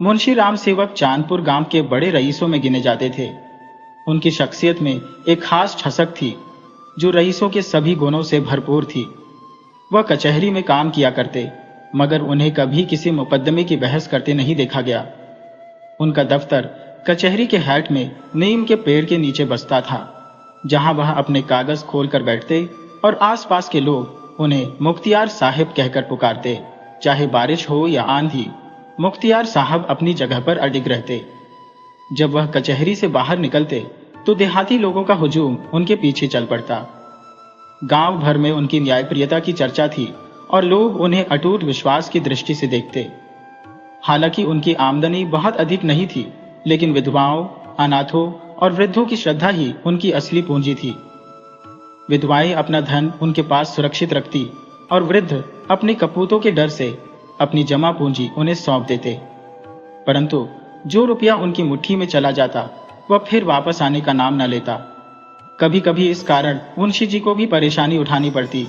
मुंशी राम सेवक चांदपुर गांव के बड़े रईसों में गिने जाते थे। उनकी शख्सियत में एक खास ठसक थी जो रईसों के सभी गुणों से भरपूर थी। वह कचहरी में काम किया करते, मगर उन्हें कभी किसी मुकदमे की बहस करते नहीं देखा गया। उनका दफ्तर कचहरी के हैट में नीम के पेड़ के नीचे बसता था, जहां वह अपने कागज खोलकर बैठते और आसपास के लोग उन्हें मुख्तियार साहब कहकर पुकारते। चाहे बारिश हो या आंधी, मुख्तियार साहब अपनी जगह पर अडिग रहते। जब वह कचहरी से बाहर निकलते तो देहाती लोगों का हुजूम उनके पीछे चल पड़ता। गांव भर में उनकी न्यायप्रियता की चर्चा थी और लोग उन्हें अटूट विश्वास की दृष्टि से देखते। हालांकि उनकी आमदनी बहुत अधिक नहीं थी, लेकिन विधवाओं, अनाथों और वृद्धों की श्रद्धा ही उनकी असली पूंजी थी। विधवाएं अपना धन उनके पास सुरक्षित रखती और वृद्ध अपने कपूतों के डर से अपनी जमा पूंजी उन्हें सौंप देते। परंतु जो रुपया उनकी मुट्ठी में चला जाता वह फिर वापस आने का नाम न लेता। कभी कभी इस कारण मुंशी जी को भी परेशानी उठानी पड़ती,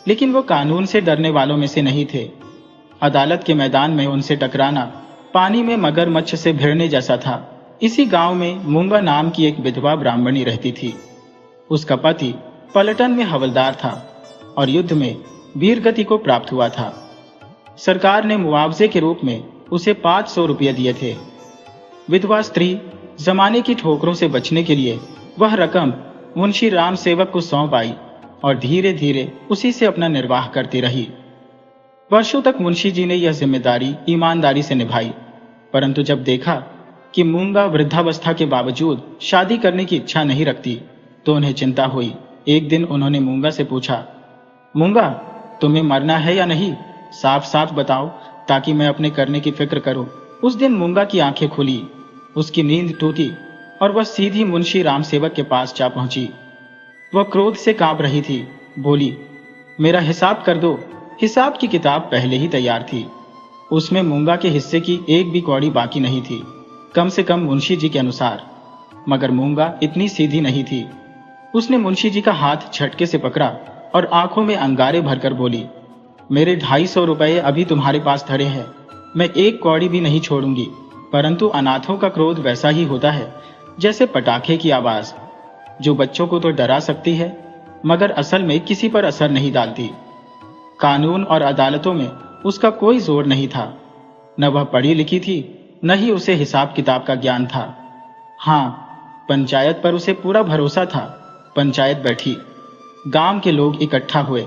लेकिन वो कानून से डरने वालों में से नहीं थे। अदालत के मैदान में उनसे टकराना पानी में मगरमच्छ से भिड़ने जैसा था। इसी गांव में मूंगा नाम की एक विधवा ब्राह्मणी रहती थी। उसका पति पलटन में हवलदार था और युद्ध में वीरगति को प्राप्त हुआ था। सरकार ने मुआवजे के रूप में उसे 500 रुपये दिए थे। विधवा स्त्री जमाने की ठोकरों से बचने के लिए वह रकम मुंशी राम सेवक को सौंप आई और धीरे धीरे उसी से अपना निर्वाह करती रही। वर्षों तक मुंशी जी ने यह जिम्मेदारी ईमानदारी से निभाई, परंतु जब देखा कि मूंगा वृद्धावस्था के बावजूद शादी करने की इच्छा नहीं रखती तो उन्हें चिंता हुई। एक दिन उन्होंने मूंगा से पूछा, मूंगा, तुम्हें मरना है या नहीं? साफ साफ बताओ ताकि मैं अपने करने की फिक्र करूं। उस दिन मूंगा की आंखें खुली, उसकी नींद टूटी और वह सीधी मुंशी राम सेवक के पास जा पहुंची। वह क्रोध से कांप रही थी। बोली, मेरा हिसाब कर दो। हिसाब की किताब पहले ही तैयार थी। उसमें मूंगा के हिस्से की एक भी कौड़ी बाकी नहीं थी, कम से कम मुंशी जी के अनुसार। मगर मूंगा इतनी सीधी नहीं थी। उसने मुंशी जी का हाथ झटके से पकड़ा और आंखों में अंगारे भरकर बोली, मेरे 250 रुपये अभी तुम्हारे पास धरे हैं, मैं एक कौड़ी भी नहीं छोड़ूंगी। परंतु अनाथों का क्रोध वैसा ही होता है जैसे पटाखे की आवाज, जो बच्चों को तो डरा सकती है मगर असल में किसी पर असर नहीं डालती। कानून और अदालतों में उसका कोई जोर नहीं था। न वह पढ़ी लिखी थी, न ही उसे हिसाब किताब का ज्ञान था। हाँ, पंचायत पर उसे पूरा भरोसा था। पंचायत बैठी, गांव के लोग इकट्ठा हुए,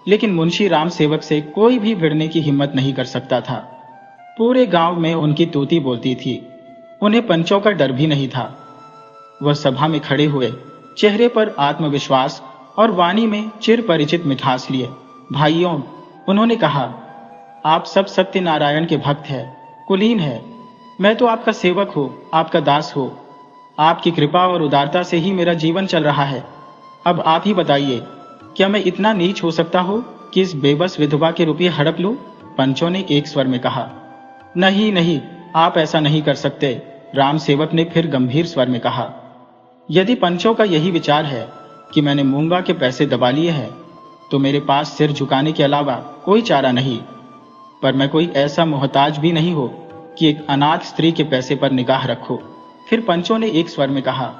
लेकिन मुंशी राम सेवक से कोई भी भिड़ने की हिम्मत नहीं कर सकता था। पूरे गांव में उनकी तूती बोलती थी। उन्हें पंचों का डर भी नहीं था। वह सभा में खड़े हुए, चेहरे पर आत्मविश्वास और वाणी में चिर परिचित मिठास लिए। भाइयों, उन्होंने कहा, आप सब सत्यनारायण के भक्त हैं, कुलीन है। मैं तो आपका सेवक हूँ, आपका दास हूँ। आपकी कृपा और उदारता से ही मेरा जीवन चल रहा है। अब आप ही बताइए, क्या मैं इतना नीच हो सकता हूँ कि इस बेबस विधवा के रुपये हड़प लूं? पंचों ने एक स्वर में कहा। नहीं नहीं, आप ऐसा नहीं कर सकते, राम सेवक ने फिर गंभीर स्वर में कहा। यदि पंचों का यही विचार है कि मैंने मूंगा के पैसे दबा लिए हैं, तो मेरे पास सिर झुकाने के अलावा कोई चारा नहीं। पर मैं कोई ऐसा मोहताज भी नहीं हो कि एक अनाथ स्त्री के पैसे पर निगाह रखो। फिर पंचों ने एक स्वर में कहा,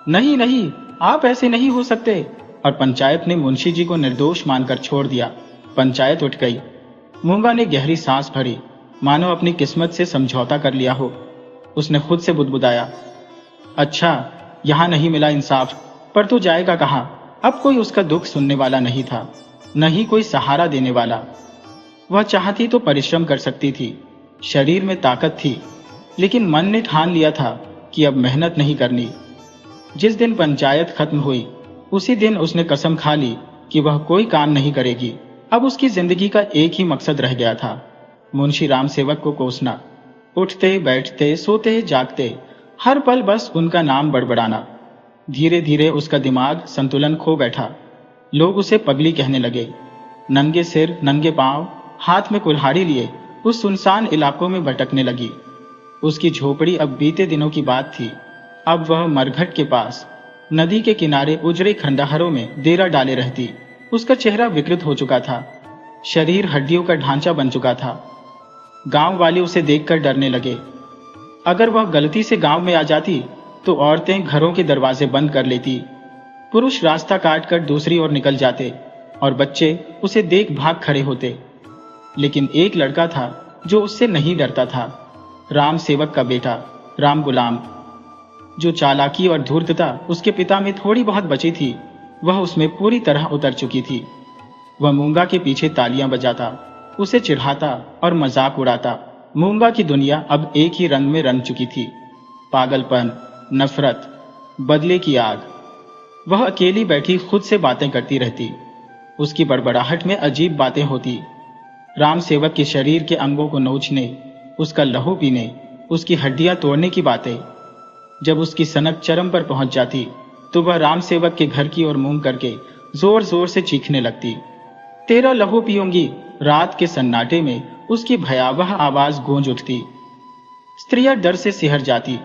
नहीं नहीं, आप ऐसे नहीं हो सकते। और पंचायत ने मुंशी जी को निर्दोष मानकर छोड़ दिया। पंचायत उठ गई। मूंगा ने गहरी सांस भरी, मानो अपनी किस्मत से समझौता कर लिया हो। उसने खुद से बुदबुदाया, अच्छा, यहां नहीं मिला इंसाफ, पर तो जाएगा कहां? अब कोई उसका दुख सुनने वाला नहीं था, न ही कोई सहारा देने वाला। वह चाहती तो परिश्रम कर सकती थी, शरीर में ताकत थी, लेकिन मन ने ठान लिया था कि अब मेहनत नहीं करनी। जिस दिन पंचायत खत्म हुई, उसी दिन उसने कसम खा ली कि वह कोई काम नहीं करेगी। अब उसकी जिंदगी का एक ही मकसद रह गया था, मुंशी राम सेवक को कोसना। उठते बैठते, सोते जागते, हर पल बस उनका नाम बड़बड़ाना। धीरे धीरे उसका दिमाग संतुलन खो बैठा। लोग उसे पगली कहने लगे। नंगे सिर, नंगे पांव, हाथ में कुल्हाड़ी लिए उस सुनसान इलाकों में भटकने लगी। उसकी झोपड़ी अब बीते दिनों की बात थी। अब वह मरघट के पास नदी के किनारे उजड़े खंडहरों में डेरा डाले रहती। उसका चेहरा विकृत हो चुका था, शरीर हड्डियों का ढांचा बन चुका था। गांव वाले उसे देखकर डरने लगे। अगर वह गलती से गांव में आ जाती तो औरतें घरों के दरवाजे बंद कर लेती, पुरुष रास्ता काटकर दूसरी ओर निकल जाते और बच्चे उसे देख भाग खड़े होते। लेकिन एक लड़का था जो उससे नहीं डरता था, राम सेवक का बेटा राम गुलाम। जो चालाकी और धूर्तता उसके पिता में थोड़ी बहुत बची थी, वह उसमें पूरी तरह उतर चुकी थी। वह मूंगा के पीछे तालियां बजाता, उसे चिढ़ाता और मजाक उड़ाता। मूंगा की दुनिया अब एक ही रंग में रंग चुकी थी, पागलपन, नफरत, बदले की आग। वह अकेली बैठी खुद से बातें करती रहती, उसकी बड़बड़ाहट में अजीब बातें होती। राम सेवक के शरीर के अंगों को नोचने, उसका लहू पीने, उसकी हड्डियां तोड़ने की बातें। जब उसकी सनक चरम पर पहुंच जाती तो वह राम सेवक के घर की ओर मुंह करके जोर जोर से चीखने लगती। तेरा लहू पीऊंगी। रात के सन्नाटे में उसकी भयावह आवाज गूंज उठती। स्त्रियां डर से सिहर जाती,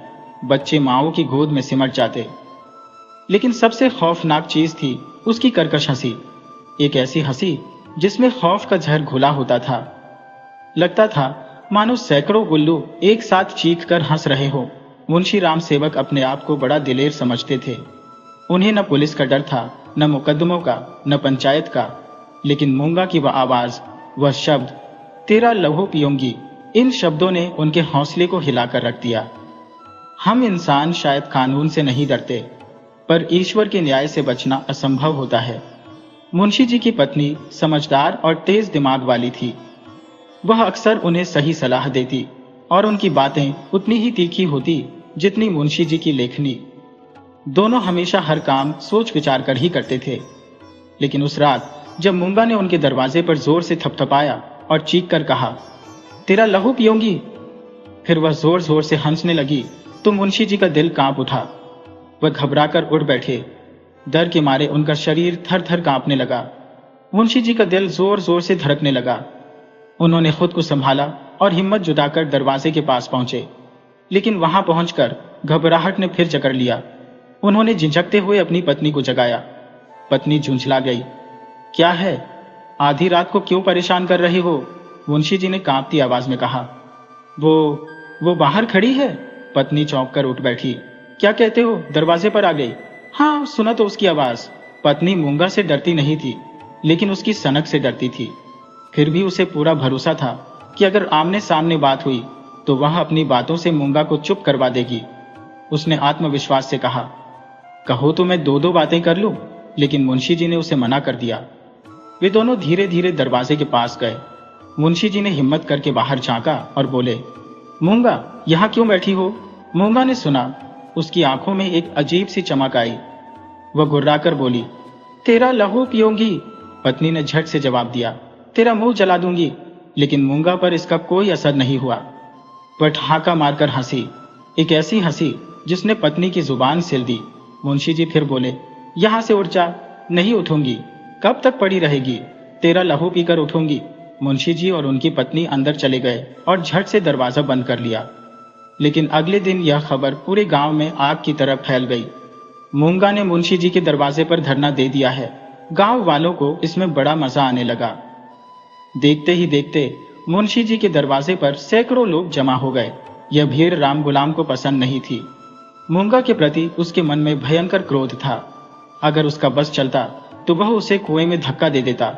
बच्चे माओ की गोद में सिमट जाते। लेकिन सबसे खौफनाक चीज थी उसकी कर्कश हंसी, एक ऐसी हंसी जिसमें खौफ का जहर घुला होता था। लगता था मानो सैकड़ों गुल्लू एक साथ चीख कर हंस रहे हो। मुंशी राम सेवक अपने आप को बड़ा दिलेर समझते थे। उन्हें न पुलिस का डर था, न मुकदमों का, न पंचायत का। लेकिन मूंगा की वह आवाज, वह शब्द, तेरा लहू पीऊंगी, इन शब्दों ने उनके हौसले को हिलाकर रख दिया। हम इंसान शायद कानून से नहीं डरते, पर ईश्वर के न्याय से बचना असंभव होता है। मुंशी जी की पत्नी समझदार और तेज दिमाग वाली थी। वह अक्सर उन्हें सही सलाह देती और उनकी बातें उतनी ही तीखी होती जितनी मुंशी जी की लेखनी। दोनों हमेशा हर काम सोच विचार कर ही करते थे। लेकिन उस रात जब मूंगा ने उनके दरवाजे पर जोर से थपथपाया और चीख कर कहा, तेरा लहू पीऊंगी, फिर वह जोर जोर से हंसने लगी तो मुंशी जी का दिल कांप उठा। वह घबराकर उठ बैठे। डर के मारे उनका शरीर थर थर कांपने लगा। मुंशी जी का दिल जोर जोर से धड़कने लगा। उन्होंने खुद को संभाला और हिम्मत जुटाकर दरवाजे के पास पहुंचे। लेकिन वहां पहुंचकर घबराहट ने फिर जकड़ लिया। उन्होंने झिझकते हुए अपनी पत्नी को जगाया। पत्नी झुंझला गई। क्या है, आधी रात को क्यों परेशान कर रही हो? मुंशी जी ने कांपती आवाज में कहा। वो बाहर खड़ी है। पत्नी चौंक कर उठ बैठी। क्या कहते हो, दरवाजे पर आ गई? हाँ, सुना तो उसकी आवाज। पत्नी मूंगा से डरती नहीं थी, लेकिन उसकी सनक से डरती थी। फिर भी उसे पूरा भरोसा था कि अगर आमने सामने बात हुई तो वह अपनी बातों से मूंगा को चुप करवा देगी। उसने आत्मविश्वास से कहा, कहो तो मैं दो दो बातें कर लूं। लेकिन मुंशी जी ने उसे मना कर दिया। वे दोनों धीरे धीरे दरवाजे के पास गए। मुंशी जी ने हिम्मत करके बाहर झांका और बोले, मूंगा, यहां क्यों बैठी हो? मूंगा ने सुना। उसकी आंखों में एक अजीब सी चमक आई। वह गुर्राकर बोली, तेरा लहू पीऊंगी। पत्नी ने झट से जवाब दिया, तेरा मुंह जला दूंगी। लेकिन मूंगा पर इसका कोई असर नहीं हुआ। वह ठहाका मारकर हंसी, एक ऐसी हंसी जिसने पत्नी की जुबान सिल दी। मुंशी जी फिर बोले, यहां से उठ जा। नहीं उठूंगी। कब तक पड़ी रहेगी? तेरा लहू पीकर उठूंगी। मुंशी जी और उनकी पत्नी अंदर चले गए और झट से दरवाजा बंद कर लिया। लेकिन अगले दिन यह खबर पूरे गांव में आग की तरह फैल गई। मूंगा ने मुंशी जी के दरवाजे पर धरना दे दिया है। गांव वालों को इसमें बड़ा मजा आने लगा। देखते ही देखते मुंशी जी के दरवाजे पर सैकड़ों लोग जमा हो गए। यह भीड़ राम गुलाम को पसंद नहीं थी। मूंगा के प्रति उसके मन में भयंकर क्रोध था। अगर उसका बस चलता तो वह उसे कुएं में धक्का दे देता।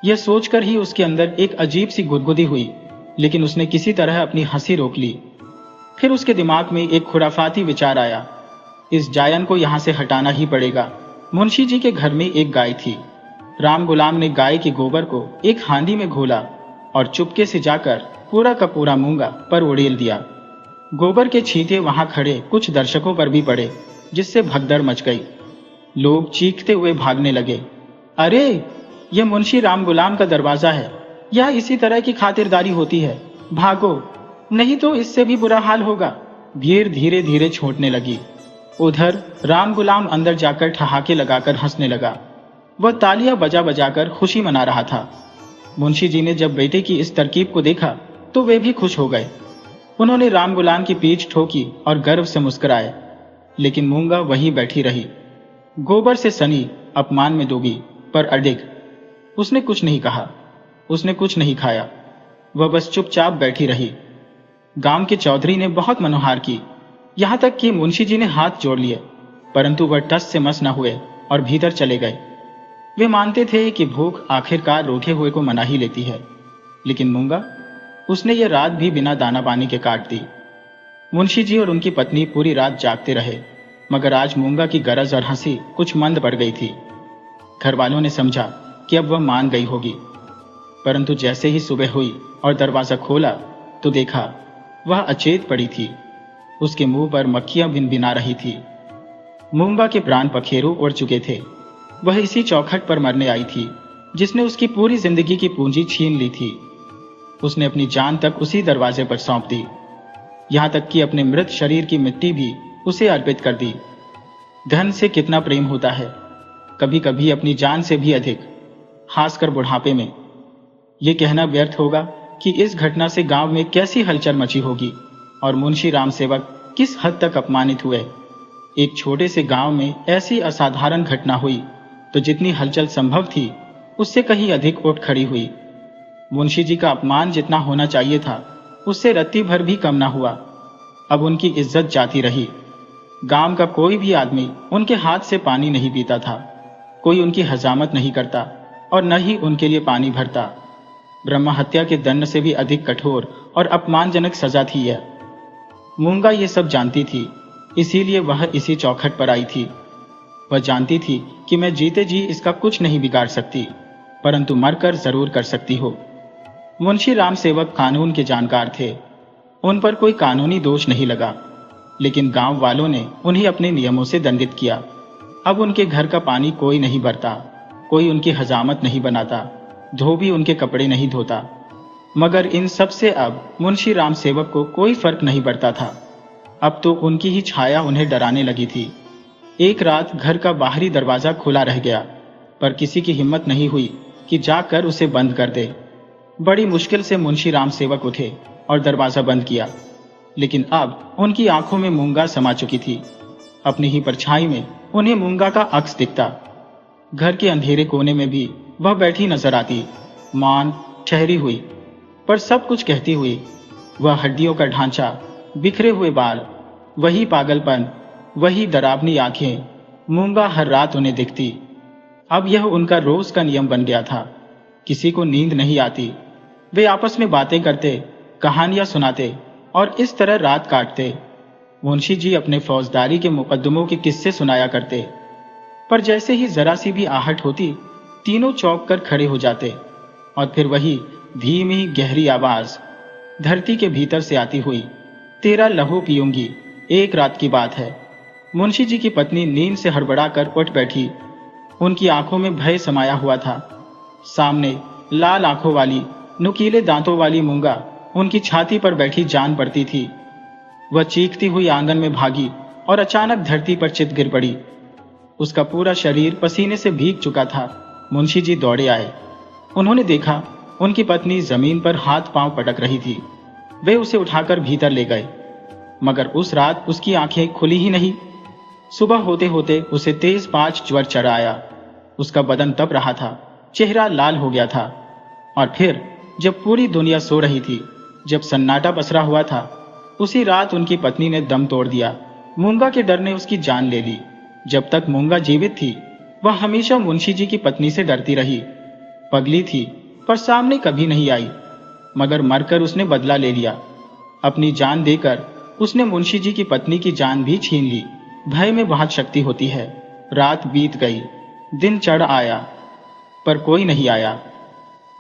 यह सोचकर ही उसके अंदर एक अजीब सी गुदगुदी हुई, लेकिन उसने किसी तरह अपनी हंसी रोक ली। फिर उसके दिमाग में एक खुराफाती विचार आया, इस जायन को यहां से हटाना ही पड़ेगा। मुंशी जी के घर में एक गाय थी। राम गुलाम ने गाय के गोबर को एक हांडी में घोला और चुपके से जाकर पूरा का पूरा मूंगा पर उड़ेल दिया। गोबर के छींटे वहां खड़े कुछ दर्शकों पर भी पड़े, जिससे भगदड़ मच गई। लोग चीखते हुए भागने लगे। अरे, यह मुंशी राम गुलाम का दरवाजा है। यह इसी तरह की खातिरदारी होती है। भागो, नहीं तो इससे भी बुरा हाल होगा। भीड़ धीरे धीरे छूटने लगी। उधर राम गुलाम अंदर जाकर ठहाके लगाकर हंसने लगा। वह तालियां बजा बजाकर खुशी मना रहा था। मुंशी जी ने जब बेटे की इस तरकीब को देखा तो वे भी खुश हो गए। उन्होंने राम गुलाम की पीठ ठोकी और गर्व से मुस्कुराए। लेकिन मूंगा वहीं बैठी रही, गोबर से सनी, अपमान में डूबी, पर अडिग। उसने कुछ नहीं कहा, उसने कुछ नहीं खाया। वह बस चुपचाप बैठी रही। गांव के चौधरी ने बहुत मनोहार की, यहाँ तक कि मुंशी जी ने हाथ जोड़ लिए, परंतु वह टस से मस न हुए और भीतर चले गए। वे मानते थे कि भूख आखिरकार रूठे हुए को मना ही लेती है, लेकिन मूंगा, उसने ये रात भी बिना दाना पानी के काट दी। मुंशी जी और उनकी पत्नी पूरी रात जागते रहे, मगर आज मूंगा की गरज और हंसी कुछ मंद पड़ गई थी। घर वालों ने समझा कि अब वह मान गई होगी, परंतु जैसे ही सुबह हुई और दरवाजा खोला तो देखा वह अचेत पड़ी थी। उसके मुंह पर मक्खियां भिनभिना रही थी। मूंगा के प्राण पखेरु उड़ चुके थे। वह इसी चौखट पर मरने आई थी जिसने उसकी पूरी जिंदगी की पूंजी छीन ली थी। उसने अपनी जान तक उसी दरवाजे पर सौंप दी, यहां तक कि अपने मृत शरीर की मिट्टी भी उसे अर्पित कर दी। धन से कितना प्रेम होता है, कभी कभी अपनी जान से भी अधिक, खासकर बुढ़ापे में। यह कहना व्यर्थ होगा कि इस घटना से गांव में कैसी हलचल मची होगी और मुंशी राम सेवक किस हद तक अपमानित हुए। एक छोटे से गांव में ऐसी असाधारण घटना हुई तो जितनी हलचल संभव थी उससे कहीं अधिक उठ खड़ी हुई। मुंशी जी का अपमान जितना होना चाहिए था उससे रत्ती भर भी कम ना हुआ। अब उनकी इज्जत जाती रही। गांव का कोई भी आदमी उनके हाथ से पानी नहीं पीता था, कोई उनकी हजामत नहीं करता और न ही उनके लिए पानी भरता। ब्रह्म हत्या के दंड से भी अधिक कठोर और अपमानजनक सजा थी यह। मूंगा ये सब जानती थी, इसीलिए वह इसी चौखट पर आई थी। वह जानती थी कि मैं जीते जी इसका कुछ नहीं बिगाड़ सकती, परंतु मरकर जरूर कर सकती हो। मुंशी राम सेवक कानून के जानकार थे, उन पर कोई कानूनी दोष नहीं लगा, लेकिन गांव वालों ने उन्हें अपने नियमों से दंडित किया। अब उनके घर का पानी कोई नहीं भरता, कोई उनकी हजामत नहीं बनाता, धोबी उनके कपड़े नहीं धोता। मगर इन सब से अब मुंशी राम सेवक को कोई फर्क नहीं पड़ता था। अब तो उनकी ही छाया उन्हें डराने लगी थी। एक रात घर का बाहरी दरवाजा खुला रह गया, पर किसी की हिम्मत नहीं हुई कि जाकर उसे बंद कर दे। बड़ी मुश्किल से मुंशी राम सेवक उठे और दरवाजा बंद किया, लेकिन अब उनकी आंखों में मूंगा समा चुकी थी। अपनी ही परछाई में उन्हें मूंगा का अक्स दिखता। घर के अंधेरे कोने में भी वह बैठी नजर आती, मान ठहरी हुई, पर सब कुछ कहती हुई। वह हड्डियों का ढांचा, बिखरे हुए बाल, वही पागलपन, वही डरावनी आंखें, मूंगा हर रात उन्हें दिखती। अब यह उनका रोज का नियम बन गया था। किसी को नींद नहीं आती, वे आपस में बातें करते, कहानियां सुनाते और इस तरह रात काटते। मुंशी जी अपने फौजदारी के मुकदमों के किस्से सुनाया करते, पर जैसे ही जरा सी भी आहट होती तीनों चौंक कर खड़े हो जाते। और फिर वही धीमी गहरी आवाज धरती के भीतर से आती हुई, तेरा लहू पीऊंगी, एक रात की बात है। मुंशी जी की पत्नी नींद से हड़बड़ाकर उठ बैठी। उनकी आंखों में भय समाया हुआ था। सामने लाल आंखों वाली, नुकीले दांतों वाली मूंगा उनकी छाती पर बैठी जान पड़ती थी। वह चीखती हुई आंगन में भागी और अचानक धरती पर चित गिर पड़ी। उसका पूरा शरीर पसीने से भीग चुका था। मुंशी जी दौड़े आए। उन्होंने देखा उनकी पत्नी जमीन पर हाथ पांव पटक रही थी। वे उसे उठाकर भीतर ले गए, मगर उस रात उसकी आंखें खुली ही नहीं। सुबह होते होते उसे तेज पांच ज्वर चढ़ आया। उसका बदन तप रहा था, चेहरा लाल हो गया था। और फिर जब पूरी दुनिया सो रही थी, जब सन्नाटा पसरा हुआ था, उसी रात उनकी पत्नी ने दम तोड़ दिया। मूंगा के डर ने उसकी जान ले ली। जब तक मूंगा जीवित थी वह हमेशा मुंशी जी की पत्नी से डरती रही। पगली थी पर सामने कभी नहीं आई, मगर मरकर उसने बदला ले लिया। अपनी जान देकर उसने मुंशी जी की पत्नी की जान भी छीन ली। भय में बहुत शक्ति होती है। रात बीत गई, दिन चढ़ आया, पर कोई नहीं आया।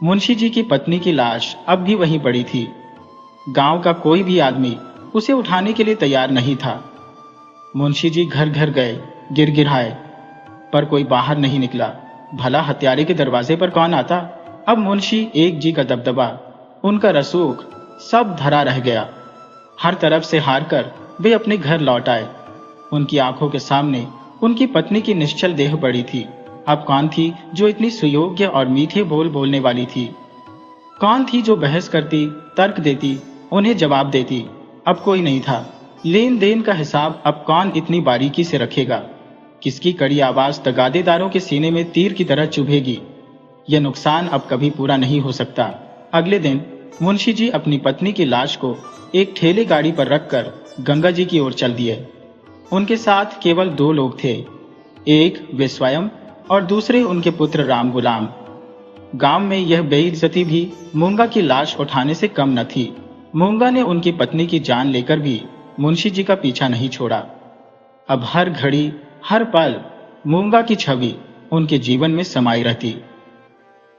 मुंशी जी की पत्नी की लाश अब भी वहीं पड़ी थी। गांव का कोई भी आदमी उसे उठाने के लिए तैयार नहीं था। मुंशी जी घर घर गए, गिड़गिड़ाए, पर कोई बाहर नहीं निकला। भला हत्यारे के दरवाजे पर कौन आता? अब मुंशी एक जी का दबदबा, उनका रसूख सब धरा रह गया। हर तरफ से हार कर वे अपने घर लौट आए। उनकी आंखों के सामने उनकी पत्नी की निश्चल देह पड़ी थी। अब कौन थी जो इतनी सुयोग्य और मीठे बोल बोलने वाली थी? कौन थी जो बहस करती, तर्क देती, उन्हें जवाब देती? अब कोई नहीं था। लेन देन का हिसाब अब कौन इतनी बारीकी से रखेगा? किसकी कड़ी आवाज तगादेदारों के सीने में तीर की तरह चुभेगी? यह नुकसान अब कभी पूरा नहीं हो सकता। अगले दिन मुंशी जी अपनी पत्नी की लाश को एक ठेले गाड़ी पर रखकर गंगा जी की ओर चल दिए। उनके साथ केवल 2 लोग थे, एक वे स्वयं और दूसरे उनके पुत्र राम गुलाम। गांव में यह बेइज्जती भी मूंगा की लाश उठाने से कम न थी। मूंगा ने उनकी पत्नी की जान लेकर भी मुंशी जी का पीछा नहीं छोड़ा। अब हर घड़ी हर पल मूंगा की छवि उनके जीवन में समाई रहती।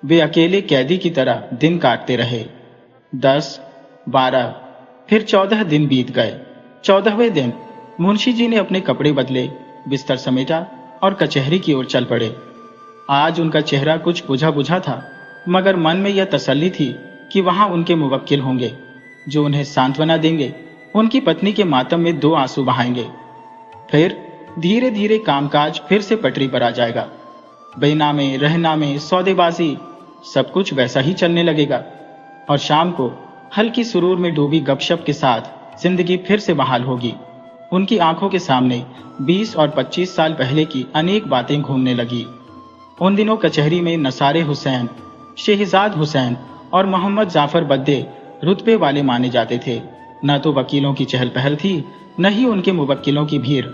वे अकेले कैदी की तरह दिन काटते रहे। 10, 12, फिर 14 दिन बीत गए। 14वें दिन मुंशी जी ने अपने कपड़े बदले, बिस्तर समेटा और कचहरी की ओर चल पड़े। आज उनका चेहरा कुछ बुझा बुझा था, मगर मन में यह तसल्ली थी कि वहां उनके मुवक्किल होंगे जो उन्हें सांत्वना देंगे, उनकी पत्नी के मातम में 2 आंसू बहाएंगे। फिर धीरे धीरे कामकाज फिर से पटरी पर आ जाएगा। बेनामे रहनामे सौदेबाजी सब कुछ वैसा ही चलने लगेगा और शाम को हल्की सुरूर में डूबी गपशप के साथ जिंदगी फिर से बहाल होगी। उनकी आंखों के सामने 20 और 25 साल पहले की अनेक बातें घूमने लगी। उन दिनों कचहरी में नसारे हुसैन, शहजाद हुसैन और मोहम्मद जाफर बद्दे रुतबे वाले माने जाते थे। न तो वकीलों की चहल पहल थी, न ही उनके मुवक्किलों की भीड़।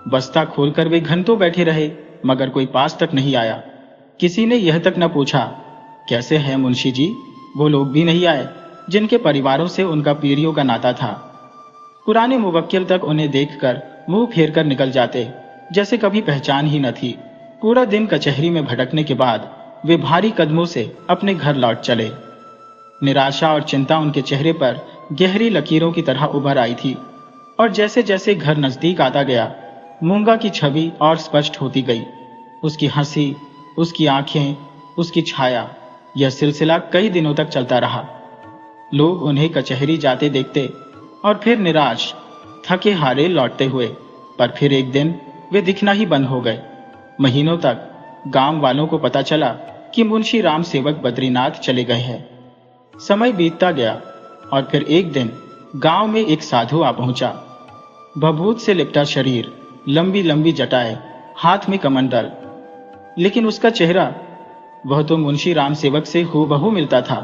बस्ता खोलकर वे घंटों बैठे रहे, मगर कोई पास तक नहीं आया। किसी ने यह तक न पूछा, कैसे हैं मुंशी जी? वो लोग भी नहीं आए जिनके परिवारों से उनका पीढ़ियों का नाता था। पुराने मुवक्किल तक उन्हें देखकर मुंह फेर कर निकल जाते, जैसे कभी पहचान ही न थी। पूरा दिन कचहरी में भटकने के बाद वे भारी कदमों से अपने घर लौट चले। निराशा और चिंता उनके चेहरे पर गहरी लकीरों की तरह उभर आई थी और जैसे जैसे घर नजदीक आता गया, मूंगा की छवि और स्पष्ट होती गई। उसकी हंसी, उसकी आंखें, उसकी छाया, यह सिलसिला कई दिनों तक चलता रहा। लोग उन्हें कचहरी जाते देखते और फिर निराश, थके हारे लौटते हुए, पर फिर एक दिन वे दिखना ही बंद हो गए। महीनों तक गांव वालों को पता चला कि मुंशी राम सेवक बद्रीनाथ चले गए हैं। समय बीतता गया और फिर एक दिन गांव में एक साधु आ पहुंचा। भभूत से लिपटा शरीर, लंबी लंबी जटाएं, हाथ में कमंडल, लेकिन उसका चेहरा, वह तो मुंशी राम सेवक से हूबहू मिलता था।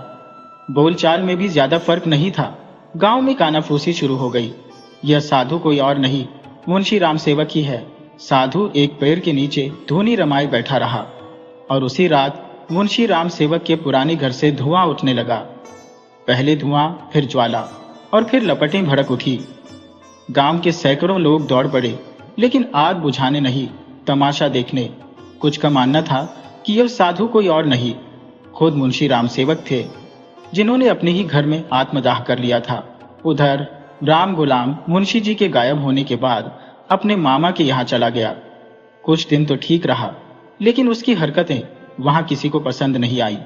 बोलचाल में भी ज्यादा फर्क नहीं था। गांव में कानाफूसी शुरू हो गई। यह साधु कोई और नहीं, मुंशी राम सेवक ही है। साधु एक पेड़ के नीचे धूनी रमाए बैठा रहा और उसी रात मुंशी राम सेवक के पुराने घर से धुआं उठने लगा। पहले धुआं, फिर ज्वाला और फिर लपटें भड़क उठी। गांव के सैकड़ों लोग दौड़ पड़े, लेकिन आग बुझाने नहीं, तमाशा देखने। कुछ का मानना था कि यह साधु कोई और नहीं, खुद मुंशी राम सेवक थे, जिन्होंने अपने ही घर में आत्मदाह कर लिया था। उधर राम गुलाम मुंशी जी के गायब होने के बाद अपने मामा के यहाँ चला गया। कुछ दिन तो ठीक रहा, लेकिन उसकी हरकतें वहां किसी को पसंद नहीं आई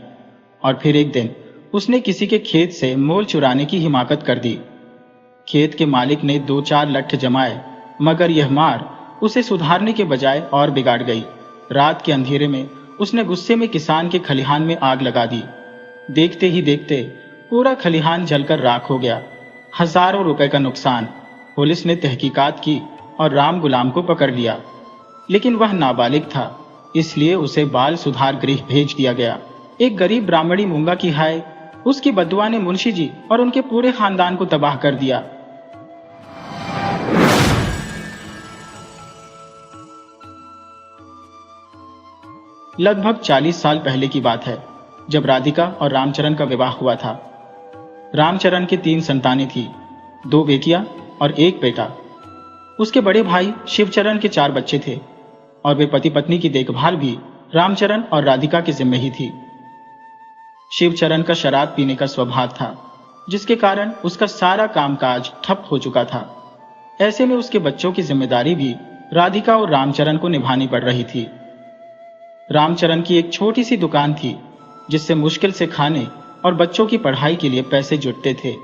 और फिर एक दिन उसने किसी के खेत से मोल चुराने की हिमाकत कर दी। खेत के मालिक ने 2-4 लट्ठ जमाए, मगर यह मार उसे सुधारने के बजाय और बिगाड़ गई। रात के अंधेरे में उसने गुस्से में किसान के खलिहान में आग लगा दी। देखते ही देखते पूरा खलिहान जलकर राख हो गया। हजारों रुपए का नुकसान। पुलिस ने तहकीकात की और राम गुलाम को पकड़ लिया, लेकिन वह नाबालिग था, इसलिए उसे बाल सुधार गृह भेज दिया गया। एक गरीब ब्राह्मणी मूंगा की हाय, उसकी बदुआ ने मुंशी जी और उनके पूरे खानदान को तबाह कर दिया। लगभग 40 साल पहले की बात है, जब राधिका और रामचरण का विवाह हुआ था। रामचरण के 3 संतानें थी, 2 बेटियां और 1 बेटा। उसके बड़े भाई शिवचरण के 4 बच्चे थे और वे पति पत्नी की देखभाल भी रामचरण और राधिका के जिम्मे ही थी। शिवचरण का शराब पीने का स्वभाव था, जिसके कारण उसका सारा कामकाज ठप हो चुका था। ऐसे में उसके बच्चों की जिम्मेदारी भी राधिका और रामचरण को निभानी पड़ रही थी। रामचरण की एक छोटी सी दुकान थी, जिससे मुश्किल से खाने और बच्चों की पढ़ाई के लिए पैसे जुटते थे।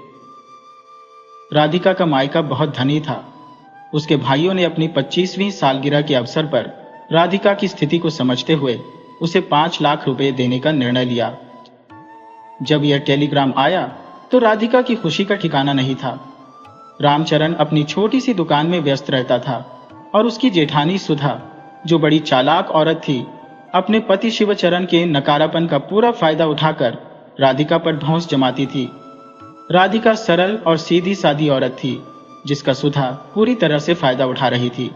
राधिका का मायका बहुत धनी था। उसके भाइयों ने अपनी 25वीं सालगिरह के अवसर पर राधिका की स्थिति को समझते हुए उसे 5 लाख रुपए देने का निर्णय लिया। जब यह टेलीग्राम आया तो राधिका की खुशी का ठिकाना नहीं था। रामचरण अपनी छोटी सी दुकान में व्यस्त रहता था और उसकी जेठानी सुधा, जो बड़ी चालाक औरत थी, अपने पति शिवचरण के नकारापन का पूरा फायदा उठाकर राधिका पर धौंस जमाती थी राधिका सरल और सीधी सादी औरत थी, जिसका सुधा पूरी तरह से फायदा उठा रही थी।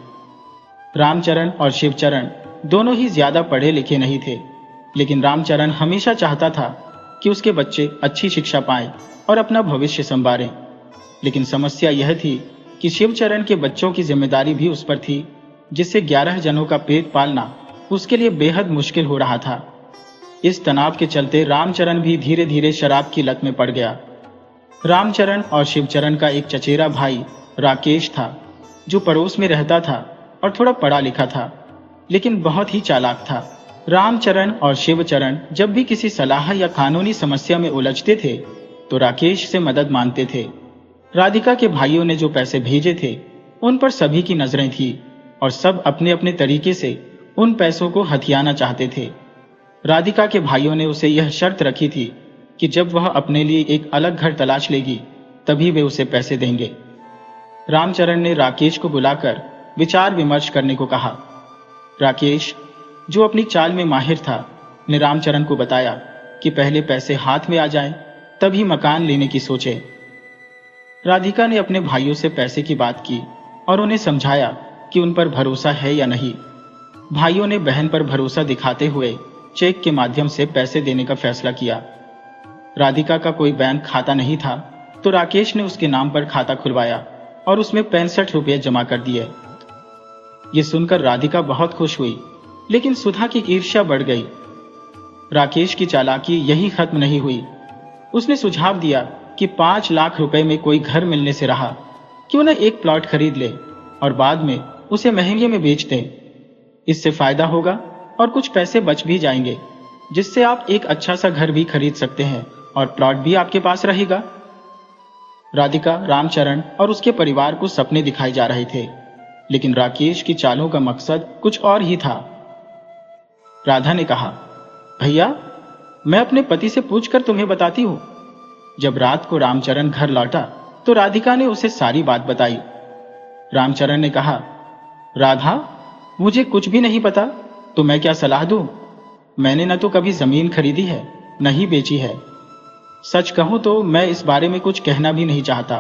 रामचरण और शिवचरण दोनों ही ज्यादा पढ़े लिखे नहीं थे, लेकिन रामचरण हमेशा चाहता था कि उसके बच्चे अच्छी शिक्षा पाएं और अपना भविष्य संवारें। लेकिन समस्या यह थी कि शिवचरण के बच्चों की जिम्मेदारी भी उस पर थी, जिससे 11 जनों का पेट पालना उसके लिए बेहद मुश्किल हो रहा था। इस तनाव के चलते रामचरण भी धीरे धीरे शराब की लत में पड़ गया। रामचरण और शिवचरण का एक चचेरा भाई राकेश था, जो पड़ोस में रहता था और थोड़ा पढ़ा लिखा था, लेकिन बहुत ही चालाक था। रामचरण और शिवचरण जब भी किसी सलाह या कानूनी समस्या में उलझते थे तो राकेश से मदद मांगते थे। राधिका के भाइयों ने जो पैसे भेजे थे उन पर सभी की नजरें थी और सब अपने अपने तरीके से उन पैसों को हथियाना चाहते थे। राधिका के भाइयों ने उसे यह शर्त रखी थी कि जब वह अपने लिए एक अलग घर तलाश लेगी तभी वे उसे पैसे देंगे। रामचरण ने राकेश को बुलाकर विचार विमर्श करने को कहा। राकेश, जो अपनी चाल में माहिर था, ने रामचरण को बताया कि पहले पैसे हाथ में आ जाएं, तभी मकान लेने की सोचे। राधिका ने अपने भाइयों से पैसे की बात की और उन्हें समझाया कि उन पर भरोसा है या नहीं। भाइयों ने बहन पर भरोसा दिखाते हुए चेक के माध्यम से पैसे देने का फैसला किया। राधिका का कोई बैंक खाता नहीं था, तो राकेश ने उसके नाम पर खाता खुलवाया और उसमें 65 रुपये जमा कर दिए। ये सुनकर राधिका बहुत खुश हुई, लेकिन सुधा की ईर्ष्या बढ़ गई। राकेश की चालाकी यही खत्म नहीं हुई। उसने सुझाव दिया कि 5 लाख रुपए में कोई घर मिलने से रहा, क्यों न एक प्लॉट खरीद ले और बाद में उसे महंगे में बेच दें। इससे फायदा होगा और कुछ पैसे बच भी जाएंगे, जिससे आप एक अच्छा सा घर भी खरीद सकते हैं और प्लॉट भी आपके पास रहेगा। राधिका, रामचरण और उसके परिवार को सपने दिखाए जा रहे थे, लेकिन राकेश की चालों का मकसद कुछ और ही था। राधा ने कहा, भैया, मैं अपने पति से पूछकर तुम्हें बताती हूं। जब रात को रामचरण घर लौटा तो राधिका ने उसे सारी बात बताई। रामचरण ने कहा, राधा, मुझे कुछ भी नहीं पता, तो मैं क्या सलाह दूं? मैंने न तो कभी जमीन खरीदी है, न ही बेची है। सच कहूं तो मैं इस बारे में कुछ कहना भी नहीं चाहता।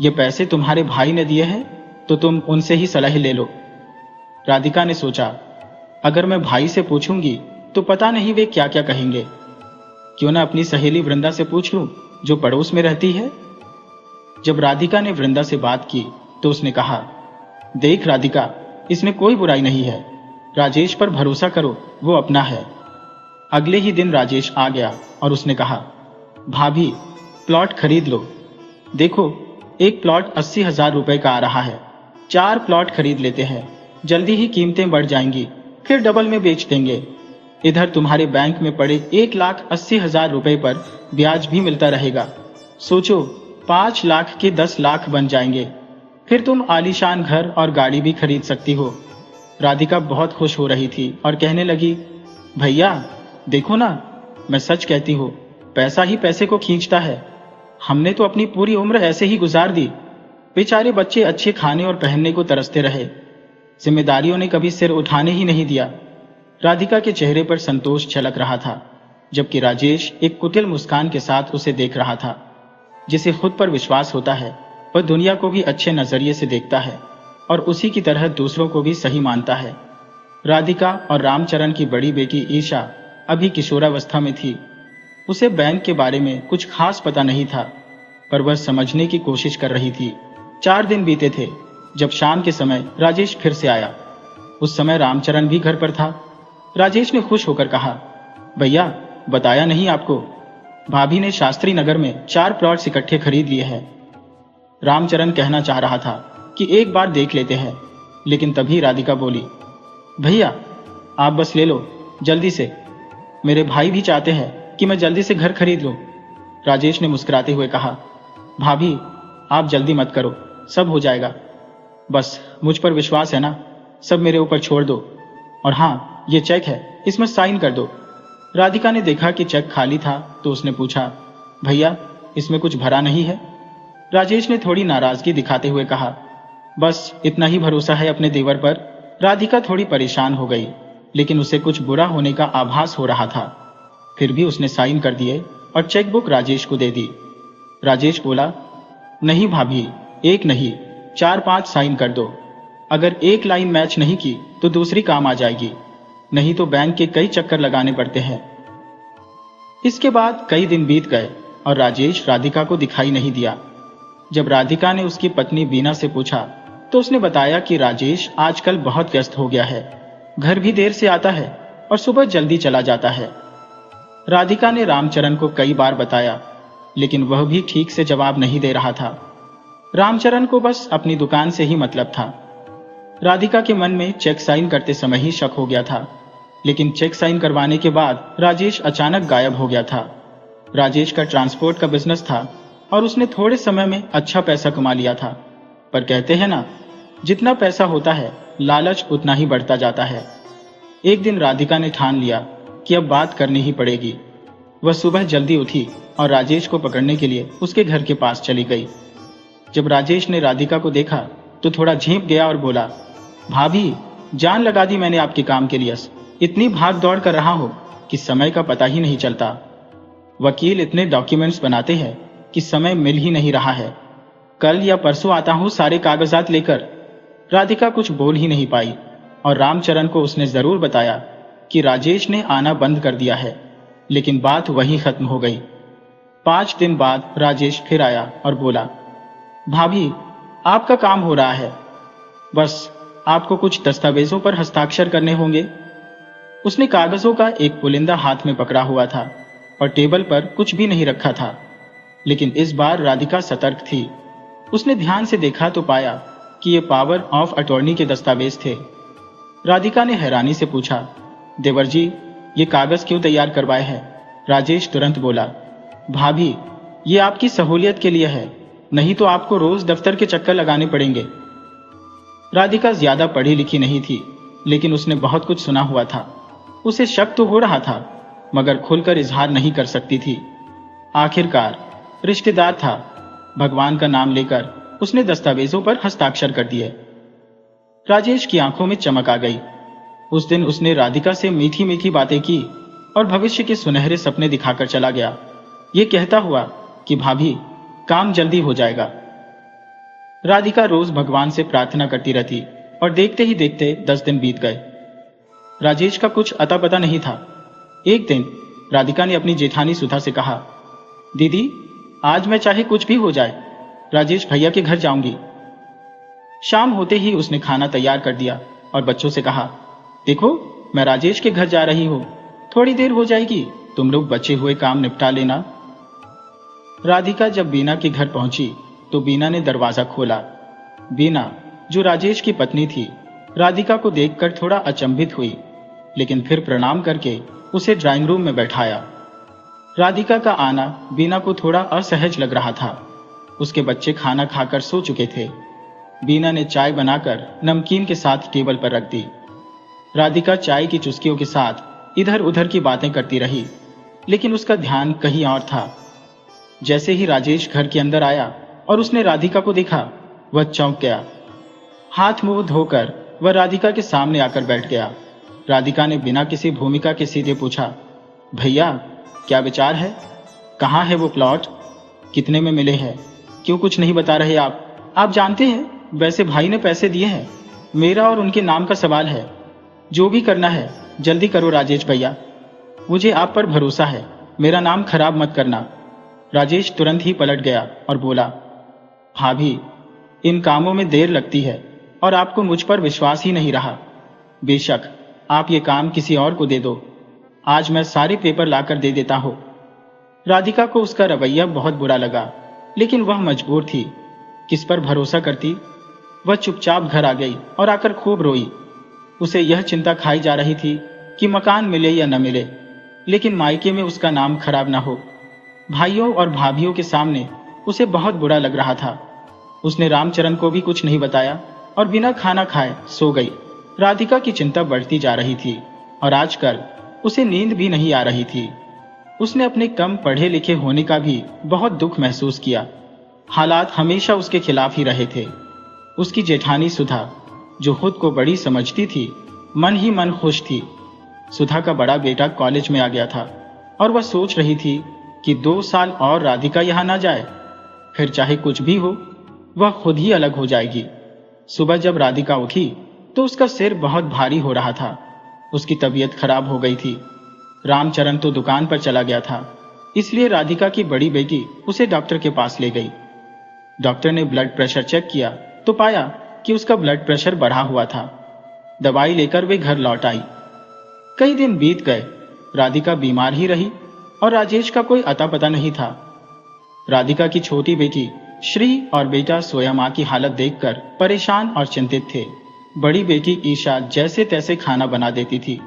ये पैसे तुम्हारे भाई ने दिए हैं, तो तुम उनसे ही सलाह ले लो। राधिका ने सोचा, अगर मैं भाई से पूछूंगी तो पता नहीं वे क्या क्या कहेंगे। क्यों ना अपनी सहेली वृंदा से पूछ लूं, जो पड़ोस में रहती है। जब राधिका ने वृंदा से बात की तो उसने कहा, देख राधिका, इसमें कोई बुराई नहीं है। राजेश पर भरोसा करो, वो अपना है। अगले ही दिन राजेश आ गया और उसने कहा, भाभी, प्लॉट खरीद लो। देखो, एक प्लॉट 80,000 रुपए का आ रहा है। 4 प्लॉट खरीद लेते हैं, जल्दी ही कीमतें बढ़ जाएंगी, फिर डबल में बेच देंगे। इधर तुम्हारे बैंक में पड़े 1,80,000 रुपए पर ब्याज भी मिलता रहेगा। सोचो, 5 लाख के 10 लाख बन जाएंगे। फिर तुम आलीशान घर और गाड़ी भी खरीद सकती हो। राधिका बहुत खुश हो रही थी और कहने लगी, भैया देखो ना, मैं सच कहती हूँ, पैसा ही पैसे को खींचता है। हमने तो अपनी पूरी उम्र ऐसे ही गुजार दी। बेचारे बच्चे अच्छे खाने और पहनने को तरसते रहे। जिम्मेदारियों ने कभी सिर उठाने ही नहीं दिया। राधिका के चेहरे पर संतोष झलक रहा था, जबकि राजेश एक कुटिल मुस्कान के साथ उसे देख रहा था। जिसे खुद पर विश्वास होता है वह दुनिया को भी अच्छे नजरिए से देखता है और उसी की तरह दूसरों को भी सही मानता है। राधिका और रामचरण की बड़ी बेटी ईशा अभी किशोरावस्था में थी। उसे बैंक के बारे में कुछ खास पता नहीं था, पर वह समझने की कोशिश कर रही थी। 4 दिन बीते थे जब शाम के समय राजेश फिर से आया। उस समय रामचरण भी घर पर था। राजेश ने खुश होकर कहा, भैया, बताया नहीं आपको, भाभी ने शास्त्री नगर में 4 प्लॉट्स इकट्ठे खरीद लिए हैं। रामचरण कहना चाह रहा था कि एक बार देख लेते हैं, लेकिन तभी राधिका बोली, भैया आप बस ले लो जल्दी से। मेरे भाई भी चाहते हैं कि मैं जल्दी से घर खरीद लूं। राजेश ने मुस्कुराते हुए कहा, भाभी आप जल्दी मत करो, सब हो जाएगा। बस मुझ पर विश्वास है ना, सब मेरे ऊपर छोड़ दो। और हाँ, ये चेक है, इसमें साइन कर दो। राधिका ने देखा कि चेक खाली था तो उसने पूछा, भैया इसमें कुछ भरा नहीं है? राजेश ने थोड़ी नाराजगी दिखाते हुए कहा, बस इतना ही भरोसा है अपने देवर पर। राधिका थोड़ी परेशान हो गई, लेकिन उसे कुछ बुरा होने का आभास हो रहा था। फिर भी उसने साइन कर दिए और चेकबुक राजेश को दे दी। राजेश बोला, नहीं भाभी, एक नहीं 4-5 साइन कर दो। अगर एक लाइन मैच नहीं की तो दूसरी काम आ जाएगी, नहीं तो बैंक के कई चक्कर लगाने पड़ते हैं। इसके बाद कई दिन बीत गए और राजेश राधिका को दिखाई नहीं दिया। जब राधिका ने उसकी पत्नी बीना से पूछा तो उसने बताया कि राजेश आजकल बहुत व्यस्त हो गया है, घर भी देर से आता है और सुबह जल्दी चला जाता है। राधिका ने रामचरण को कई बार बताया, लेकिन वह भी ठीक से जवाब नहीं दे रहा था। रामचरण को बस अपनी दुकान से ही मतलब था। राधिका के मन में चेक साइन करते समय ही शक हो गया था, लेकिन चेक साइन करवाने के बाद राजेश अचानक गायब हो गया था। राजेश का ट्रांसपोर्ट का बिजनेस था और उसने थोड़े समय में अच्छा पैसा कमा लिया था। पर कहते हैं ना, जितना पैसा होता है लालच उतना ही बढ़ता जाता है। एक दिन राधिका ने ठान लिया कि अब बात करनी ही पड़ेगी। वह सुबह जल्दी उठी और राजेश को पकड़ने के लिए उसके घर के पास चली गई। जब राजेश ने राधिका को देखा तो थोड़ा झेंप गया और बोला, भाभी, जान लगा दी मैंने आपके काम के लिए। इतनी भाग दौड़ कर रहा हो कि समय का पता ही नहीं चलता। वकील इतने डॉक्यूमेंट्स बनाते हैं कि समय मिल ही नहीं रहा है। कल या परसों आता हूं सारे कागजात लेकर। राधिका कुछ बोल ही नहीं पाई और रामचरण को उसने जरूर बताया कि राजेश ने आना बंद कर दिया है, लेकिन बात वहीं खत्म हो गई। 5 दिन बाद राजेश फिर आया और बोला, भाभी, आपका काम हो रहा है, बस आपको कुछ दस्तावेजों पर हस्ताक्षर करने होंगे। उसने कागजों का एक पुलिंदा हाथ में पकड़ा हुआ था और टेबल पर कुछ भी नहीं रखा था, लेकिन इस बार राधिका सतर्क थी। उसने ध्यान से देखा तो पाया कि ये पावर ऑफ अटॉर्नी के दस्तावेज थे। राधिका ने हैरानी से पूछा, देवर जी, ये कागज क्यों तैयार करवाए हैं? राजेश तुरंत बोला, भाभी, ये आपकी सहूलियत के लिए है, नहीं तो आपको रोज दफ्तर के चक्कर लगाने पड़ेंगे। राधिका ज्यादा पढ़ी लिखी नहीं थी, लेकिन उसने बहुत कुछ सुना हुआ था। उसे शक तो हो रहा था, मगर खुलकर इजहार नहीं कर सकती थी। आखिरकार रिश्तेदार था, भगवान का नाम लेकर उसने दस्तावेजों पर हस्ताक्षर कर दिए। राजेश की आंखों में चमक आ गई। उस दिन उसने राधिका से मीठी मीठी बातें की और भविष्य के सुनहरे सपने दिखाकर चला गया, ये कहता हुआ कि भाभी, काम जल्दी हो जाएगा। राधिका रोज भगवान से प्रार्थना करती रहती और देखते ही देखते 10 दिन बीत गए। राजेश का कुछ अता पता नहीं था। एक दिन राधिका ने अपनी जेठानी सुधा से कहा, दीदी, आज मैं चाहे कुछ भी हो जाए राजेश भैया के घर जाऊंगी। शाम होते ही उसने खाना तैयार कर दिया और बच्चों से कहा, देखो, मैं राजेश के घर जा रही हूं, थोड़ी देर हो जाएगी, तुम लोग बचे हुए काम निपटा लेना। राधिका जब बीना के घर पहुंची तो बीना ने दरवाजा खोला। बीना, जो राजेश की पत्नी थी, राधिका को देखकर थोड़ा अचंभित हुई, लेकिन फिर प्रणाम करके उसे ड्राइंग रूम में बैठाया। राधिका का आना बीना को थोड़ा असहज लग रहा था। उसके बच्चे खाना खाकर सो चुके थे। बीना ने चाय बनाकर नमकीन के साथ टेबल पर रख दी। राधिका चाय की चुस्कियों के साथ इधर उधर की बातें करती रही, लेकिन उसका ध्यान कहीं और था। जैसे ही राजेश घर के अंदर आया और उसने राधिका को देखा, वह चौंक गया। हाथ मुंह धोकर वह राधिका के सामने आकर बैठ गया। राधिका ने बिना किसी भूमिका के सीधे पूछा, भैया, क्या विचार है? कहाँ है वो प्लॉट? कितने में मिले हैं? क्यों कुछ नहीं बता रहे आप? आप जानते हैं, वैसे भाई ने पैसे दिए हैं, मेरा और उनके नाम का सवाल है। जो भी करना है जल्दी करो राजेश भैया, मुझे आप पर भरोसा है, मेरा नाम खराब मत करना। राजेश तुरंत ही पलट गया और बोला, भाभी, इन कामों में देर लगती है और आपको मुझ पर विश्वास ही नहीं रहा। बेशक आप ये काम किसी और को दे दो, आज मैं सारे पेपर लाकर दे देता हूं। राधिका को उसका रवैया बहुत बुरा लगा, लेकिन वह मजबूर थी। किस पर भरोसा करती? वह चुपचाप घर आ गई और आकर खूब रोई। उसे यह चिंता खाई जा रही थी कि मकान मिले या न मिले, लेकिन मायके में उसका नाम खराब ना हो। भाइयों और भाभियों के सामने उसे बहुत बुरा लग रहा था। उसने रामचरण को भी कुछ नहीं बताया और बिना खाना खाए सो गई। राधिका की चिंता बढ़ती जा रही थी और आजकल उसे नींद भी नहीं आ रही थी। उसने अपने कम पढ़े लिखे होने का भी बहुत दुख महसूस किया। हालात हमेशा उसके खिलाफ ही रहे थे। उसकी जेठानी सुधा, जो खुद को बड़ी समझती थी, मन ही मन खुश थी। सुधा का बड़ा बेटा कॉलेज में आ गया था और वह सोच रही थी कि 2 साल और राधिका यहाँ ना जाए फिर चाहे कुछ भी हो, वह खुद ही अलग हो जाएगी। सुबह जब राधिका उठी तो उसका सिर बहुत भारी हो रहा था। उसकी तबीयत खराब हो गई थी। रामचरण तो दुकान पर चला गया था, इसलिए राधिका की बड़ी बेटी उसे डॉक्टर के पास ले गई। डॉक्टर ने ब्लड प्रेशर चेक किया तो पाया कि उसका ब्लड प्रेशर बढ़ा हुआ था। दवाई लेकर वे घर लौट आई। कई दिन बीत गए। राधिका बीमार ही रही और राजेश का कोई अता पता नहीं था। राधिका की छोटी बेटी श्री और बेटा सोया माँ की हालत देखकर परेशान और चिंतित थे। बड़ी बेटी ईशा जैसे तैसे खाना बना देती थी।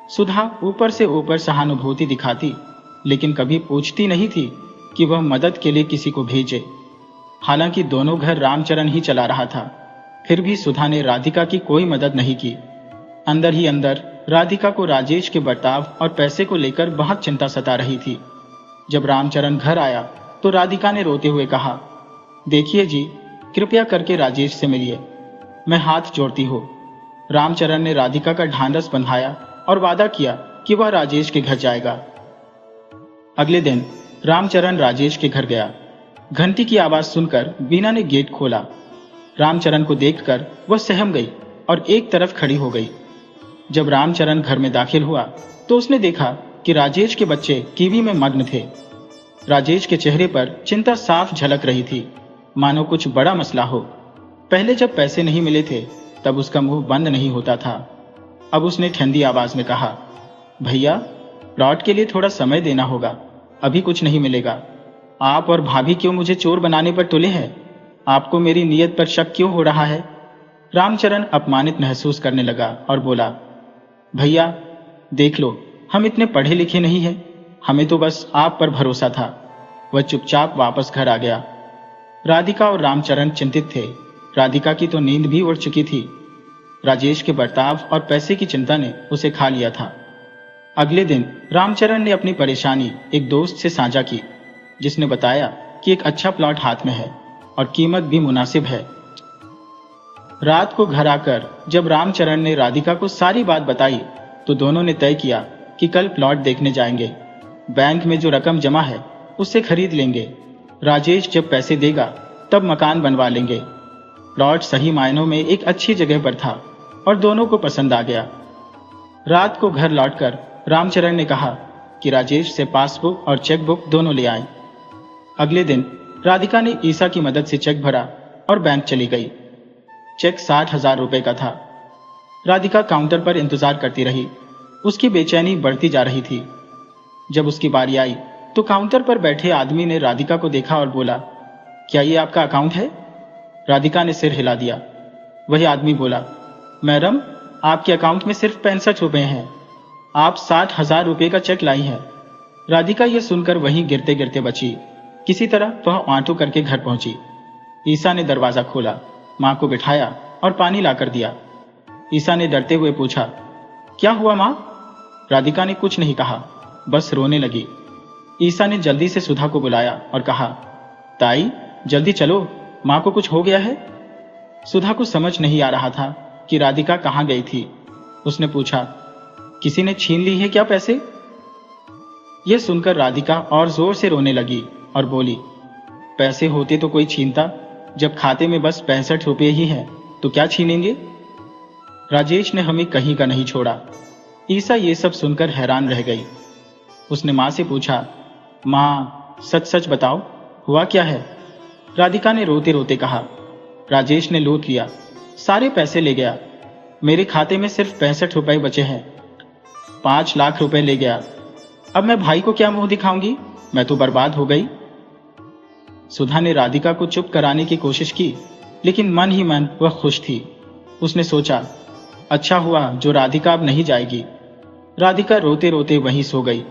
सुधा ऊपर से ऊपर सहानुभूति दिखाती, लेकिन कभी पूछती नहीं थी कि वह मदद के लिए किसी को भेजे। हालांकि दोनों घर रामचरण ही चला रहा था, फिर भी सुधा ने राधिका की कोई मदद नहीं की। अंदर ही अंदर राधिका को राजेश के बर्ताव और पैसे को लेकर बहुत चिंता सता रही थी। जब रामचरण घर आया तो राधिका ने रोते हुए कहा, देखिए जी, कृपया करके राजेश से मिलिए, मैं हाथ जोड़ती हूँ। रामचरण ने राधिका का ढांढस बंधाया और वादा किया कि वह राजेश के घर जाएगा। अगले दिन रामचरण राजेश के घर गया। घंटी की आवाज सुनकर बीना ने गेट खोला। रामचरण को देखकर वह सहम गई और एक तरफ खड़ी हो गई। जब रामचरण घर में दाखिल हुआ तो उसने देखा कि राजेश के बच्चे टीवी में मग्न थे। राजेश के चेहरे पर चिंता साफ झलक रही थी, मानो कुछ बड़ा मसला हो। पहले जब पैसे नहीं मिले थे तब उसका मुंह बंद नहीं होता था। अब उसने ठंडी आवाज में कहा, भैया, प्लॉट के लिए थोड़ा समय देना होगा, अभी कुछ नहीं मिलेगा। आप और भाभी क्यों मुझे चोर बनाने पर तुले हैं? आपको मेरी नीयत पर शक क्यों हो रहा है? रामचरण अपमानित महसूस करने लगा और बोला, भैया देख लो, हम इतने पढ़े लिखे नहीं हैं, हमें तो बस आप पर भरोसा था। वह चुपचाप वापस घर आ गया। राधिका और रामचरण चिंतित थे। राधिका की तो नींद भी उड़ चुकी थी। राजेश के बर्ताव और पैसे की चिंता ने उसे खा लिया था। अगले दिन रामचरण ने अपनी परेशानी एक दोस्त से साझा की, जिसने बताया कि एक अच्छा प्लॉट हाथ में है और कीमत भी मुनासिब है। रात को घर आकर जब रामचरण ने राधिका को सारी बात बताई तो दोनों ने तय किया कि कल प्लॉट देखने जाएंगे। बैंक में जो रकम जमा है उससे खरीद लेंगे। राजेश जब पैसे देगा तब मकान बनवा लेंगे। प्लॉट सही मायनों में एक अच्छी जगह पर था और दोनों को पसंद आ गया। रात को घर लौटकर रामचरण ने कहा कि राजेश से पासबुक और चेकबुक दोनों ले आए। अगले दिन राधिका ने ईसा की मदद से चेक भरा और बैंक चली गई। चेक 60,000 रुपए का था। राधिका काउंटर पर इंतजार करती रही। उसकी बेचैनी बढ़ती जा रही थी। जब उसकी बारी आई तो काउंटर पर बैठे आदमी ने राधिका को देखा और बोला, क्या ये आपका अकाउंट है? राधिका ने सिर हिला दिया। वही आदमी बोला, मैडम, आपके अकाउंट में सिर्फ 65 रुपए हैं। आप 60,000 रुपए का चेक लाई हैं। राधिका यह सुनकर वहीं गिरते गिरते बची। किसी तरह वह आंटू करके घर पहुंची। ईसा ने दरवाजा खोला, मां को बिठाया और पानी लाकर दिया। ईसा ने डरते हुए पूछा, क्या हुआ मां? राधिका ने कुछ नहीं कहा, बस रोने लगी। ईसा ने जल्दी से सुधा को बुलाया और कहा, ताई जल्दी चलो, मां को कुछ हो गया है। सुधा को समझ नहीं आ रहा था कि राधिका कहाँ गई थी। उसने पूछा, किसी ने छीन ली है क्या पैसे? यह सुनकर राधिका और जोर से रोने लगी और बोली, पैसे होते तो कोई छीनता, जब खाते में बस 65 रुपये ही हैं तो क्या छीनेंगे? राजेश ने हमें कहीं का नहीं छोड़ा। ईसा ये सब सुनकर हैरान रह गई। उसने मां से पूछा, मां सच सच बताओ, हुआ क्या है? राधिका ने रोते रोते कहा, राजेश ने लूट लिया, सारे पैसे ले गया। मेरे खाते में सिर्फ 65 रुपए बचे हैं। 5 लाख रुपए ले गया। अब मैं भाई को क्या मुंह दिखाऊंगी? मैं तो बर्बाद हो गई। सुधा ने राधिका को चुप कराने की कोशिश की, लेकिन मन ही मन वह खुश थी। उसने सोचा, अच्छा हुआ जो राधिका अब नहीं जाएगी। राधिका रोते रोते वहीं सो गई।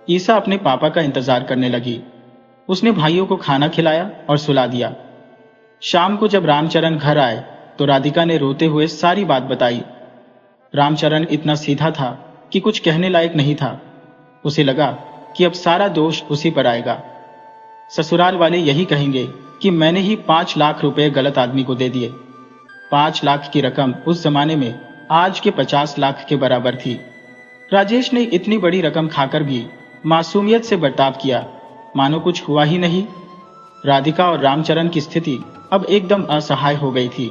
ईसा अपने पापा का इंतजार करने लगी। उसने भाइयों को खाना खिलाया और सुला दिया। शाम को जब रामचरण घर आए तो राधिका ने रोते हुए सारी बात बताई। रामचरण इतना सीधा था कि कुछ कहने लायक नहीं था। उसे लगा कि अब सारा दोष उसी पर आएगा। ससुराल वाले यही कहेंगे कि मैंने ही 5 लाख रुपए गलत आदमी को दे दिए। 5 लाख की रकम उस जमाने में आज के 50 लाख के बराबर थी। राजेश ने इतनी बड़ी रकम खाकर भी मासूमियत से बर्ताव किया, मानो कुछ हुआ ही नहीं। राधिका और रामचरण की स्थिति अब एकदम असहाय हो गई थी।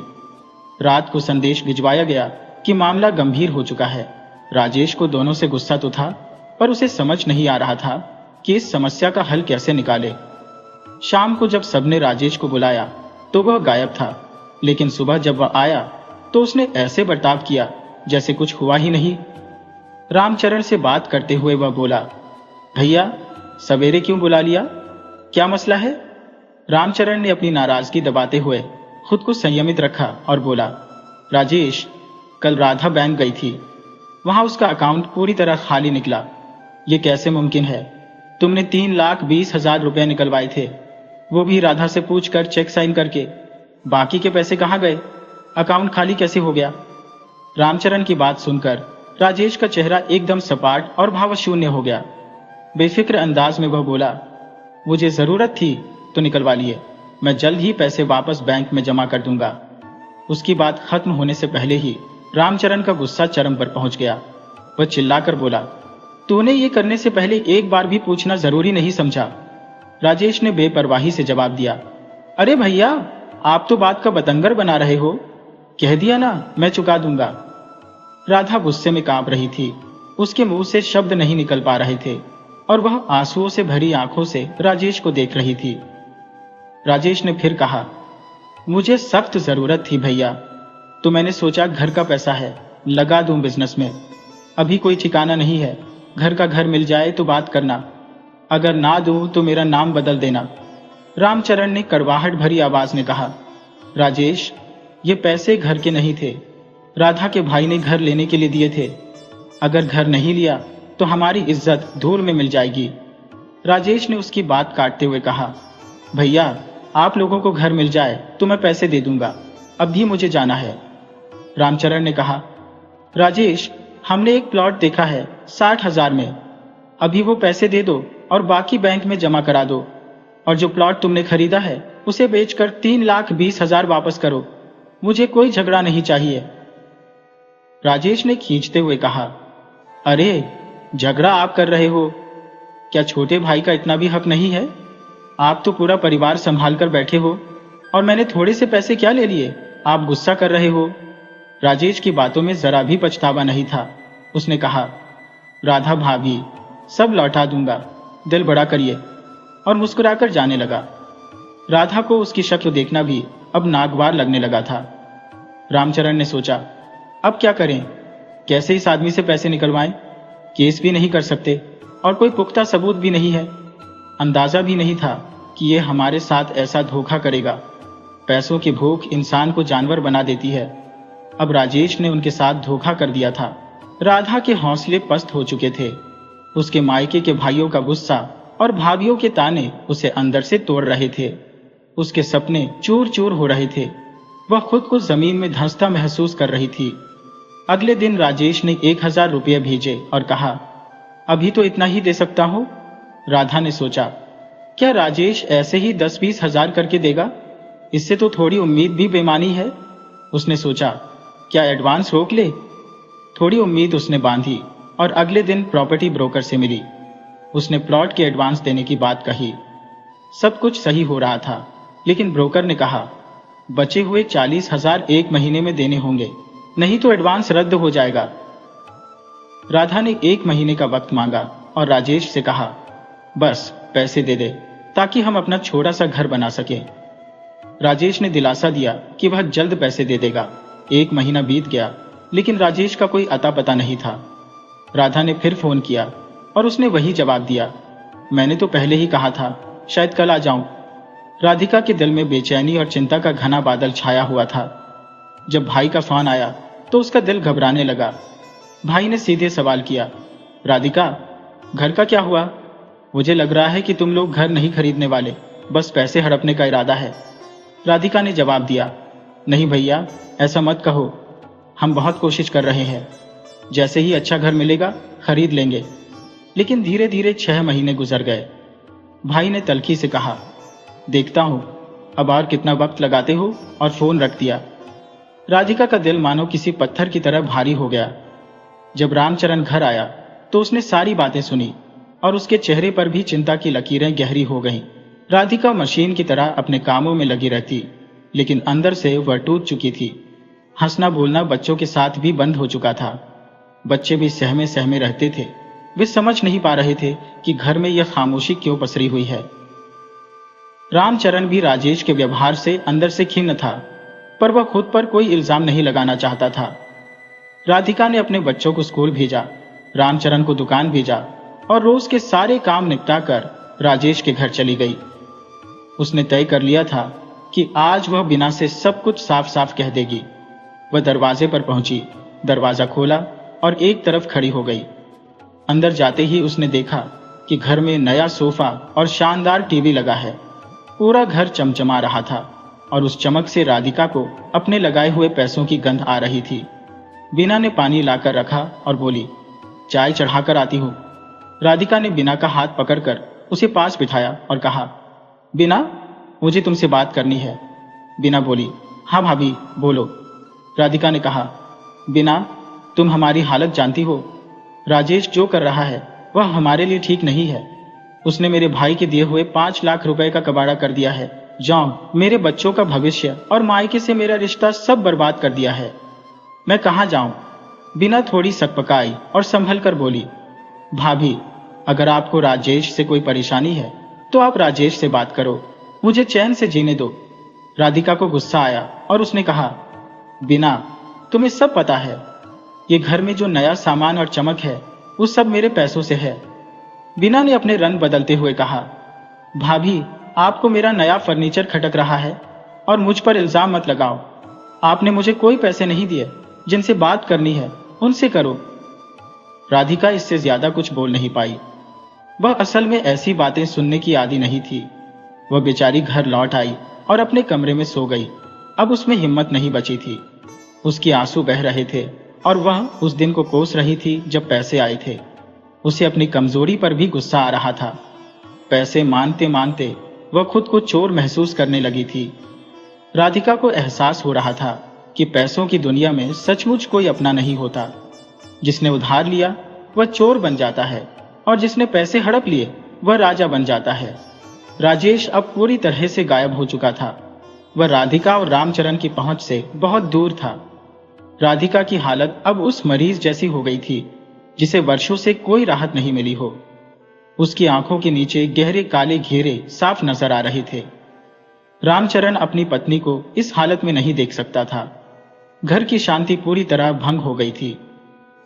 रात को संदेश भिजवाया गया कि मामला गंभीर हो चुका है। राजेश को दोनों से गुस्सा तो था, पर उसे समझ नहीं आ रहा था कि इस समस्या का हल कैसे निकाले। शाम को जब सबने राजेश को बुलाया तो वह गायब था, लेकिन सुबह जब वह आया तो उसने ऐसे बर्ताव किया जैसे कुछ हुआ ही नहीं। रामचरण से बात करते हुए वह बोला, भैया सवेरे क्यों बुला लिया, क्या मसला है? रामचरण ने अपनी नाराजगी दबाते हुए खुद को संयमित रखा और बोला, राजेश, कल राधा बैंक गई थी, वहां उसका अकाउंट पूरी तरह खाली निकला। ये कैसे मुमकिन है? तुमने 3,20,000 रुपए निकलवाए थे, वो भी राधा से पूछकर चेक साइन करके। बाकी के पैसे कहाँ गए? अकाउंट खाली कैसे हो गया? रामचरण की बात सुनकर राजेश का चेहरा एकदम सपाट और भावशून्य हो गया। बेफिक्र अंदाज में वह बोला, मुझे जरूरत थी तो निकलवा लिए, मैं जल्द ही पैसे वापस बैंक में जमा कर दूंगा। उसकी बात खत्म होने से पहले ही रामचरण का गुस्सा चरम पर पहुंच गया। वह चिल्लाकर बोला, तूने ये करने से पहले एक बार भी पूछना जरूरी नहीं समझा? राजेश ने बेपरवाही से जवाब दिया, अरे भैया, आप तो बात का बतंगर बना रहे हो, कह दिया ना मैं चुका दूंगा। राधा गुस्से में कांप रही थी, उसके मुंह से शब्द नहीं निकल पा रहे थे और वह आंसुओं से भरी आंखों से राजेश को देख रही थी। राजेश ने फिर कहा, मुझे सख्त जरूरत थी भैया, तो मैंने सोचा घर का पैसा है, लगा दूं बिजनेस में। अभी कोई ठिकाना नहीं है, घर का घर मिल जाए तो बात करना, अगर ना दूं तो मेरा नाम बदल देना। रामचरण ने कड़वाहट भरी आवाज में कहा, राजेश, ये पैसे घर के नहीं थे, राधा के भाई ने घर लेने के लिए दिए थे। अगर घर नहीं लिया तो हमारी इज्जत धूल में मिल जाएगी। राजेश ने उसकी बात काटते हुए कहा, भैया, आप लोगों को घर मिल जाए तो मैं पैसे दे दूंगा, अब भी मुझे जाना है। रामचरण ने कहा, राजेश, हमने एक प्लॉट देखा है 60,000 में, अभी वो पैसे दे दो और बाकी बैंक में जमा करा दो, और जो प्लॉट तुमने खरीदा है उसे बेचकर 3,20,000 वापस करो, मुझे कोई झगड़ा नहीं चाहिए। राजेश ने खींचते हुए कहा, अरे झगड़ा आप कर रहे हो, क्या छोटे भाई का इतना भी हक नहीं है? आप तो पूरा परिवार संभाल कर बैठे हो और मैंने थोड़े से पैसे क्या ले लिए, आप गुस्सा कर रहे हो। राजेश की बातों में जरा भी पछतावा नहीं था। उसने कहा, राधा भाभी, सब लौटा दूंगा, दिल बड़ा करिए, और मुस्कुराकर जाने लगा। राधा को उसकी शक्ल देखना भी अब नागवार लगने लगा था। रामचरण ने सोचा, अब क्या करें, कैसे इस आदमी से पैसे निकलवाएं? केस भी नहीं कर सकते और कोई पुख्ता सबूत भी नहीं है। अंदाजा भी नहीं था कि यह हमारे साथ ऐसा धोखा करेगा। पैसों की भूख इंसान को जानवर बना देती है। अब राजेश ने उनके साथ धोखा कर दिया था। राधा के हौसले पस्त हो चुके थे। उसके मायके के भाइयों का गुस्सा और भाभियों के ताने उसे अंदर से तोड़ रहे थे। उसके सपने चूर चूर हो रहे थे। वह खुद को जमीन में धंसता महसूस कर रही थी। अगले दिन राजेश ने 1,000 रुपये भेजे और कहा, अभी तो इतना ही दे सकता हूं। राधा ने सोचा, क्या राजेश ऐसे ही 10-20 हजार करके देगा? इससे तो थोड़ी उम्मीद भी बेमानी है। उसने सोचा, क्या एडवांस रोक ले? थोड़ी उम्मीद उसने बांधी और अगले दिन प्रॉपर्टी ब्रोकर से मिली। उसने प्लॉट के एडवांस देने की बात कही। सब कुछ सही हो रहा था, लेकिन ब्रोकर ने कहा, बचे हुए 40,000 एक महीने में देने होंगे, नहीं तो एडवांस रद्द हो जाएगा। राधा ने 1 महीने का वक्त मांगा और राजेश से कहा, बस पैसे दे दे ताकि हम अपना छोटा सा घर बना सकें। राजेश ने दिलासा दिया कि वह जल्द पैसे दे देगा। 1 महीना बीत गया, लेकिन राजेश का कोई अता पता नहीं था। राधा ने फिर फोन किया और उसने वही जवाब दिया, मैंने तो पहले ही कहा था, शायद कल आ जाऊं। राधिका के दिल में बेचैनी और चिंता का घना बादल छाया हुआ था। जब भाई का फोन आया तो उसका दिल घबराने लगा। भाई ने सीधे सवाल किया, राधिका, घर का क्या हुआ? मुझे लग रहा है कि तुम लोग घर नहीं खरीदने वाले, बस पैसे हड़पने का इरादा है। राधिका ने जवाब दिया, नहीं भैया, ऐसा मत कहो, हम बहुत कोशिश कर रहे हैं, जैसे ही अच्छा घर मिलेगा खरीद लेंगे। लेकिन धीरे धीरे 6 महीने गुजर गए। भाई ने तल्खी से कहा, देखता हूं अब और कितना वक्त लगाते हो, और फोन रख दिया। राधिका का दिल मानो किसी पत्थर की तरह भारी हो गया। जब रामचरण घर आया तो उसने सारी बातें सुनी और उसके चेहरे पर भी चिंता की लकीरें गहरी हो गईं। राधिका मशीन की तरह अपने कामों में लगी रहती, लेकिन अंदर से वह टूट चुकी थी। हंसना बोलना बच्चों के साथ भी बंद हो चुका था। बच्चे भी सहमे सहमे रहते थे। वे समझ नहीं पा रहे थे कि घर में यह खामोशी क्यों पसरी हुई है। रामचरण भी राजेश के व्यवहार से अंदर से खिन्न था, पर वह खुद पर कोई इल्जाम नहीं लगाना चाहता था। राधिका ने अपने बच्चों को स्कूल भेजा, रामचरण को दुकान भेजा और रोज के सारे काम निपटाकर राजेश के घर चली गई। उसने तय कर लिया था कि आज वह बिना से सब कुछ साफ साफ कह देगी। वह दरवाजे पर पहुंची, दरवाजा खोला और एक तरफ खड़ी हो गई। अंदर जाते ही उसने देखा कि घर में नया सोफा और शानदार टीवी लगा है। पूरा घर चमचमा रहा था और उस चमक से राधिका को अपने लगाए हुए पैसों की गंध आ रही थी। बीना ने पानी लाकर रखा और बोली, चाय चढ़ाकर आती हूँ। राधिका ने बीना का हाथ पकड़कर उसे पास बिठाया और कहा, बीना, मुझे तुमसे बात करनी है। बीना बोली, हाँ भाभी बोलो। राधिका ने कहा, बीना, तुम हमारी हालत जानती हो। राजेश जो कर रहा है वह हमारे लिए ठीक नहीं है। उसने मेरे भाई के दिए हुए 5 लाख रुपए का कबाड़ा कर दिया है। जाओ, मेरे बच्चों का भविष्य और मायके से मेरा रिश्ता सब बर्बाद कर दिया है। मैं कहाँ जाऊं? बीना थोड़ी सकपकाई और संभल कर बोली, भाभी, अगर आपको राजेश से कोई परेशानी है तो आप राजेश से बात करो, मुझे चैन से जीने दो। राधिका को गुस्सा आया और उसने कहा, बीना, तुम्हें सब पता है, ये घर में जो नया सामान और चमक है वो सब मेरे पैसों से है। बीना ने अपने रंग बदलते हुए कहा, भाभी, आपको मेरा नया फर्नीचर खटक रहा है और मुझ पर इल्जाम मत लगाओ। आपने मुझे कोई पैसे नहीं दिए। जिनसे बात करनी है उनसे करो। राधिका इससे ज्यादा कुछ बोल नहीं पाई। वह असल में ऐसी बातें सुनने की आदी नहीं थी। वह बेचारी घर लौट आई और अपने कमरे में सो गई। अब उसमें हिम्मत नहीं बची थी। उसके आंसू बह रहे थे और वह उस दिन को कोस रही थी जब पैसे आए थे। उसे अपनी कमजोरी पर भी गुस्सा आ रहा था। पैसे मांगते मांगते वह खुद को चोर महसूस करने लगी थी। राधिका को एहसास हो रहा था कि पैसों की दुनिया में सचमुच कोई अपना नहीं होता। जिसने उधार लिया वह चोर बन जाता है और जिसने पैसे हड़प लिए वह राजा बन जाता है। राजेश अब पूरी तरह से गायब हो चुका था। वह राधिका और रामचरण की पहुंच से बहुत दूर था। राधिका की हालत अब उस मरीज जैसी हो गई थी जिसे वर्षों से कोई राहत नहीं मिली हो। उसकी आंखों के नीचे गहरे काले घेरे साफ नजर आ रहे थे। रामचरण अपनी पत्नी को इस हालत में नहीं देख सकता था। घर की शांति पूरी तरह भंग हो गई थी।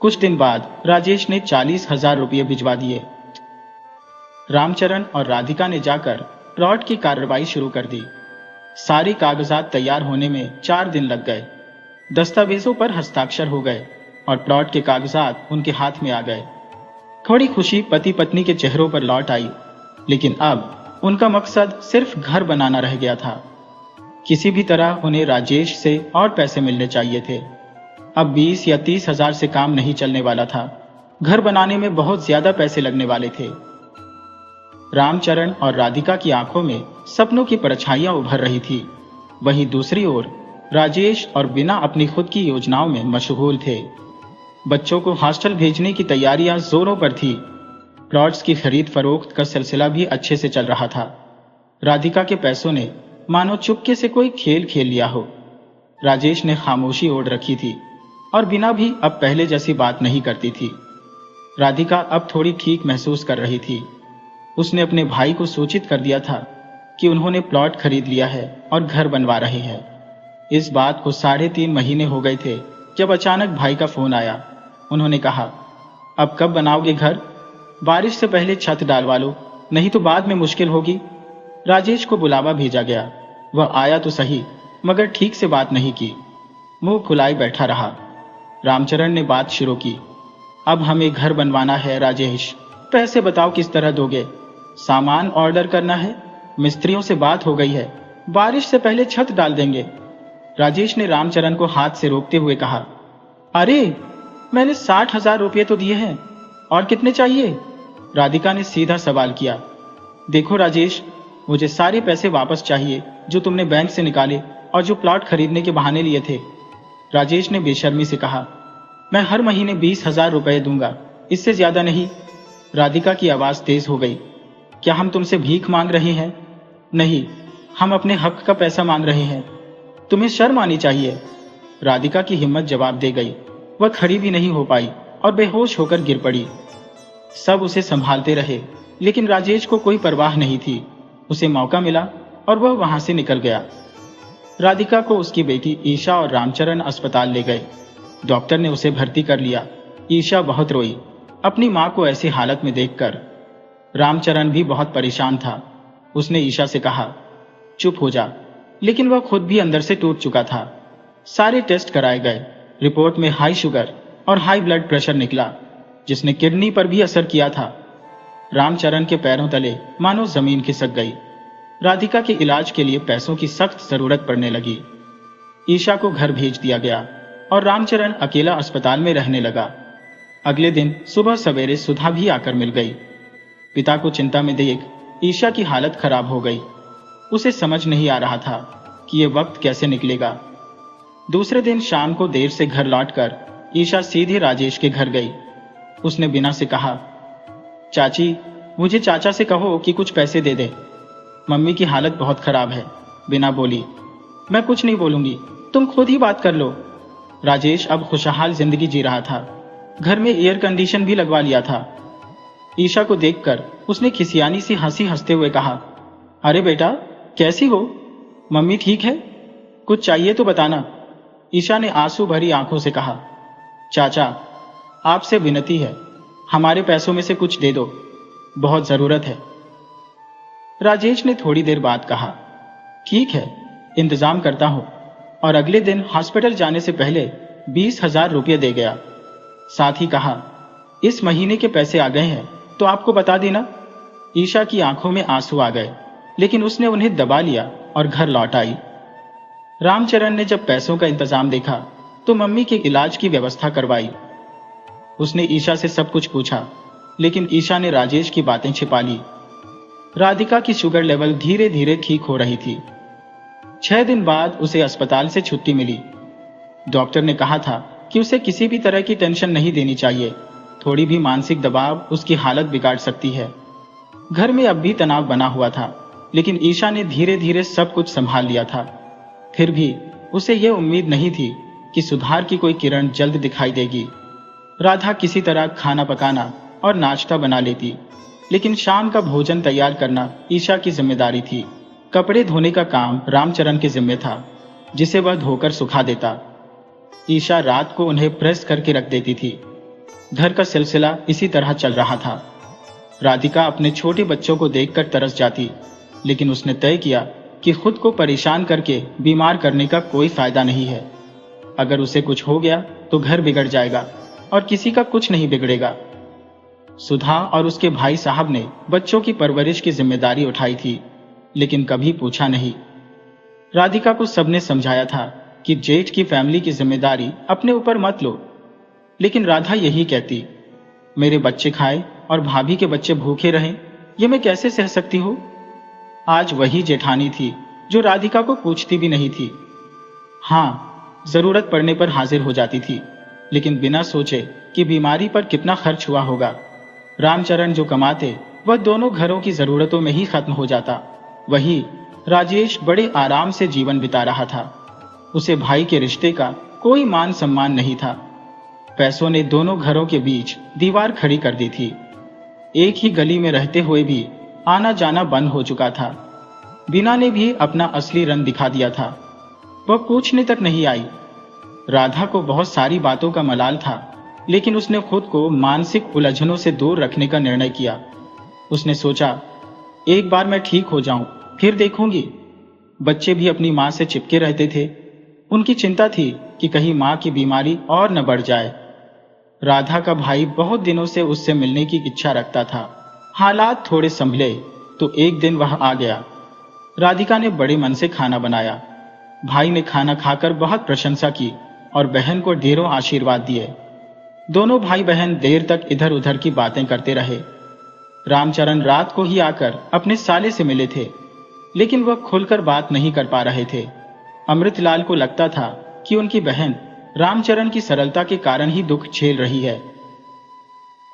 कुछ दिन बाद राजेश ने 40,000 रुपये भिजवा दिए। रामचरण और राधिका ने जाकर प्लॉट की कार्रवाई शुरू कर दी। सारी कागजात तैयार होने में 4 दिन लग गए। दस्तावेजों पर हस्ताक्षर हो गए और प्लॉट के कागजात उनके हाथ में आ गए। थोड़ी खुशी पति पत्नी के चेहरों पर लौट आई, लेकिन अब उनका मकसद सिर्फ घर बनाना रह गया था। किसी भी तरह उन्हें राजेश से और पैसे मिलने चाहिए थे। अब 20 या 30,000 से काम नहीं चलने वाला था। घर बनाने में बहुत ज्यादा पैसे लगने वाले थे। रामचरण और राधिका की आंखों में सपनों की परछाइयां उभर रही थी। वहीं दूसरी ओर राजेश और बीना अपनी खुद की योजनाओं में मशगूल थे। बच्चों को हॉस्टल भेजने की तैयारियां जोरों पर थी। प्लॉट्स की खरीद फरोख्त का सिलसिला भी अच्छे से चल रहा था। राधिका के पैसों ने मानो चुपके से कोई खेल खेल लिया हो। राजेश ने खामोशी ओढ़ रखी थी और बीना भी अब पहले जैसी बात नहीं करती थी। राधिका अब थोड़ी ठीक महसूस कर रही थी। उसने अपने भाई को सूचित कर दिया था कि उन्होंने प्लॉट खरीद लिया है और घर बनवा रहे हैं। इस बात को 3.5 महीने हो गए थे जब अचानक भाई का फोन आया। उन्होंने कहा, अब कब बनाओगे घर? बारिश से पहले छत डालवा लो, नहीं तो बाद में मुश्किल होगी। राजेश को बुलावा भेजा गया। वह आया तो सही, मगर ठीक से बात नहीं की, मुंह फुलाए बैठा रहा। रामचरण ने बात शुरू की, अब हमें घर बनवाना है राजेश, पैसे बताओ किस तरह दोगे? सामान ऑर्डर करना है, मिस्त्रियों से बात हो गई है, बारिश से पहले छत डाल देंगे। राजेश ने रामचरण को हाथ से रोकते हुए कहा, अरे मैंने 60,000 रुपये तो दिए हैं, और कितने चाहिए? राधिका ने सीधा सवाल किया। देखो राजेश, मुझे सारे पैसे वापस चाहिए जो तुमने बैंक से निकाले और जो प्लॉट खरीदने के बहाने लिए थे। राजेश ने बेशर्मी से कहा, मैं हर महीने 20,000 रुपये दूंगा, इससे ज्यादा नहीं। राधिका की आवाज तेज हो गई, क्या हम तुमसे भीख मांग रहे हैं? नहीं, हम अपने हक का पैसा मांग रहे हैं, तुम्हें शर्म आनी चाहिए। राधिका की हिम्मत जवाब दे गई। वह खड़ी भी नहीं हो पाई और बेहोश होकर गिर पड़ी। सब उसे संभालते रहे, लेकिन राजेश को कोई परवाह नहीं थी। उसे मौका मिला और वह वहां से निकल गया। राधिका को उसकी बेटी ईशा और रामचरण अस्पताल ले गए। डॉक्टर ने उसे भर्ती कर लिया। ईशा बहुत रोई अपनी मां को ऐसी हालत में देखकर। रामचरण भी बहुत परेशान था। उसने ईशा से कहा, चुप हो जा, लेकिन वह खुद भी अंदर से टूट चुका था। सारे टेस्ट कराए गए। रिपोर्ट में हाई शुगर और हाई ब्लड प्रेशर निकला, जिसने किडनी पर भी असर किया था। रामचरण के पैरों तले मानो जमीन खिसक गई। राधिका के इलाज के लिए पैसों की सख्त जरूरत पड़ने लगी। ईशा को घर भेज दिया गया और रामचरण अकेला अस्पताल में रहने लगा। अगले दिन सुबह सवेरे सुधा भी आकर मिल गई। पिता को चिंता में देख ईशा की हालत खराब हो गई। उसे समझ नहीं आ रहा था कि ये वक्त कैसे निकलेगा। दूसरे दिन शाम को देर से घर लौटकर ईशा सीधे राजेश के घर गई। उसने बिना से कहा, चाची, मुझे चाचा से कहो कि कुछ पैसे दे दे, मम्मी की हालत बहुत खराब है। बिना बोली, मैं कुछ नहीं बोलूंगी, तुम खुद ही बात कर लो। राजेश अब खुशहाल जिंदगी जी रहा था। घर में एयर कंडीशन भी लगवा लिया था। ईशा को देखकर उसने खिसियानी सी हंसी हंसते हुए कहा, अरे बेटा, कैसी हो? मम्मी ठीक है? कुछ चाहिए तो बताना। ईशा ने आंसू भरी आंखों से कहा, चाचा, आपसे विनती है, हमारे पैसों में से कुछ दे दो, बहुत जरूरत है। राजेश ने थोड़ी देर बाद कहा, ठीक है, इंतजाम करता हूं, और अगले दिन हॉस्पिटल जाने से पहले 20,000 रुपये दे गया। साथ ही कहा, इस महीने के पैसे आ गए हैं तो आपको बता देना। ईशा की आंखों में आंसू आ गए, लेकिन उसने उन्हें दबा लिया और घर लौट आई। रामचरण ने जब पैसों का इंतजाम देखा तो मम्मी के इलाज की व्यवस्था करवाई। उसने ईशा से सब कुछ पूछा, लेकिन ईशा ने राजेश की बातें छिपा ली। राधिका की शुगर लेवल धीरे धीरे ठीक हो रही थी। 6 दिन बाद उसे अस्पताल से छुट्टी मिली। डॉक्टर ने कहा था कि उसे किसी भी तरह की टेंशन नहीं देनी चाहिए। थोड़ी भी मानसिक दबाव उसकी हालत बिगाड़ सकती है। घर में अब भी तनाव बना हुआ था, लेकिन ईशा ने धीरे धीरे सब कुछ संभाल लिया था। फिर भी उसे यह उम्मीद नहीं थी कि सुधार की कोई किरण जल्द दिखाई देगी। राधा किसी तरह खाना पकाना और नाश्ता बना लेती, लेकिन शाम का भोजन तैयार करना ईशा की जिम्मेदारी थी। कपड़े धोने का काम रामचरण के जिम्मे था, जिसे वह धोकर सुखा देता। ईशा रात को उन्हें प्रेस करके रख देती थी। घर का सिलसिला इसी तरह चल रहा था। राधिका अपने छोटे बच्चों को देखकर तरस जाती, लेकिन उसने तय किया कि खुद को परेशान करके बीमार करने का कोई फायदा नहीं है। अगर उसे कुछ हो गया तो घर बिगड़ जाएगा और किसी का कुछ नहीं बिगड़ेगा। सुधा और उसके भाई साहब ने बच्चों की परवरिश की जिम्मेदारी उठाई थी, लेकिन कभी पूछा नहीं। राधिका को सबने समझाया था कि जेठ की फैमिली की जिम्मेदारी अपने ऊपर मत लो, लेकिन राधा यही कहती, मेरे बच्चे खाए और भाभी के बच्चे भूखे रहें, ये मैं कैसे सह सकती हूँ। आज वही जेठानी थी जो राधिका को पूछती भी नहीं थी। हाँ, जरूरत पड़ने पर हाजिर हो जाती थी, लेकिन बिना सोचे कि बीमारी पर कितना खर्च हुआ होगा। रामचरण जो कमाते वह दोनों घरों की जरूरतों में ही खत्म हो जाता। वही राजेश बड़े आराम से जीवन बिता रहा था। उसे भाई के रिश्ते का कोई मान सम्मान नहीं था। पैसों ने दोनों घरों के बीच दीवार खड़ी कर दी थी। एक ही गली में रहते हुए भी आना जाना बंद हो चुका था। बीना ने भी अपना असली रंग दिखा दिया था। वह पूछने तक नहीं आई। राधा को बहुत सारी बातों का मलाल था, लेकिन उसने खुद को मानसिक उलझनों से दूर रखने का निर्णय किया। उसने सोचा, एक बार मैं ठीक हो जाऊं, फिर देखूंगी। बच्चे भी अपनी मां से चिपके रहते थे। उनकी चिंता थी कि कहीं मां की बीमारी और न बढ़ जाए। राधा का भाई बहुत दिनों से उससे मिलने की इच्छा रखता था। हालात थोड़े संभले तो एक दिन वह आ गया। राधिका ने बड़े मन से खाना बनाया। भाई ने खाना खाकर बहुत प्रशंसा की और बहन को ढेरों आशीर्वाद दिए। दोनों भाई बहन देर तक इधर उधर की बातें करते रहे। रामचरण रात को ही आकर अपने साले से मिले थे, लेकिन वह खुलकर बात नहीं कर पा रहे थे। अमृतलाल को लगता था कि उनकी बहन रामचरण की सरलता के कारण ही दुख झेल रही है।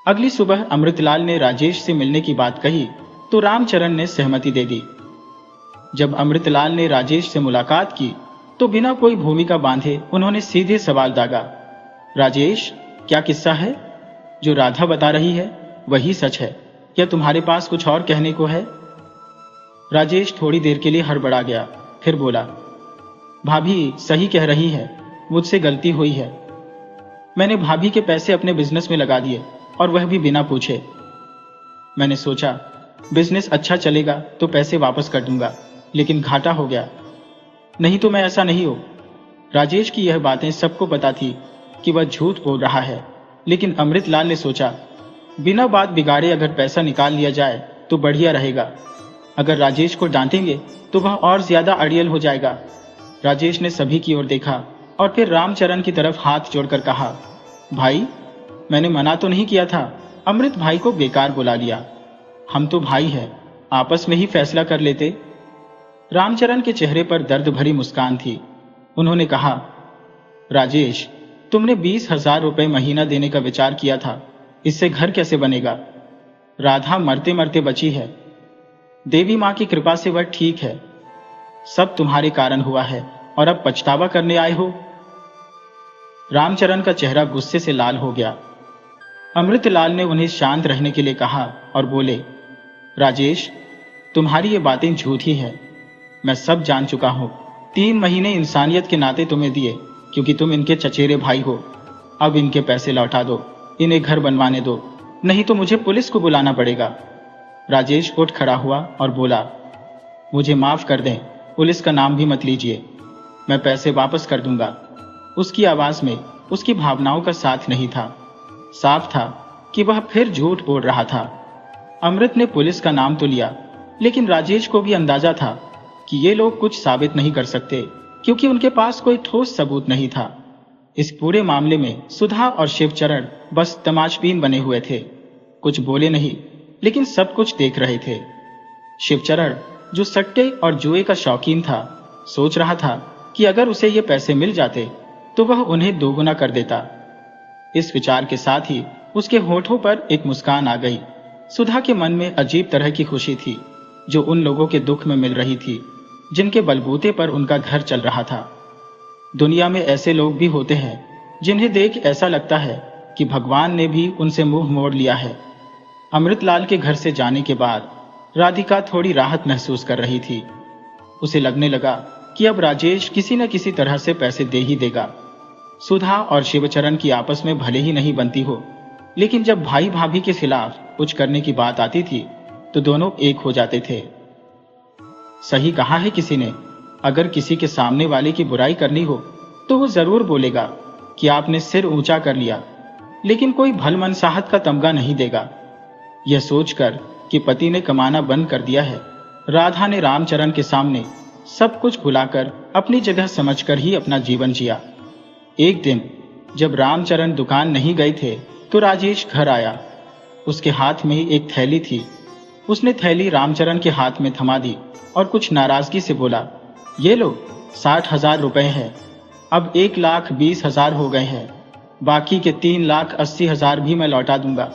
अगली सुबह अमृतलाल ने राजेश से मिलने की बात कही तो रामचरण ने सहमति दे दी। जब अमृतलाल ने राजेश से मुलाकात की तो बिना कोई भूमिका बांधे उन्होंने सीधे सवाल दागा, राजेश, क्या किस्सा है? जो राधा बता रही है वही सच है या तुम्हारे पास कुछ और कहने को है? राजेश थोड़ी देर के लिए हड़बड़ा गया, फिर बोला, भाभी सही कह रही है, मुझसे गलती हुई है। मैंने भाभी के पैसे अपने बिजनेस में लगा दिए और वह भी बिना पूछे। मैंने सोचा बिजनेस अच्छा चलेगा तो पैसे वापस कर दूंगा, लेकिन घाटा हो गया। नहीं तो मैं ऐसा नहीं हूं। राजेश की यह बातें सबको पता थी कि वह झूठ बोल रहा है, लेकिन अमृतलाल ने सोचा बिना बात बिगाड़े अगर पैसा निकाल लिया जाए तो बढ़िया रहेगा। अगर राजेश को डांटेंगे तो वह और ज्यादा अड़ियल हो जाएगा। राजेश ने सभी की ओर देखा और फिर रामचरण की तरफ हाथ जोड़कर कहा, भाई, मैंने मना तो नहीं किया था। अमृत भाई को बेकार बुला लिया। हम तो भाई हैं, आपस में ही फैसला कर लेते। रामचरण के चेहरे पर दर्द भरी मुस्कान थी। उन्होंने कहा, राजेश, तुमने 20,000 रुपए महीना देने का विचार किया था, इससे घर कैसे बनेगा? राधा मरते मरते बची है। देवी मां की कृपा से वह ठीक है। सब तुम्हारे कारण हुआ है और अब पछतावा करने आए हो? रामचरण का चेहरा गुस्से से लाल हो गया। अमृतलाल ने उन्हें शांत रहने के लिए कहा और बोले, राजेश, तुम्हारी ये बातें झूठी हैं। मैं सब जान चुका हूं। 3 महीने इंसानियत के नाते तुम्हें दिए क्योंकि तुम इनके चचेरे भाई हो। अब इनके पैसे लौटा दो, इन्हें घर बनवाने दो, नहीं तो मुझे पुलिस को बुलाना पड़ेगा। राजेश उठ खड़ा हुआ और बोला, मुझे माफ कर दें, पुलिस का नाम भी मत लीजिए, मैं पैसे वापस कर दूंगा। उसकी आवाज में उसकी भावनाओं का साथ नहीं था। साफ था कि वह फिर झूठ बोल रहा था। अमृत ने पुलिस का नाम तो लिया, लेकिन राजेश को भी अंदाजा था कि ये लोग कुछ साबित नहीं कर सकते क्योंकि उनके पास कोई ठोस सबूत नहीं था। इस पूरे मामले में सुधा और शिवचरण बस तमाशबीन बने हुए थे। कुछ बोले नहीं, लेकिन सब कुछ देख रहे थे। शिवचरण, जो सट्टे और जुए का शौकीन था, सोच रहा था कि अगर उसे ये पैसे मिल जाते तो वह उन्हें दोगुना कर देता। इस विचार के साथ ही उसके होठों पर एक मुस्कान आ गई। सुधा के मन में अजीब तरह की खुशी थी जो उन लोगों के दुख में मिल रही थी जिनके बलबूते पर उनका घर चल रहा था। दुनिया में ऐसे लोग भी होते हैं जिन्हें देख ऐसा लगता है कि भगवान ने भी उनसे मुंह मोड़ लिया है। अमृतलाल के घर से जाने के बाद राधिका थोड़ी राहत महसूस कर रही थी। उसे लगने लगा कि अब राजेश किसी न किसी तरह से पैसे दे ही देगा। सुधा और शिवचरण की आपस में भले ही नहीं बनती हो, लेकिन जब भाई भाभी के खिलाफ कुछ करने की बात आती थी तो दोनों एक हो जाते थे। सही कहा है किसी ने, अगर किसी के सामने वाले की बुराई करनी हो तो वो जरूर बोलेगा कि आपने सिर ऊंचा कर लिया, लेकिन कोई भलमनसाहत का तमगा नहीं देगा। यह सोचकर कि पति ने कमाना बंद कर दिया है, राधा ने रामचरण के सामने सब कुछ भुलाकर अपनी जगह समझकर ही अपना जीवन जिया। एक दिन जब रामचरण दुकान नहीं गए थे तो राजेश घर आया। उसके हाथ में एक थैली थी। उसने थैली रामचरण के हाथ में थमा दी और कुछ नाराजगी से बोला, ये लो, 60,000 रुपए हैं। अब 1,20,000 हो गए हैं। बाकी के 3,80,000 भी मैं लौटा दूंगा।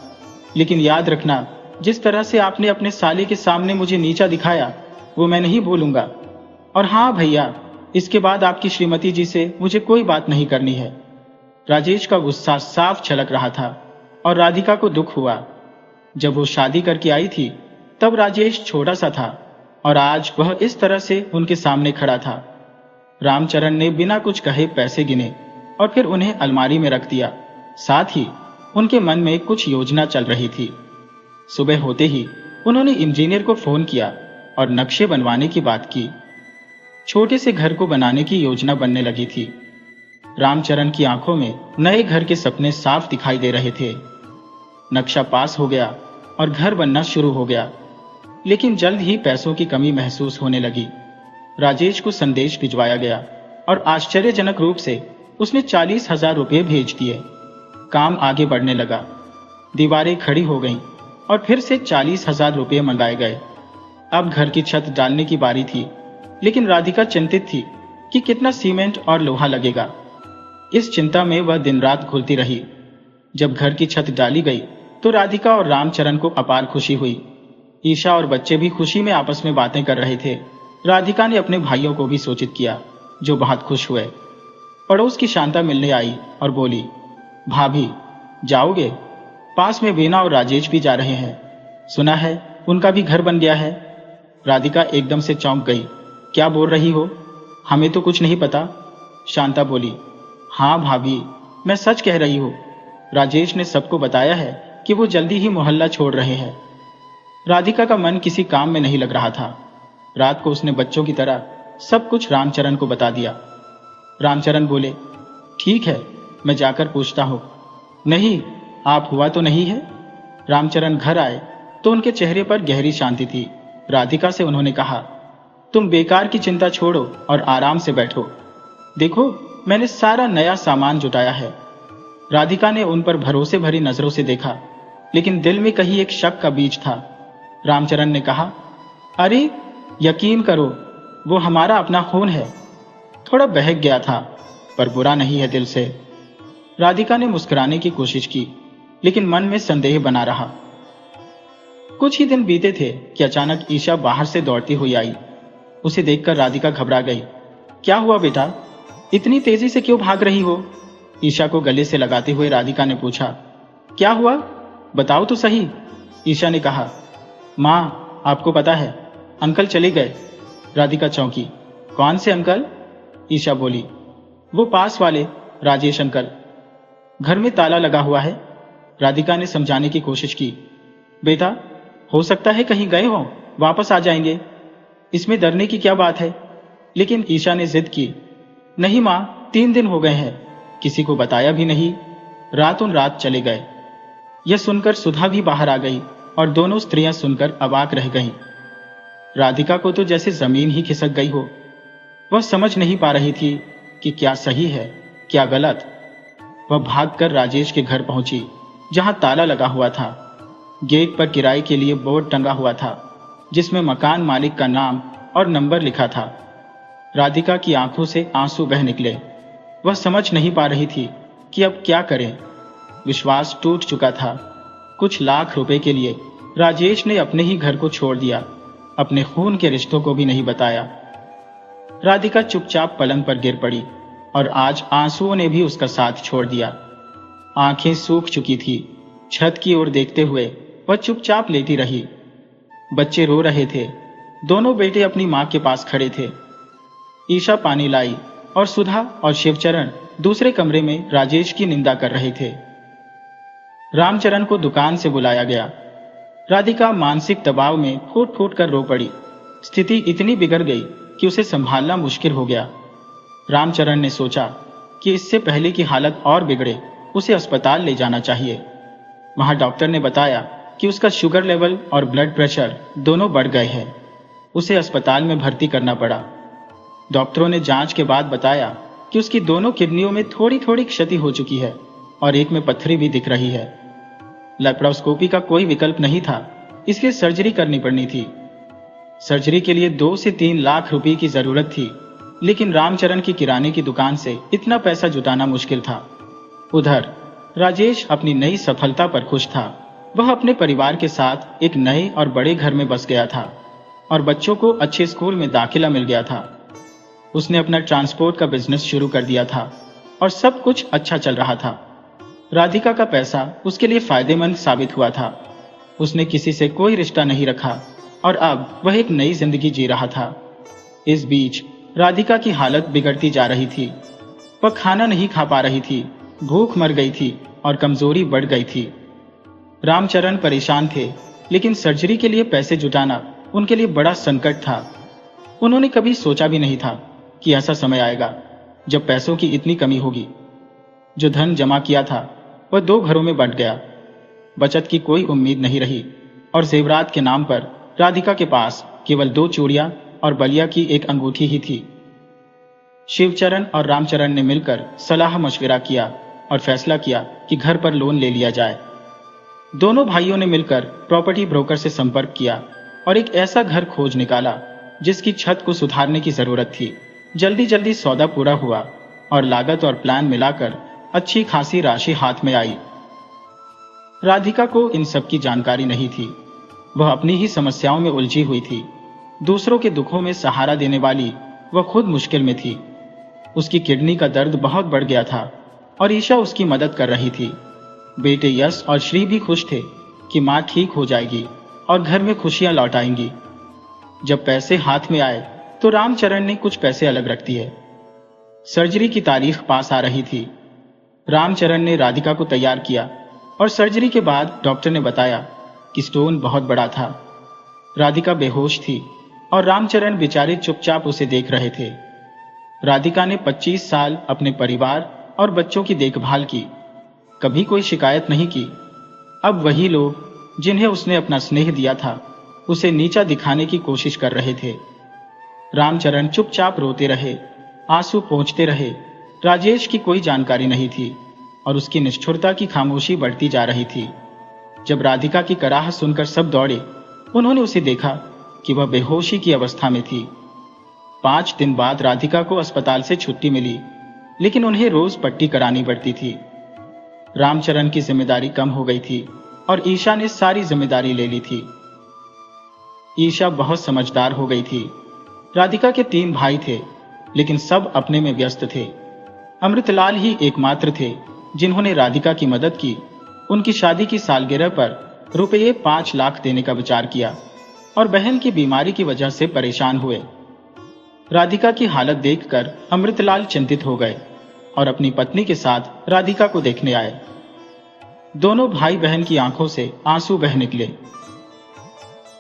लेकिन याद रखना, जिस तरह से आपने अपने साले के सामने मुझे नीचा दिखाया वो मैं नहीं भूलूंगा। और हाँ भैया, इसके बाद आपकी श्रीमती जी से मुझे कोई बात नहीं करनी है। राजेश का गुस्सा साफ छलक रहा था और राधिका को दुख हुआ। जब वो शादी करके आई थी तब राजेश छोटा सा था और आज वह इस तरह से उनके सामने खड़ा था। रामचरण ने बिना कुछ कहे पैसे गिने और फिर उन्हें अलमारी में रख दिया। साथ ही उनके मन में कुछ योजना चल रही थी। सुबह होते ही उन्होंने इंजीनियर को फोन किया और नक्शे बनवाने की बात की। छोटे से घर को बनाने की योजना बनने लगी थी। रामचरण की आंखों में नए घर के सपने साफ दिखाई दे रहे थे। नक्शा पास हो गया और घर बनना शुरू हो गया, लेकिन जल्द ही पैसों की कमी महसूस होने लगी। राजेश को संदेश भिजवाया गया और आश्चर्यजनक रूप से उसने 40,000 रुपये भेज दिए। काम आगे बढ़ने लगा। दीवारें खड़ी हो गईं और फिर से 40,000 रुपये मंगाए गए। अब घर की छत डालने की बारी थी, लेकिन राधिका चिंतित थी कि कितना सीमेंट और लोहा लगेगा। इस चिंता में वह दिन रात घुलती रही। जब घर की छत डाली गई तो राधिका और रामचरण को अपार खुशी हुई। ईशा और बच्चे भी खुशी में आपस में बातें कर रहे थे। राधिका ने अपने भाइयों को भी सूचित किया, जो बहुत खुश हुए। पड़ोस की शांता मिलने आई और बोली, भाभी जाओगे? पास में वीणा और राजेश भी जा रहे हैं, सुना है उनका भी घर बन गया है। राधिका एकदम से चौंक गई। क्या बोल रही हो? हमें तो कुछ नहीं पता। शांता बोली, हाँ भाभी, मैं सच कह रही हूँ। राजेश ने सबको बताया है कि वो जल्दी ही मोहल्ला छोड़ रहे हैं। राधिका का मन किसी काम में नहीं लग रहा था। रात को उसने बच्चों की तरह सब कुछ रामचरण को बता दिया। रामचरण बोले, ठीक है, मैं जाकर पूछता हूँ। नहीं, आप हुआ तो नहीं है? रामचरण घर आए तो उनके चेहरे पर गहरी शांति थी। राधिका से उन्होंने कहा, तुम बेकार की चिंता छोड़ो और आराम से बैठो। देखो, मैंने सारा नया सामान जुटाया है। राधिका ने उन पर भरोसे भरी नजरों से देखा, लेकिन दिल में कहीं एक शक का बीज था। रामचरण ने कहा, अरे यकीन करो, वो हमारा अपना खून है। थोड़ा बहक गया था, पर बुरा नहीं है दिल से। राधिका ने मुस्कुराने की कोशिश की, लेकिन मन में संदेह बना रहा। कुछ ही दिन बीते थे कि अचानक ईशा बाहर से दौड़ती हुई आई। उसे देखकर राधिका घबरा गई। क्या हुआ बेटा, इतनी तेजी से क्यों भाग रही हो? ईशा को गले से लगाते हुए राधिका ने पूछा। क्या हुआ, बताओ तो सही। ईशा ने कहा, माँ आपको पता है, अंकल चले गए। राधिका चौंकी। कौन से अंकल? ईशा बोली, वो पास वाले, राजेश अंकल। घर में ताला लगा हुआ है। राधिका ने समझाने की कोशिश की। बेटा, हो सकता है कहीं गए हों, वापस आ जाएंगे, इसमें डरने की क्या बात है? लेकिन ईशा ने जिद की। नहीं माँ, 3 दिन हो गए हैं, किसी को बताया भी नहीं, रातों रात चले गए। यह सुनकर सुधा भी बाहर आ गई और दोनों स्त्रियां सुनकर अवाक रह गईं। राधिका को तो जैसे जमीन ही खिसक गई हो। वह समझ नहीं पा रही थी कि क्या सही है, क्या गलत। वह भागकर राजेश के घर पहुंची, जहां ताला लगा हुआ था। गेट पर किराए के लिए बोर्ड टंगा हुआ था, जिसमें मकान मालिक का नाम और नंबर लिखा था। राधिका की आंखों से आंसू बह निकले। वह समझ नहीं पा रही थी कि अब क्या करे। विश्वास टूट चुका था। कुछ लाख रुपए के लिए राजेश ने अपने ही घर को छोड़ दिया, अपने खून के रिश्तों को भी नहीं बताया। राधिका चुपचाप पलंग पर गिर पड़ी और आज आंसुओं ने भी उसका साथ छोड़ दिया। आंखें सूख चुकी थी। छत की ओर देखते हुए वह चुपचाप लेटी रही। बच्चे रो रहे थे। दोनों बेटे अपनी मां के पास खड़े थे। ईशा पानी लाई और सुधा और शिवचरण दूसरे कमरे में राजेश की निंदा कर रहे थे। रामचरण को दुकान से बुलाया गया। राधिका मानसिक दबाव में फूट फूट कर रो पड़ी। स्थिति इतनी बिगड़ गई कि उसे संभालना मुश्किल हो गया। रामचरण ने सोचा कि इससे पहले की हालत और बिगड़े, उसे अस्पताल ले जाना चाहिए। वहां डॉक्टर ने बताया कि उसका शुगर लेवल और ब्लड प्रेशर दोनों बढ़ गए हैं। उसे अस्पताल में भर्ती करना पड़ा। डॉक्टरों ने जांच के बाद बताया कि उसकी दोनों किडनियों में थोड़ी थोड़ी क्षति हो चुकी है और एक में पत्थरी भी दिख रही है। लेप्रोस्कोपी का कोई विकल्प नहीं था, इसलिए सर्जरी करनी पड़नी थी। सर्जरी के लिए 2 से 3 लाख रुपए की जरूरत थी, लेकिन रामचरण की किराने की दुकान से इतना पैसा जुटाना मुश्किल था। उधर राजेश अपनी नई सफलता पर खुश था। वह अपने परिवार के साथ एक नए और बड़े घर में बस गया था और बच्चों को अच्छे स्कूल में दाखिला मिल गया था। उसने अपना ट्रांसपोर्ट का बिजनेस शुरू कर दिया था और सब कुछ अच्छा चल रहा था। राधिका का पैसा उसके लिए फायदेमंद साबित हुआ था। उसने किसी से कोई रिश्ता नहीं रखा और अब वह एक नई जिंदगी जी रहा था। इस बीच राधिका की हालत बिगड़ती जा रही थी। वह खाना नहीं खा पा रही थी, भूख मर गई थी और कमजोरी बढ़ गई थी। रामचरण परेशान थे, लेकिन सर्जरी के लिए पैसे जुटाना उनके लिए बड़ा संकट था। उन्होंने कभी सोचा भी नहीं था कि ऐसा समय आएगा जब पैसों की इतनी कमी होगी। जो धन जमा किया था वह 2 घरों में बंट गया। बचत की कोई उम्मीद नहीं रही और जेवरात के नाम पर राधिका के पास केवल 2 चूड़ियां और बलिया की एक अंगूठी ही थी। शिवचरण और रामचरण ने मिलकर सलाह मशविरा किया और फैसला किया कि घर पर लोन ले लिया जाए। दोनों भाइयों ने मिलकर प्रॉपर्टी ब्रोकर से संपर्क किया और एक ऐसा घर खोज निकाला जिसकी छत को सुधारने की जरूरत थी। जल्दी जल्दी सौदा पूरा हुआ और लागत और प्लान मिलाकर अच्छी खासी राशि हाथ में आई। राधिका को इन सब की जानकारी नहीं थी। वह अपनी ही समस्याओं में उलझी हुई थी। दूसरों के दुखों में सहारा देने वाली वह खुद मुश्किल में थी। उसकी किडनी का दर्द बहुत बढ़ गया था और ईशा उसकी मदद कर रही थी। बेटे यश और श्री भी खुश थे कि माँ ठीक हो जाएगी और घर में खुशियां लौट आएंगी। जब पैसे हाथ में आए तो रामचरण ने कुछ पैसे अलग रख दिए। सर्जरी की तारीख पास आ रही थी। रामचरण ने राधिका को तैयार किया और सर्जरी के बाद डॉक्टर ने बताया कि स्टोन बहुत बड़ा था। राधिका बेहोश थी और रामचरण बेचारे चुपचाप उसे देख रहे थे। राधिका ने 25 साल अपने परिवार और बच्चों की देखभाल की, कभी कोई शिकायत नहीं की। अब वही लोग जिन्हें उसने अपना स्नेह दिया था उसे नीचा दिखाने की कोशिश कर रहे थे। रामचरण चुपचाप रोते रहे, आंसू पोंछते रहे। राजेश की कोई जानकारी नहीं थी और उसकी निष्ठुरता की खामोशी बढ़ती जा रही थी। जब राधिका की कराह सुनकर सब दौड़े, उन्होंने उसे देखा कि वह बेहोशी की अवस्था में थी। 5 दिन बाद राधिका को अस्पताल से छुट्टी मिली, लेकिन उन्हें रोज पट्टी करानी पड़ती थी। रामचरण की जिम्मेदारी कम हो गई थी और ईशा ने सारी जिम्मेदारी ले ली थी। ईशा बहुत समझदार हो गई थी। राधिका के 3 भाई थे, लेकिन सब अपने में व्यस्त थे। अमृतलाल ही एकमात्र थे जिन्होंने राधिका की मदद की। उनकी शादी की सालगिरह पर रुपये 5 लाख देने का विचार किया और बहन की बीमारी की वजह से परेशान हुए। राधिका की हालत देखकर अमृतलाल चिंतित हो गए और अपनी पत्नी के साथ राधिका को देखने आए। दोनों भाई बहन की आंखों से आंसू बह निकले।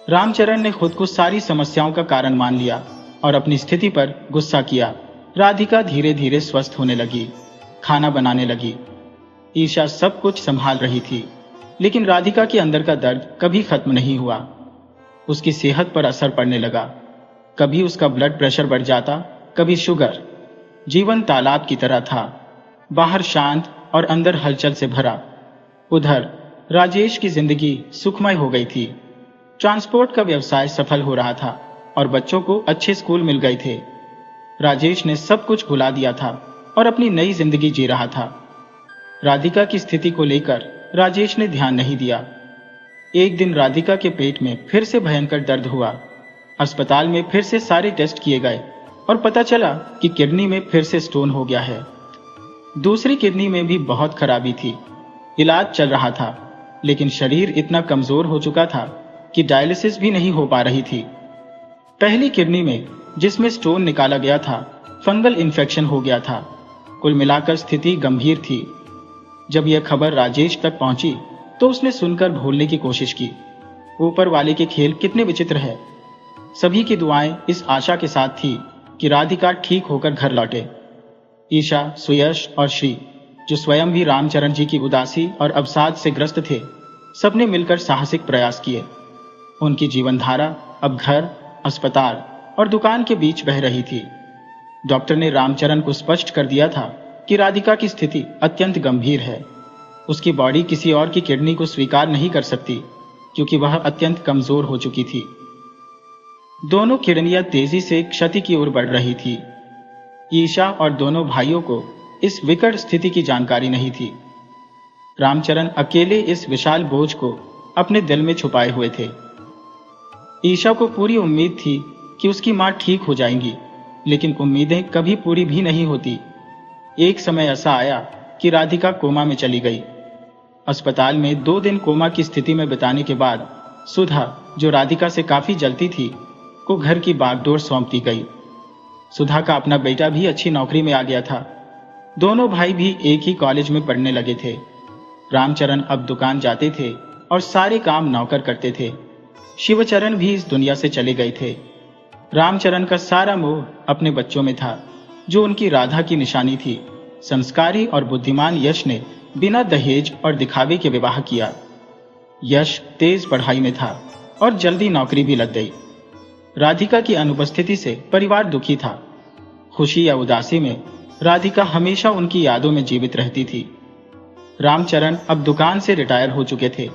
रामचरण ने खुद को सारी समस्याओं का कारण मान लिया और अपनी स्थिति पर गुस्सा किया। राधिका धीरे धीरे स्वस्थ होने लगी, खाना बनाने लगी। ईशा सब कुछ संभाल रही थी, लेकिन राधिका के अंदर का दर्द कभी खत्म नहीं हुआ। उसकी सेहत पर असर पड़ने लगा। कभी उसका ब्लड प्रेशर बढ़ जाता, कभी शुगर। जीवन तालाब की तरह था, बाहर शांत और अंदर हलचल से भरा। उधर राजेश की जिंदगी सुखमय हो गई थी। ट्रांसपोर्ट का व्यवसाय सफल हो रहा था और बच्चों को अच्छे स्कूल मिल गए थे। राजेश ने सब कुछ भुला दिया था और अपनी नई जिंदगी जी रहा था। राधिका की स्थिति को लेकर राजेश ने ध्यान नहीं दिया। एक दिन राधिका के पेट में फिर से भयंकर दर्द हुआ। अस्पताल में फिर से सारे टेस्ट किए गए और पता चला कि किडनी में फिर से स्टोन हो गया है। दूसरी किडनी में भी बहुत खराबी थी। इलाज चल रहा था, लेकिन शरीर इतना कमजोर हो चुका था कि डायलिसिस भी नहीं हो पा रही थी। पहली किडनी में जिसमें स्टोन निकाला गया था, फंगल इन्फेक्शन हो गया था। कुल मिलाकर स्थिति गंभीर थी। जब यह खबर राजेश तक पहुंची तो उसने सुनकर भूलने की कोशिश की। ऊपर वाले के खेल कितने विचित्र है। सभी की दुआएं इस आशा के साथ थी कि राधिका ठीक होकर घर लौटे। ईशा, सुयश और श्री, जो स्वयं भी रामचरण जी की उदासी और अवसाद से ग्रस्त थे, सबने मिलकर साहसिक प्रयास किए। उनकी जीवनधारा अब घर, अस्पताल और दुकान के बीच बह रही थी। डॉक्टर ने रामचरण को स्पष्ट कर दिया था कि राधिका की स्थिति अत्यंत गंभीर है। उसकी बॉडी किसी और की किडनी को स्वीकार नहीं कर सकती, क्योंकि वह अत्यंत कमजोर हो चुकी थी। दोनों किडनियां तेजी से क्षति की ओर बढ़ रही थी। ईशा और दोनों भाइयों को इस विकट स्थिति की जानकारी नहीं थी। रामचरण अकेले इस विशाल बोझ को अपने दिल में छुपाए हुए थे। ईशा को पूरी उम्मीद थी कि उसकी मां ठीक हो जाएंगी, लेकिन उम्मीदें कभी पूरी भी नहीं होती। एक समय ऐसा आया कि राधिका कोमा में चली गई। अस्पताल में 2 दिन कोमा की स्थिति में बिताने के बाद सुधा, जो राधिका से काफी जलती थी, को घर की बागडोर सौंप दी गई। सुधा का अपना बेटा भी अच्छी नौकरी में आ गया था। दोनों भाई भी एक ही कॉलेज में पढ़ने लगे थे। रामचरण अब दुकान जाते थे और सारे काम नौकर करते थे। शिवचरण भी इस दुनिया से चले गए थे। रामचरण का सारा मोह अपने बच्चों में था, जो उनकी राधा की निशानी थी। संस्कारी और बुद्धिमान यश ने बिना दहेज और दिखावे के विवाह किया। यश तेज पढ़ाई में था और जल्दी नौकरी भी लग गई। राधिका की अनुपस्थिति से परिवार दुखी था। खुशी या उदासी में राधिका हमेशा उनकी यादों में जीवित रहती थी। रामचरण अब दुकान से रिटायर हो चुके थे।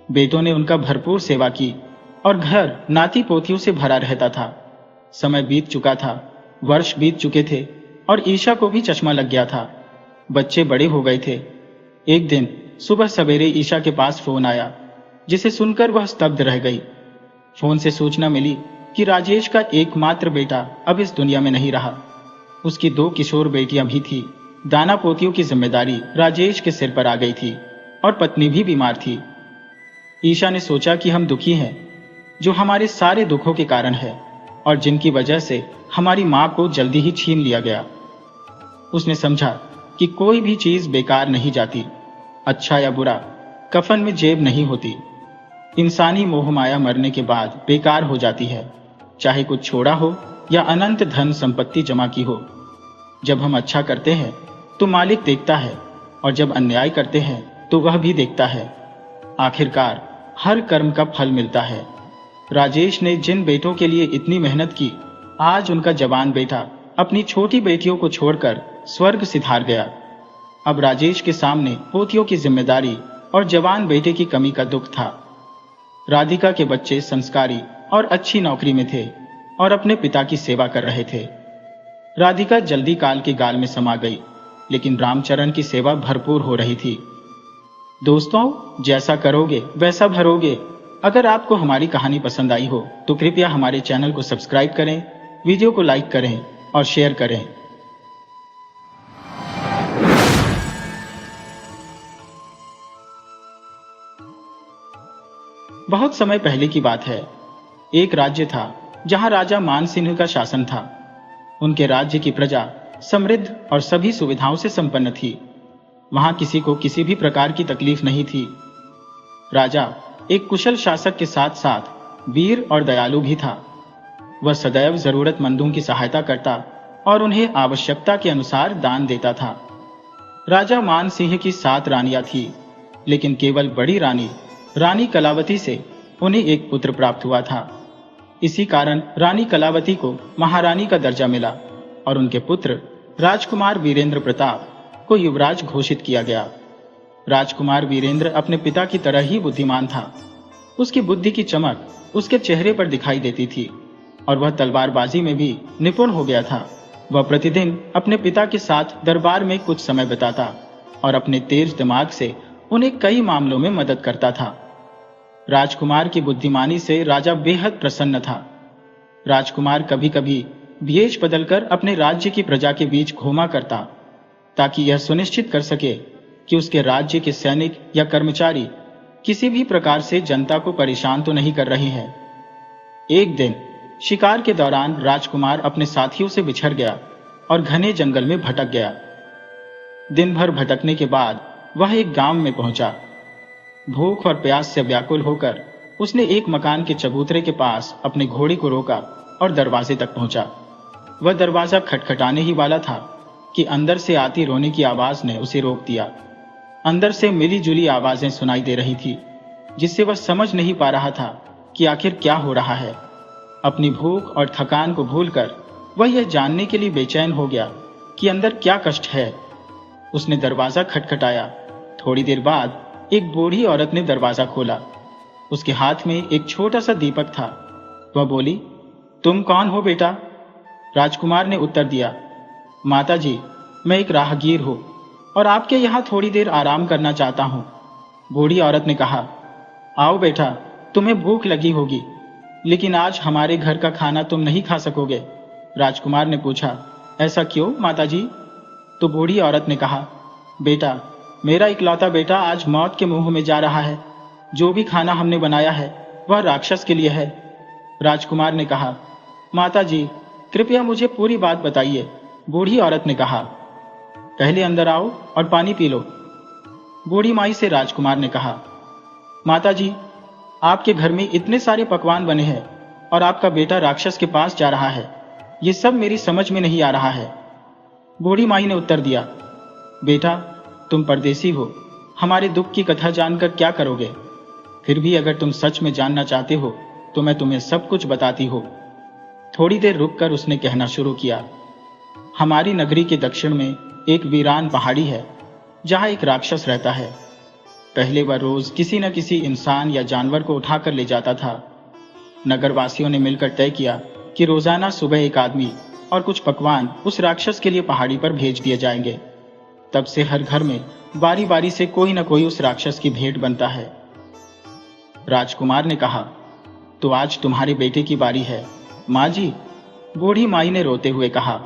बेटों ने उनका भरपूर सेवा की और घर नाती पोतियों से भरा रहता था। समय बीत चुका था, वर्ष बीत चुके थे और ईशा को भी चश्मा लग गया था। बच्चे बड़े हो गए थे। एक दिन सुबह सवेरे ईशा के पास फोन आया, जिसे सुनकर वह स्तब्ध रह गई। फोन से सूचना मिली कि राजेश का एकमात्र बेटा अब इस दुनिया में नहीं रहा। उसकी 2 किशोर बेटियां भी थी। दाना पोतियों की जिम्मेदारी राजेश के सिर पर आ गई थी और पत्नी भी बीमार थी। ईशा ने सोचा कि हम दुखी हैं, जो हमारे सारे दुखों के कारण है और जिनकी वजह से हमारी मां को जल्दी ही छीन लिया गया। उसने समझा कि कोई भी चीज बेकार नहीं जाती, अच्छा या बुरा, कफन में जेब नहीं होती। इंसानी मोह माया मरने के बाद बेकार हो जाती है, चाहे कुछ छोड़ा हो या अनंत धन संपत्ति जमा की हो। जब हम अच्छा करते हैं तो मालिक देखता है, और जब अन्याय करते हैं तो वह भी देखता है। आखिरकार हर कर्म का फल मिलता है। राजेश ने जिन बेटों के लिए इतनी मेहनत की, आज उनका जवान बेटा अपनी छोटी बेटियों को छोड़कर स्वर्ग सिधार गया। अब राजेश के सामने पोतियों की जिम्मेदारी और जवान बेटे की कमी का दुख था। राधिका के बच्चे संस्कारी और अच्छी नौकरी में थे और अपने पिता की सेवा कर रहे थे। राधिका जल्दी काल के गाल में समा गई, लेकिन रामचरण की सेवा भरपूर हो रही थी। दोस्तों, जैसा करोगे वैसा भरोगे। अगर आपको हमारी कहानी पसंद आई हो तो कृपया हमारे चैनल को सब्सक्राइब करें, वीडियो को लाइक करें और शेयर करें। बहुत समय पहले की बात है। एक राज्य था जहां राजा मानसिंह का शासन था। उनके राज्य की प्रजा समृद्ध और सभी सुविधाओं से संपन्न थी। वहां किसी को किसी भी प्रकार की तकलीफ नहीं थी। राजा एक कुशल शासक के साथ साथ वीर और दयालु भी था। वह सदैव जरूरतमंदों की सहायता करता और उन्हें आवश्यकता के अनुसार दान देता था। राजा मानसिंह की 7 रानियां थी, लेकिन केवल बड़ी रानी कलावती से उन्हें एक पुत्र प्राप्त हुआ था। इसी कारण रानी कलावती को महारानी का दर्जा मिला और उनके पुत्र राजकुमार वीरेंद्र प्रताप को युवराज घोषित किया गया। राजकुमार वीरेंद्र अपने पिता की तरह ही बुद्धिमान था। उसकी बुद्धि की चमक उसके चेहरे पर दिखाई देती थी और वह तलवारबाजी में भी निपुण हो गया था। वह प्रतिदिन अपने पिता के साथ दरबार में कुछ समय बिताता और अपने तेज दिमाग से उन्हें कई मामलों में मदद करता था। राजकुमार की बुद्धिमानी से राजा बेहद प्रसन्न था। राजकुमार कभी कभी भेष बदलकर अपने राज्य की प्रजा के बीच घूमा करता, ताकि यह सुनिश्चित कर सके कि उसके राज्य के सैनिक या कर्मचारी किसी भी प्रकार से जनता को परेशान तो नहीं कर रहे हैं। एक दिन शिकार के दौरान राजकुमार अपने साथियों से बिछड़ गया और घने जंगल में भटक गया। दिन भर भटकने के बाद वह एक गांव में पहुंचा। भूख और प्यास से व्याकुल होकर उसने एक मकान के चबूतरे के पास अपने घोड़े को रोका और दरवाजे तक पहुंचा। वह दरवाजा खटखटाने ही वाला था कि अंदर से आती रोने की आवाज ने उसे रोक दिया। अंदर से मिली जुली आवाजें सुनाई दे रही थी, जिससे वह समझ नहीं पा रहा था कि आखिर क्या हो रहा है। अपनी भूख और थकान को भूलकर वह यह जानने के लिए बेचैन हो गया कि अंदर क्या कष्ट है। उसने दरवाजा खटखटाया। थोड़ी देर बाद एक बूढ़ी औरत ने दरवाजा खोला। उसके हाथ में एक छोटा सा दीपक था। वह बोली, तुम कौन हो बेटा? राजकुमार ने उत्तर दिया, माता जी, मैं एक राहगीर हूं और आपके यहाँ थोड़ी देर आराम करना चाहता हूं। बूढ़ी औरत ने कहा, आओ बेटा, तुम्हें भूख लगी होगी, लेकिन आज हमारे घर का खाना तुम नहीं खा सकोगे। राजकुमार ने पूछा, ऐसा क्यों माता जी? तो बूढ़ी औरत ने कहा, बेटा, मेरा इकलौता बेटा आज मौत के मुंह में जा रहा है। जो भी खाना हमने बनाया है वह राक्षस के लिए है। राजकुमार ने कहा, माता जी, कृपया मुझे पूरी बात बताइए। बूढ़ी औरत ने कहा, पहले अंदर आओ और पानी पी लो। बूढ़ी माई से राजकुमार ने कहा, माता जी, आपके घर में इतने सारे पकवान बने हैं और आपका बेटा राक्षस के पास जा रहा है, ये सब मेरी समझ में नहीं आ रहा है। बूढ़ी माई ने उत्तर दिया, बेटा, तुम परदेसी हो, हमारे दुख की कथा जानकर क्या करोगे? फिर भी अगर तुम सच में जानना चाहते हो तो मैं तुम्हें सब कुछ बताती हूँ। थोड़ी देर रुककर उसने कहना शुरू किया, हमारी नगरी के दक्षिण में एक वीरान पहाड़ी है जहाँ एक राक्षस रहता है। पहले वह रोज किसी न किसी इंसान या जानवर को उठाकर ले जाता था। नगरवासियों ने मिलकर तय किया कि रोजाना सुबह एक आदमी और कुछ पकवान उस राक्षस के लिए पहाड़ी पर भेज दिए जाएंगे। तब से हर घर में बारी बारी से कोई न कोई उस राक्षस की भेंट बनता है। राजकुमार ने कहा, तो आज तुम्हारे बेटे की बारी है। माँ जी, बूढ़ी माई ने रोते हुए कहा,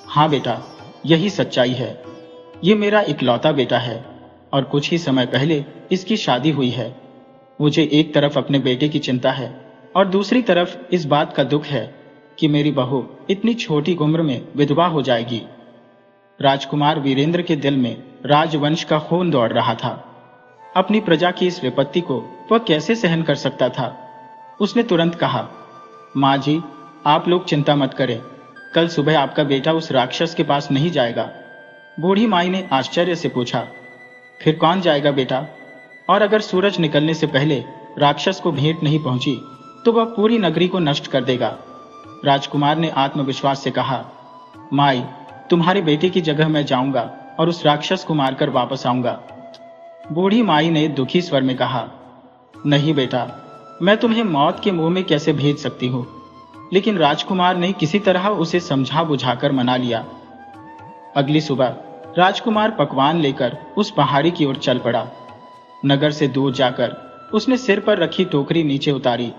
हाँ बेटा, यही सच्चाई है। ये मेरा इकलौता बेटा है और कुछ ही समय पहले इसकी शादी हुई है। मुझे एक तरफ अपने बेटे की चिंता है और दूसरी तरफ इस बात का दुख है कि मेरी बहू इतनी छोटी उम्र में विधवा हो जाएगी। राजकुमार वीरेंद्र के दिल में राजवंश का खून दौड़ रहा था। अपनी प्रजा की इस विपत्ति को वह कैसे सहन कर सकता था। उसने तुरंत कहा, माँ जी, आप लोग चिंता मत करें, कल सुबह आपका बेटा उस राक्षस के पास नहीं जाएगा। बूढ़ी माई ने आश्चर्य से पूछा, फिर कौन जाएगा बेटा? और अगर सूरज निकलने से पहले राक्षस को भेंट नहीं पहुंची तो वह पूरी नगरी को नष्ट कर देगा। राजकुमार ने आत्मविश्वास से कहा, माई, तुम्हारे बेटे की जगह मैं जाऊंगा और उस राक्षस को मारकर वापस आऊंगा। बूढ़ी माई ने दुखी स्वर में कहा, नहीं बेटा, मैं तुम्हें मौत के मुंह में कैसे भेज सकती हूँ। लेकिन राजकुमार ने किसी तरह उसे समझा बुझाकर मना लिया। अगली सुबह राजकुमार पकवान लेकर उस पहाड़ी की ओर चल पड़ा। नगर से दूर जाकर उसने सिर पर रखी टोकरी नीचे उतारी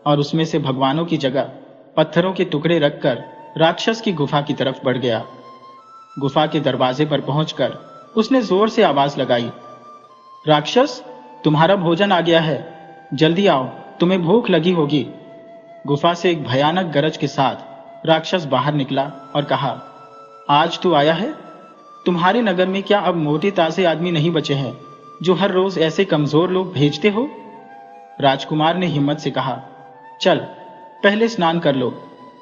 और उसमें से भगवानों की जगह पत्थरों के टुकड़े रखकर राक्षस की गुफा की तरफ बढ़ गया। गुफा के दरवाजे पर पहुंचकर उसने जोर से आवाज लगाई, राक्षस, तुम्हारा भोजन आ गया है, जल्दी आओ, तुम्हें भूख लगी होगी। गुफा से एक भयानक गरज के साथ राक्षस बाहर निकला और कहा, आज तू आया है? तुम्हारे नगर में क्या अब मोटे ताजे आदमी नहीं बचे हैं जो हर रोज ऐसे कमजोर लोग भेजते हो? राजकुमार ने हिम्मत से कहा, चल पहले स्नान कर लो,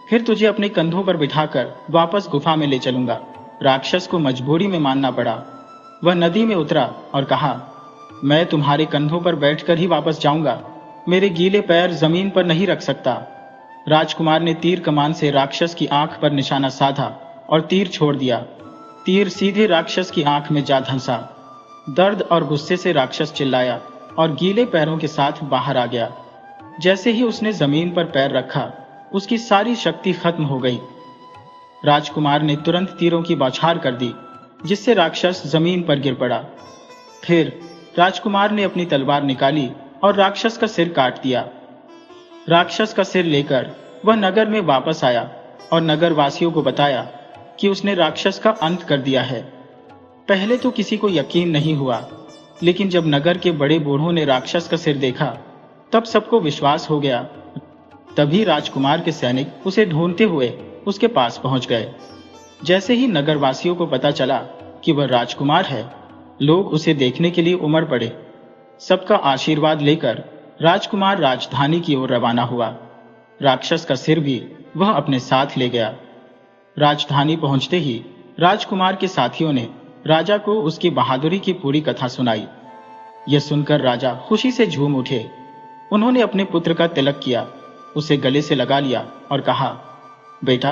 फिर तुझे अपने कंधों पर बिठाकर वापस गुफा में ले चलूंगा। राक्षस को मजबूरी में मानना पड़ा। वह नदी में उतरा और कहा, मैं तुम्हारे कंधों पर बैठकर ही वापस जाऊंगा, मेरे गीले पैर जमीन पर नहीं रख सकता। राजकुमार ने तीर कमान से राक्षस की आंख पर निशाना साधा और तीर छोड़ दिया। तीर सीधे राक्षस की आंख में जा धंसा। दर्द और गुस्से से राक्षस चिल्लाया और गीले पैरों के साथ बाहर आ गया। जैसे ही उसने जमीन पर पैर रखा, उसकी सारी शक्ति खत्म हो गई। राजकुमार ने तुरंत तीरों की बौछार कर दी, जिससे राक्षस जमीन पर गिर पड़ा। फिर राजकुमार ने अपनी तलवार निकाली और राक्षस का सिर काट दिया। राक्षस का सिर लेकर वह नगर में वापस आया और नगर वासियों को बताया कि उसने राक्षस का अंत कर दिया है। पहले तो किसी को यकीन नहीं हुआ, लेकिन जब नगर के बड़े बूढ़ों ने राक्षस का सिर देखा, तब सबको विश्वास हो गया। तभी राजकुमार के सैनिक उसे ढूंढते हुए उसके पास पहुंच गए। जैसे ही नगरवासियों को पता चला कि वह राजकुमार है, लोग उसे देखने के लिए उमड़ पड़े। सबका आशीर्वाद लेकर राजकुमार राजधानी की ओर रवाना हुआ। राक्षस का सिर भी वह अपने साथ ले गया। राजधानी पहुंचते ही राजकुमार के साथियों ने राजा को उसकी बहादुरी की पूरी कथा सुनाई। यह सुनकर राजा खुशी से झूम उठे। उन्होंने अपने पुत्र का तिलक किया, उसे गले से लगा लिया और कहा, बेटा,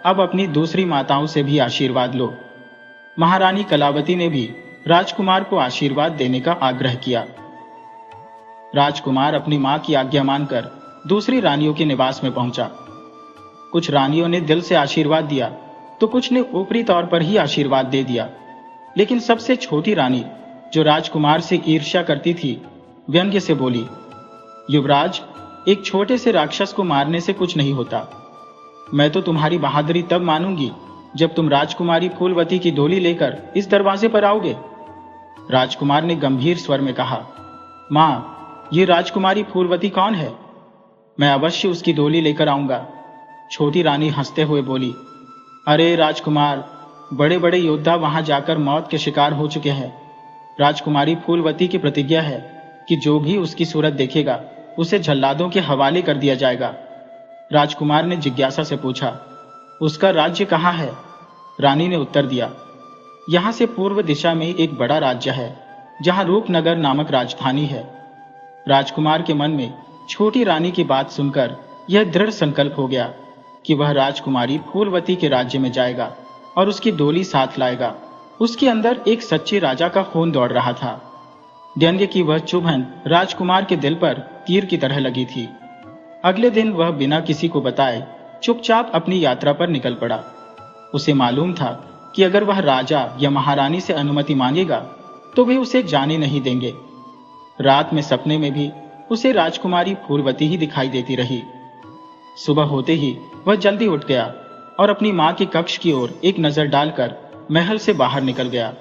अब अपनी दूसरी माताओं से भी आशीर्वाद लो। महारानी कलावती ने भी राजकुमार को आशीर्वाद देने का आग्रह किया। राजकुमार अपनी मां की आज्ञा मानकर दूसरी रानियों के निवास में पहुंचा। कुछ रानियों ने दिल से आशीर्वाद दिया तो कुछ ने ऊपरी तौर पर ही आशीर्वाद दे दिया। लेकिन सबसे छोटी रानी, जो राजकुमार से ईर्ष्या करती थी, व्यंग्य से बोली, युवराज, एक छोटे से राक्षस को मारने से कुछ नहीं होता। मैं तो तुम्हारी बहादुरी तब मानूंगी जब तुम राजकुमारी फूलवती की डोली लेकर इस दरवाजे पर आओगे। राजकुमार ने गंभीर स्वर में कहा, मां, ये राजकुमारी फूलवती कौन है? मैं अवश्य उसकी डोली लेकर आऊंगा। छोटी रानी हंसते हुए बोली, अरे राजकुमार, बड़े बड़े योद्धा वहां जाकर मौत के शिकार हो चुके हैं। राजकुमारी फूलवती की प्रतिज्ञा है कि जो भी उसकी सूरत देखेगा उसे जल्लादों के हवाले कर दिया जाएगा। राजकुमार ने जिज्ञासा से पूछा, उसका राज्य कहाँ है? रानी ने उत्तर दिया, यहाँ से पूर्व दिशा में एक बड़ा राज्य है जहाँ रूपनगर नामक राजधानी है। राजकुमार के मन में छोटी रानी की बात सुनकर यह दृढ़ संकल्प हो गया कि वह राजकुमारी फूलवती के राज्य में जाएगा और उसकी डोली साथ लाएगा। उसके अंदर एक सच्चे राजा का खून दौड़ रहा था। व्यंग्य की वह चुभन राजकुमार के दिल पर तीर की तरह लगी थी। अगले दिन वह बिना किसी को बताए चुपचाप अपनी यात्रा पर निकल पड़ा। उसे मालूम था कि अगर वह राजा या महारानी से अनुमति मांगेगा तो वे उसे जाने नहीं देंगे। रात में सपने में भी उसे राजकुमारी फूलवती ही दिखाई देती रही। सुबह होते ही वह जल्दी उठ गया और अपनी मां के कक्ष की ओर एक नजर डालकर महल से बाहर निकल गया।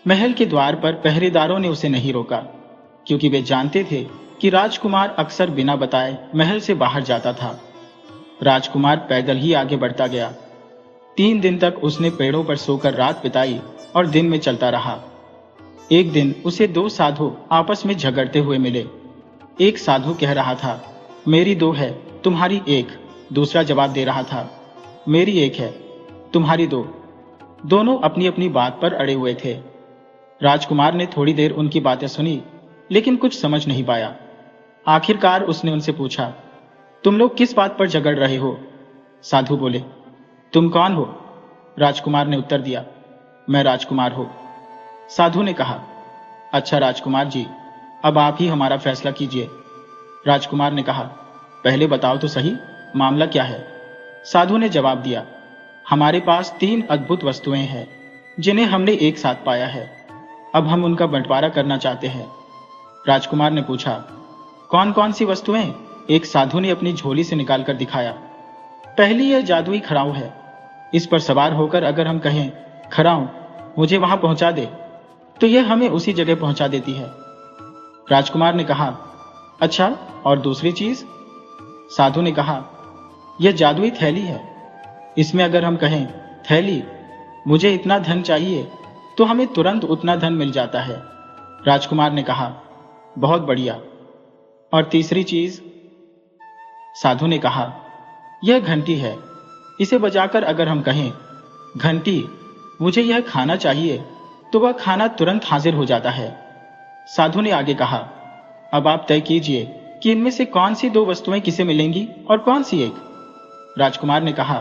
महल के द्वार पर पहरेदारों ने उसे नहीं रोका, क्योंकि वे जानते थे कि राजकुमार अक्सर बिना बताए महल से बाहर जाता था। राजकुमार पैदल ही आगे बढ़ता गया। 3 दिन तक उसने पेड़ों पर सोकर रात बिताई और दिन में चलता रहा। एक दिन उसे 2 साधु आपस में झगड़ते हुए मिले। एक साधु कह रहा था, मेरी 2 है, तुम्हारी 1। दूसरा जवाब दे रहा था, मेरी 1 है, तुम्हारी 2। दोनों अपनी अपनी बात पर अड़े हुए थे। राजकुमार ने थोड़ी देर उनकी बातें सुनी, लेकिन कुछ समझ नहीं पाया। आखिरकार उसने उनसे पूछा, तुम लोग किस बात पर झगड़ रहे हो? साधु बोले, तुम कौन हो? राजकुमार ने उत्तर दिया, मैं राजकुमार हूं। साधु ने कहा, अच्छा राजकुमार जी, अब आप ही हमारा फैसला कीजिए। राजकुमार ने कहा, पहले बताओ तो सही, मामला क्या है? साधु ने जवाब दिया, हमारे पास 3 अद्भुत वस्तुएं हैं जिन्हें हमने एक साथ पाया है। अब हम उनका बंटवारा करना चाहते हैं। राजकुमार ने पूछा, कौन कौन सी वस्तुएं? एक साधु ने अपनी झोली से निकालकर दिखाया। पहली यह जादुई खड़ाऊ है। इस पर सवार होकर अगर हम कहें, खड़ाऊ मुझे वहां पहुंचा दे, तो यह हमें उसी जगह पहुंचा देती है। राजकुमार ने कहा, अच्छा, और दूसरी चीज? साधु ने कहा, यह जादुई थैली है। इसमें अगर हम कहें, थैली मुझे इतना धन चाहिए, तो हमें तुरंत उतना धन मिल जाता है। राजकुमार ने कहा, बहुत बढ़िया, और तीसरी चीज? साधु ने कहा, यह घंटी है। इसे बजाकर अगर हम कहें, घंटी मुझे यह खाना चाहिए, तो वह खाना तुरंत हाजिर हो जाता है। साधु ने आगे कहा, अब आप तय कीजिए कि इनमें से कौन सी 2 वस्तुएं किसे मिलेंगी और कौन सी 1? राजकुमार ने कहा,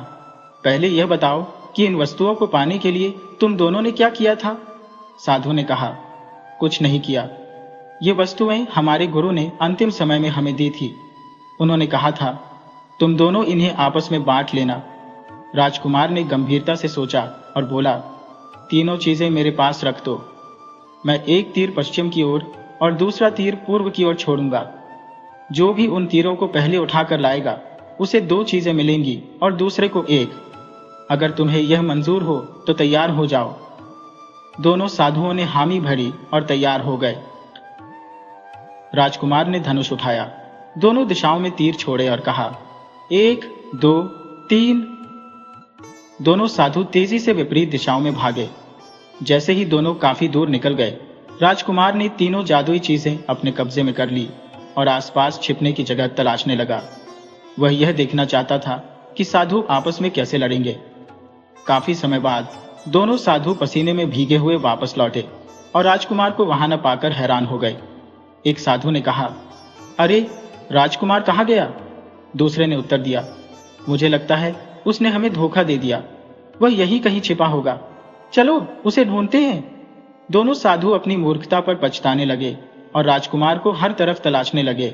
पहले यह बताओ कि इन वस्तुओं को पाने के लिए तुम दोनों ने क्या किया था? साधु ने कहा, कुछ नहीं किया। ये वस्तुएं हमारे गुरु ने अंतिम समय में हमें दी थी। उन्होंने कहा था, तुम दोनों इन्हें आपस में बांट लेना। राजकुमार ने गंभीरता से सोचा और बोला, तीनों चीजें मेरे पास रख दो। मैं एक तीर पश्चिम की ओर और दूसरा तीर पूर्व की ओर छोड़ूंगा। जो भी उन तीरों को पहले उठाकर लाएगा, उसे 2 चीजें मिलेंगी और दूसरे को 1। अगर तुम्हें यह मंजूर हो तो तैयार हो जाओ। दोनों साधुओं ने हामी भरी और तैयार हो गए। राजकुमार ने धनुष उठाया, दोनों दिशाओं में तीर छोड़े और कहा, 1, 2, 3। दोनों साधु तेजी से विपरीत दिशाओं में भागे। जैसे ही दोनों काफी दूर निकल गए, राजकुमार ने तीनों जादुई चीजें अपने कब्जे में कर ली और आसपास छिपने की जगह तलाशने लगा। वह यह देखना चाहता था कि साधु आपस में कैसे लड़ेंगे। काफी समय बाद दोनों साधु पसीने में भीगे हुए वापस लौटे और राजकुमार को वहां न पाकर हैरान हो गए। एक साधु ने कहा, अरे राजकुमार कहाँ गया? दूसरे ने उत्तर दिया, मुझे लगता है उसने हमें धोखा दे दिया। वह यहीं कहीं छिपा होगा, चलो उसे ढूंढते हैं। दोनों साधु अपनी मूर्खता पर पछताने लगे और राजकुमार को हर तरफ तलाशने लगे,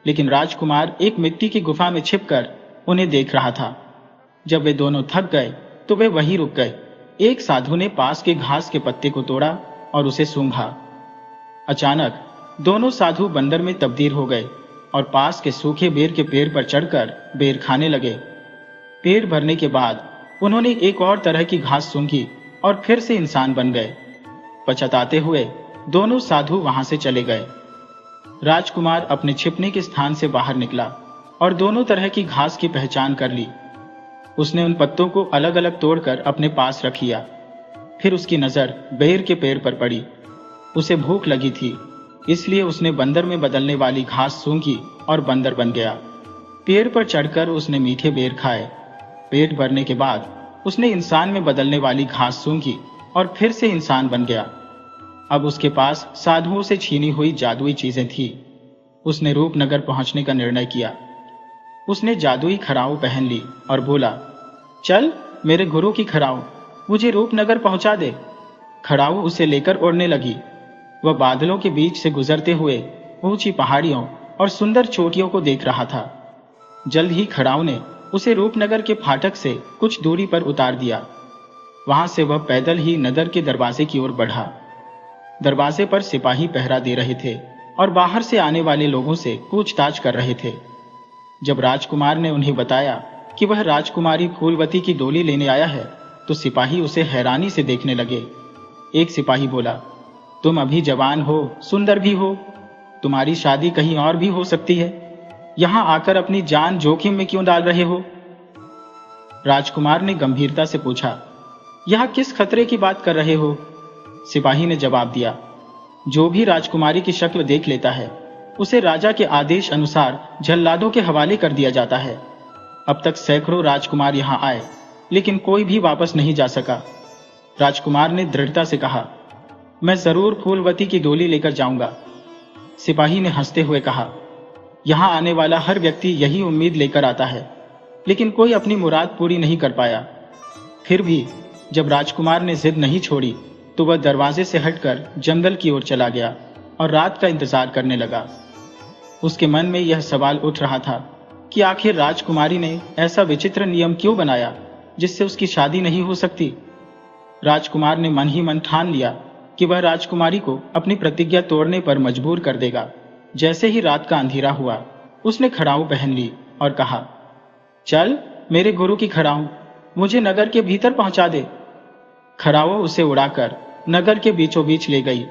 लेकिन राजकुमार एक मिट्टी की गुफा में छिपकर उन्हें देख रहा था। जब वे दोनों थक गए तो वे वहीं रुक गए। एक साधु ने पास के घास के पत्ते को तोड़ा और उसे सूंघा। अचानक दोनों साधु बंदर में तब्दील हो गए और पास के सूखे बेर के पेड़ पर चढ़कर बेर खाने लगे। पेट भरने के बाद उन्होंने एक और तरह की घास सूंघी और फिर से इंसान बन गए। पछताते हुए दोनों साधु वहां से चले गए। राजकुमार अपने छिपने के स्थान से बाहर निकला और दोनों तरह की घास की पहचान कर ली। उसने उन पत्तों को अलग अलग तोड़कर अपने पास रख लिया। फिर उसकी नजर बेर के पेड़ पर पड़ी। उसे भूख लगी थी, इसलिए उसने बंदर में बदलने वाली घास सूंघी और बंदर बन गया। पेड़ पर चढ़कर उसने मीठे बेर खाए। पेट भरने के बाद उसने इंसान में बदलने वाली घास सूंघी और फिर से इंसान बन गया। अब उसके पास साधुओं से छीनी हुई जादुई चीजें थी। उसने रूपनगर पहुंचने का निर्णय किया। उसने जादुई खड़ाऊ पहन ली और बोला, चल मेरे गुरु की खड़ाऊ, मुझे रूपनगर पहुंचा दे। खड़ाऊ उसे लेकर उड़ने लगी। वह बादलों के बीच से गुजरते हुए ऊंची पहाड़ियों और सुंदर चोटियों को देख रहा था। जल्द ही खड़ाऊ ने उसे रूपनगर के फाटक से कुछ दूरी पर उतार दिया। वहां से वह पैदल ही नगर के दरवाजे की ओर बढ़ा। दरवाजे पर सिपाही पहरा दे रहे थे और बाहर से आने वाले लोगों से पूछताछ कर रहे थे। जब राजकुमार ने उन्हें बताया कि वह राजकुमारी फूलवती की डोली लेने आया है तो सिपाही उसे हैरानी से देखने लगे। एक सिपाही बोला, तुम अभी जवान हो, सुंदर भी हो, तुम्हारी शादी कहीं और भी हो सकती है, यहां आकर अपनी जान जोखिम में क्यों डाल रहे हो? राजकुमार ने गंभीरता से पूछा, यह किस खतरे की बात कर रहे हो? सिपाही ने जवाब दिया, जो भी राजकुमारी की शक्ल देख लेता है उसे राजा के आदेश अनुसार जल्लादों के हवाले कर दिया जाता है। अब तक सैकड़ों राजकुमार यहां आए लेकिन कोई भी वापस नहीं जा सका। राजकुमार ने दृढ़ता से कहा, मैं जरूर फूलवती की डोली लेकर जाऊंगा। सिपाही ने हंसते हुए कहा, यहां आने वाला हर व्यक्ति यही उम्मीद लेकर आता है, लेकिन कोई अपनी मुराद पूरी नहीं कर पाया। फिर भी जब राजकुमार ने जिद नहीं छोड़ी तो वह दरवाजे से हटकर जंगल की ओर चला गया और रात का इंतजार करने लगा। उसके मन में यह सवाल उठ रहा था कि आखिर राजकुमारी ने ऐसा विचित्र नियम क्यों बनाया जिससे उसकी शादी नहीं हो सकती। राजकुमार ने मन ही मन ठान लिया कि वह राजकुमारी को अपनी प्रतिज्ञा तोड़ने पर मजबूर कर देगा। जैसे ही रात का अंधेरा हुआ उसने खड़ाऊ पहन ली और कहा, चल मेरे गुरु की खड़ाऊ, मुझे नगर के भीतर पहुंचा दे। खड़ाऊ उसे उड़ाकर नगर के बीचों बीच ले गई,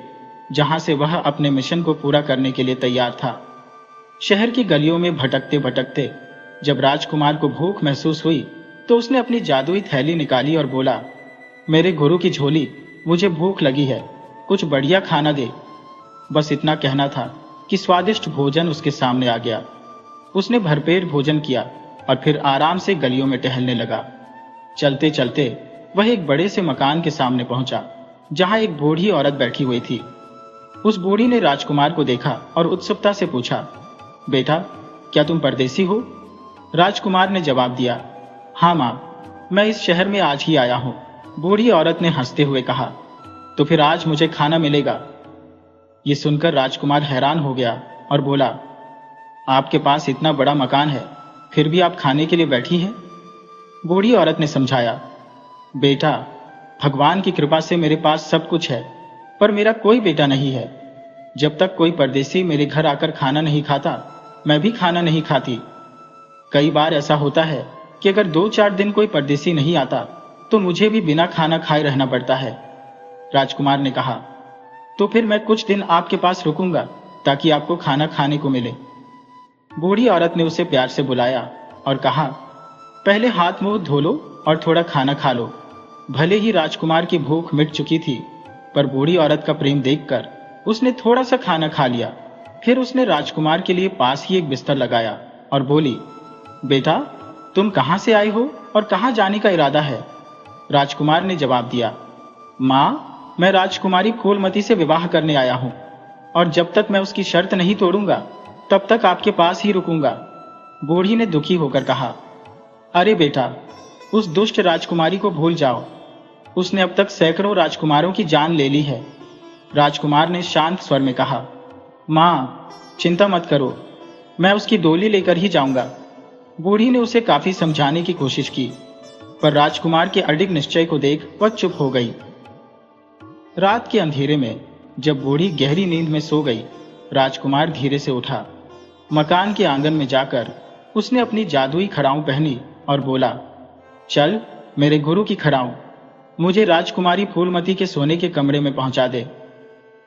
जहां से वह अपने मिशन को पूरा करने के लिए तैयार था। शहर की गलियों में भटकते भटकते जब राजकुमार को भूख महसूस हुई तो उसने अपनी जादुई थैली निकाली और बोला, मेरे गुरु की झोली, मुझे भूख लगी है, कुछ बढ़िया खाना दे। बस इतना कहना था कि स्वादिष्ट भोजन उसके सामने आ गया। उसने भरपेट भोजन किया और फिर आराम से गलियों में टहलने लगा। चलते चलते वह एक बड़े से मकान के सामने पहुंचा, जहां एक बूढ़ी औरत बैठी हुई थी। उस बूढ़ी ने राजकुमार को देखा और उत्सुकता से पूछा, बेटा, क्या तुम परदेसी हो? राजकुमार ने जवाब दिया, हाँ मां, मैं इस शहर में आज ही आया हूं। बूढ़ी औरत ने हंसते हुए कहा, तो फिर आज मुझे खाना मिलेगा? ये सुनकर राजकुमार हैरान हो गया और बोला, आपके पास इतना बड़ा मकान है, फिर भी आप खाने के लिए बैठी हैं? बूढ़ी औरत ने समझाया, बेटा, भगवान की कृपा से मेरे पास सब कुछ है, पर मेरा कोई बेटा नहीं है। जब तक कोई परदेसी मेरे घर आकर खाना नहीं खाता, मैं भी खाना नहीं खाती। कई बार ऐसा होता है कि अगर 2-4 दिन कोई परदेसी नहीं आता तो मुझे भी बिना खाना खाए रहना पड़ता है। राजकुमार ने कहा, तो फिर मैं कुछ दिन आपके पास रुकूंगा ताकि आपको खाना खाने को मिले। बूढ़ी औरत ने उसे प्यार से बुलाया और कहा, पहले हाथ मुंह धो लो और थोड़ा खाना खा लो। भले ही राजकुमार की भूख मिट चुकी थी, पर बूढ़ी औरत का प्रेम देखकर उसने थोड़ा सा खाना खा लिया। फिर उसने राजकुमार के लिए पास ही एक बिस्तर लगाया और बोली, बेटा, तुम कहां से आए हो और कहां जाने का इरादा है? राजकुमार ने जवाब दिया, मां, मैं राजकुमारी फूलमती से विवाह करने आया हूं और जब तक मैं उसकी शर्त नहीं तोड़ूंगा तब तक आपके पास ही रुकूंगा। बूढ़ी ने दुखी होकर कहा, अरे बेटा, उस दुष्ट राजकुमारी को भूल जाओ, उसने अब तक सैकड़ों राजकुमारों की जान ले ली है। राजकुमार ने शांत स्वर में कहा, मां, चिंता मत करो, मैं उसकी डोली लेकर ही जाऊंगा। बूढ़ी ने उसे काफी समझाने की कोशिश की, पर राजकुमार के अडिग निश्चय को देख वह चुप हो गई। रात के अंधेरे में जब बूढ़ी गहरी नींद में सो गई, राजकुमार धीरे से उठा। मकान के आंगन में जाकर उसने अपनी जादुई खड़ाऊ पहनी और बोला, चल मेरे गुरु की खड़ाऊ, मुझे राजकुमारी फूलमती के सोने के कमरे में पहुंचा दे।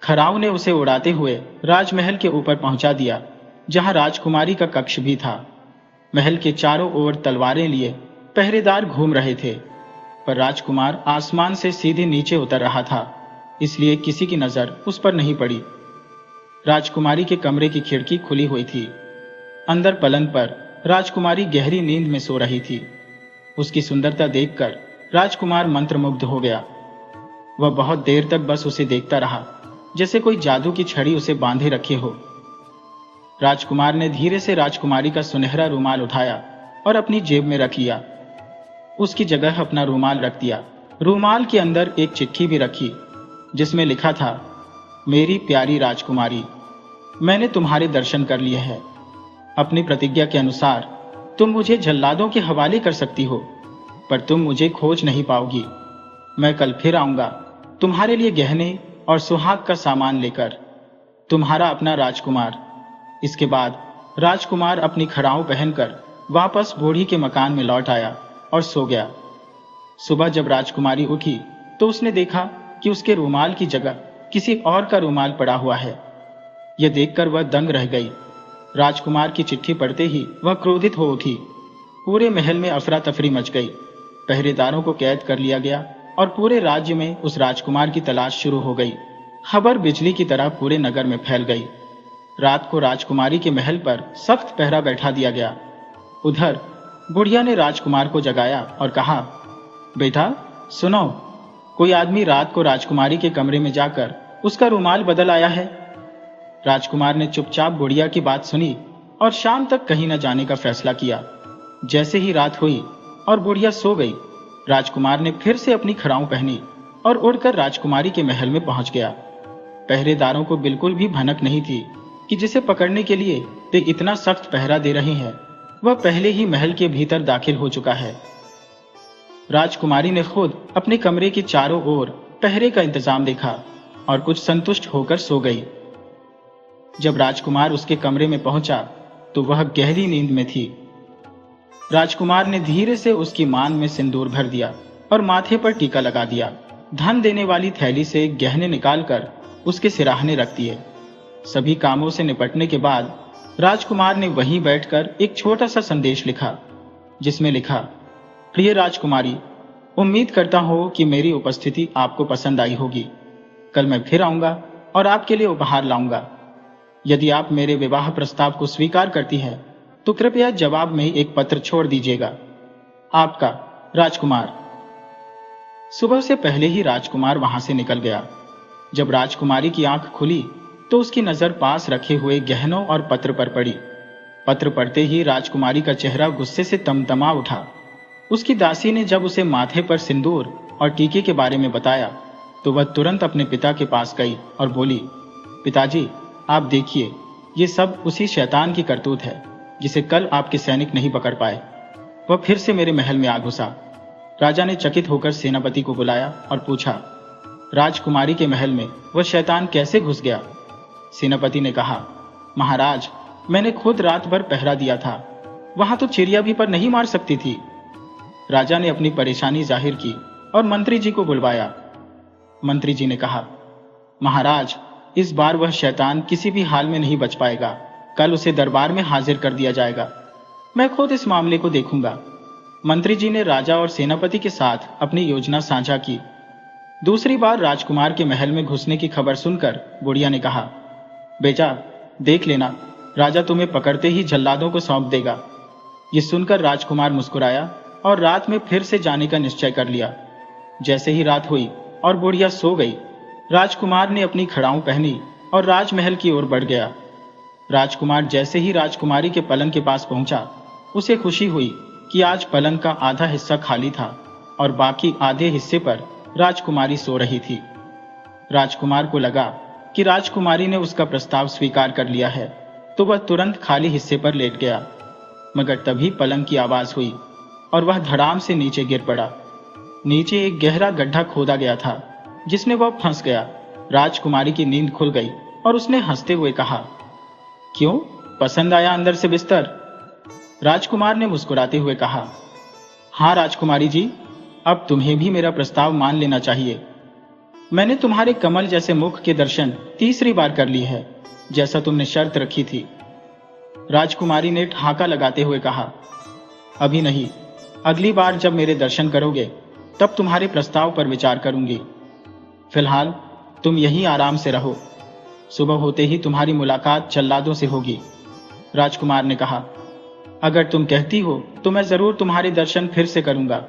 खड़ाऊ ने उसे उड़ाते हुए राजमहल के ऊपर पहुंचा दिया, जहां राजकुमारी का कक्ष भी था। महल के चारों ओर तलवारें लिए पहरेदार घूम रहे थे, पर राजकुमार आसमान से सीधे नीचे उतर रहा था, इसलिए किसी की नजर उस पर नहीं पड़ी। राजकुमारी के कमरे की खिड़की खुली हुई थी। अंदर पलंग पर राजकुमारी गहरी नींद में सो रही थी। उसकी सुंदरता देखकर राजकुमार मंत्रमुग्ध हो गया। वह बहुत देर तक बस उसे देखता रहा, जैसे कोई जादू की छड़ी उसे बांधे रखे हो। राजकुमार ने धीरे से राजकुमारी का सुनहरा रुमाल उठाया और अपनी जेब में रख लिया। उसकी जगह अपना रुमाल रख दिया। रुमाल के अंदर एक चिट्ठी भी रखी, जिसमें लिखा था, मेरी प्यारी राजकुमारी, मैंने तुम्हारे दर्शन कर लिए हैं। अपनी प्रतिज्ञा के अनुसार तुम मुझे जल्लादों के हवाले कर सकती हो, पर तुम मुझे खोज नहीं पाओगी। मैं कल फिर आऊंगा तुम्हारे लिए गहने और सुहाग का सामान लेकर। तुम्हारा अपना राजकुमार। इसके बाद राजकुमार अपनी खड़ाऊ पहनकर वापस बूढ़ी के मकान में लौट आया और सो गया। सुबह जब राजकुमारी उठी तो उसने देखा कि उसके रुमाल की जगह किसी और का रुमाल पड़ा हुआ है। यह देखकर वह दंग रह गई। राजकुमार की चिट्ठी पढ़ते ही वह क्रोधित हो उठी। पूरे महल में अफरा तफरी मच गई। पहरेदारों को कैद कर लिया गया और पूरे राज्य में उस राजकुमार की तलाश शुरू हो गई। खबर बिजली की तरह पूरे नगर में फैल गई। रात को राजकुमारी के महल पर सख्त पहरा बैठा दिया गया। उधर बुढ़िया ने राजकुमार को जगाया और कहा, बेटा सुनो, कोई आदमी रात को राजकुमारी के कमरे में जाकर उसका रुमाल बदल आया है। राजकुमार ने चुपचाप बुढ़िया की बात सुनी और शाम तक कहीं न जाने का फैसला किया। जैसे ही रात हुई और बुढ़िया सो गई, राजकुमार ने फिर से अपनी खड़ाऊं पहनी और उड़कर राजकुमारी के महल में पहुंच गया। पहरेदारों को बिल्कुल भी भनक नहीं थी कि जिसे पकड़ने के लिए वे इतना सख्त पहरा दे रहे हैं वह पहले ही महल के भीतर दाखिल हो चुका है। राजकुमारी ने खुद अपने कमरे के चारों ओर पहरे का इंतजाम देखा और कुछ संतुष्ट होकर सो गई। जब राजकुमार उसके कमरे में पहुंचा तो वह गहरी नींद में थी। राजकुमार ने धीरे से उसकी मांग में सिंदूर भर दिया और माथे पर टीका लगा दिया। धन देने वाली थैली से गहने निकालकर उसके सिराहने रख दिए। सभी कामों से निपटने के बाद राजकुमार ने वहीं बैठकर एक छोटा सा संदेश लिखा, जिसमें लिखा, प्रिय राजकुमारी, उम्मीद करता हूं कि मेरी उपस्थिति आपको पसंद आई होगी। कल मैं फिर आऊंगा और आपके लिए उपहार लाऊंगा। यदि आप मेरे विवाह प्रस्ताव को स्वीकार करती है तो कृपया जवाब में एक पत्र छोड़ दीजिएगा। आपका राजकुमार। सुबह से पहले ही राजकुमार वहां से निकल गया। जब राजकुमारी की आंख खुली तो उसकी नजर पास रखे हुए गहनों और पत्र पर पड़ी। पत्र पढ़ते ही राजकुमारी का चेहरा गुस्से से तमतमा उठा। उसकी दासी ने जब उसे माथे पर सिंदूर और टीके के बारे में बताया तो वह तुरंत अपने पिता के पास गई और बोली, पिताजी, आप देखिए, ये सब उसी शैतान की करतूत है जिसे कल आपके सैनिक नहीं पकड़ पाए। वह फिर से मेरे महल में आ घुसा। राजा ने चकित होकर सेनापति को बुलाया और पूछा, राजकुमारी के महल में वह शैतान कैसे घुस गया? सेनापति ने कहा, महाराज, मैंने खुद रात भर पहरा दिया था। वहां तो चिड़िया भी पर नहीं मार सकती थी। राजा ने अपनी परेशानी जाहिर की और मंत्री जी को बुलवाया। मंत्री जी ने कहा, महाराज, इस बार वह शैतान किसी भी हाल में नहीं बच पाएगा। कल उसे दरबार में हाजिर कर दिया जाएगा। मैं खुद इस मामले को देखूंगा। मंत्री जी ने राजा और सेनापति के साथ अपनी योजना साझा की। दूसरी बार राजकुमार के महल में घुसने की खबर सुनकर बुढ़िया ने कहा, बेटा देख लेना, राजा तुम्हें पकड़ते ही जल्लादों को सौंप देगा। ये सुनकर राजकुमार मुस्कुराया और रात में फिर से जाने का निश्चय कर लिया। जैसे ही रात हुई और बुढ़िया सो गई, राजकुमार ने अपनी खड़ाऊं पहनी और राजमहल की ओर बढ़ गया। राजकुमार जैसे ही राजकुमारी के पलंग के पास पहुंचा, उसे खुशी हुई कि आज पलंग का आधा हिस्सा खाली था और बाकी आधे हिस्से पर राजकुमारी सो रही थी। राजकुमार को लगा कि राजकुमारी ने उसका प्रस्ताव स्वीकार कर लिया है, तो वह तुरंत खाली हिस्से पर लेट गया। मगर तभी पलंग की आवाज हुई और वह धड़ाम से नीचे गिर पड़ा। नीचे एक गहरा गड्ढा खोदा गया था जिसमें वह फंस गया। राजकुमारी की नींद खुल गई और उसने हंसते हुए कहा, क्यों, पसंद आया अंदर से बिस्तर? राजकुमार ने मुस्कुराते हुए कहा, हाँ राजकुमारी जी, अब तुम्हें भी मेरा प्रस्ताव मान लेना चाहिए। मैंने तुम्हारे कमल जैसे मुख के दर्शन तीसरी बार कर लिए है, जैसा तुमने शर्त रखी थी। राजकुमारी ने ठहाका लगाते हुए कहा, अभी नहीं, अगली बार जब मेरे दर्शन करोगे तब तुम्हारे प्रस्ताव पर विचार करूंगी। फिलहाल तुम यहीं आराम से रहो। सुबह होते ही तुम्हारी मुलाकात जल्लादों से होगी। राजकुमार ने कहा, अगर तुम कहती हो तो मैं जरूर तुम्हारे दर्शन फिर से करूंगा।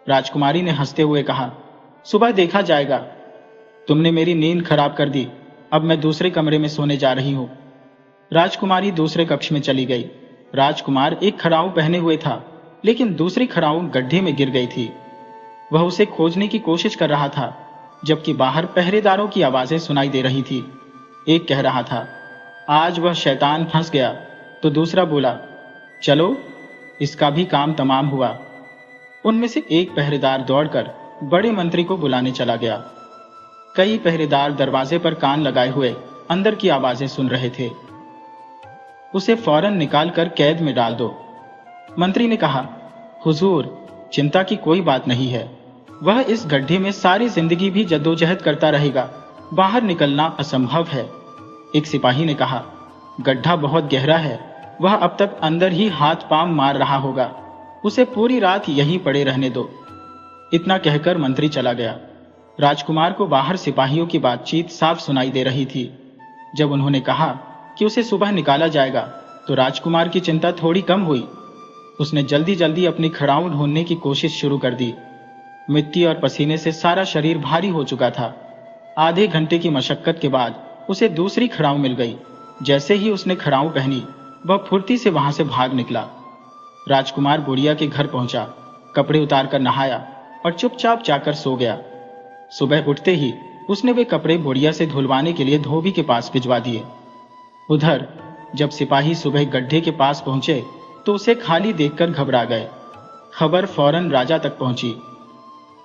राजकुमारी ने हंसते हुए कहा, सुबह देखा जाएगा। तुमने मेरी नींद खराब कर दी। अब मैं दूसरे कमरे में सोने जा रही हूं। राजकुमारी दूसरे कक्ष में चली गई। राजकुमार एक खड़ाऊ पहने हुए था, लेकिन दूसरी खड़ाऊ गड्ढे में गिर गई थी। वह उसे खोजने की कोशिश कर रहा था, जबकि बाहर पहरेदारों की आवाजें सुनाई दे रही थी। एक कह रहा था, आज वह शैतान फंस गया, तो दूसरा बोला, चलो इसका भी काम तमाम हुआ। उनमें से एक पहरेदार दौड़कर बड़े मंत्री को बुलाने चला गया। कई पहरेदार दरवाजे पर कान लगाए हुए अंदर की आवाजें सुन रहे थे। उसे फौरन निकालकर कैद में डाल दो। मंत्री ने कहा, हुजूर, चिंता की कोई बात नहीं है। वह इस गड्ढे में सारी जिंदगी भी जद्दोजहद करता रहेगा, बाहर निकलना असंभव है। एक सिपाही ने कहा, गड्ढा बहुत गहरा है, वह अब तक अंदर ही हाथ पांव मार रहा होगा, उसे पूरी रात यहीं पड़े रहने दो। इतना कहकर मंत्री चला गया। राजकुमार को बाहर सिपाहियों की बातचीत साफ सुनाई दे रही थी। जब उन्होंने कहा कि उसे सुबह निकाला जाएगा, तो राजकुमार की चिंता थोड़ी कम हुई। उसने जल्दी जल्दी अपनी खड़ाऊं ढूंढने की कोशिश शुरू कर दी। मिट्टी और पसीने से सारा शरीर भारी हो चुका था। आधे घंटे की मशक्कत के बाद उसे दूसरी खड़ाऊं मिल गई। जैसे ही उसने खड़ाऊं पहनी, वह फुर्ती से वहां से भाग निकला। राजकुमार बुढ़िया के घर पहुंचा, कपड़े उतारकर नहाया और चुपचाप जाकर सो गया। सुबह उठते ही उसने वे कपड़े बुढ़िया से धुलवाने के लिए धोबी के पास भिजवा दिए। उधर जब सिपाही सुबह गड्ढे के पास पहुंचे तो उसे खाली देखकर घबरा गए। खबर फौरन राजा तक पहुंची।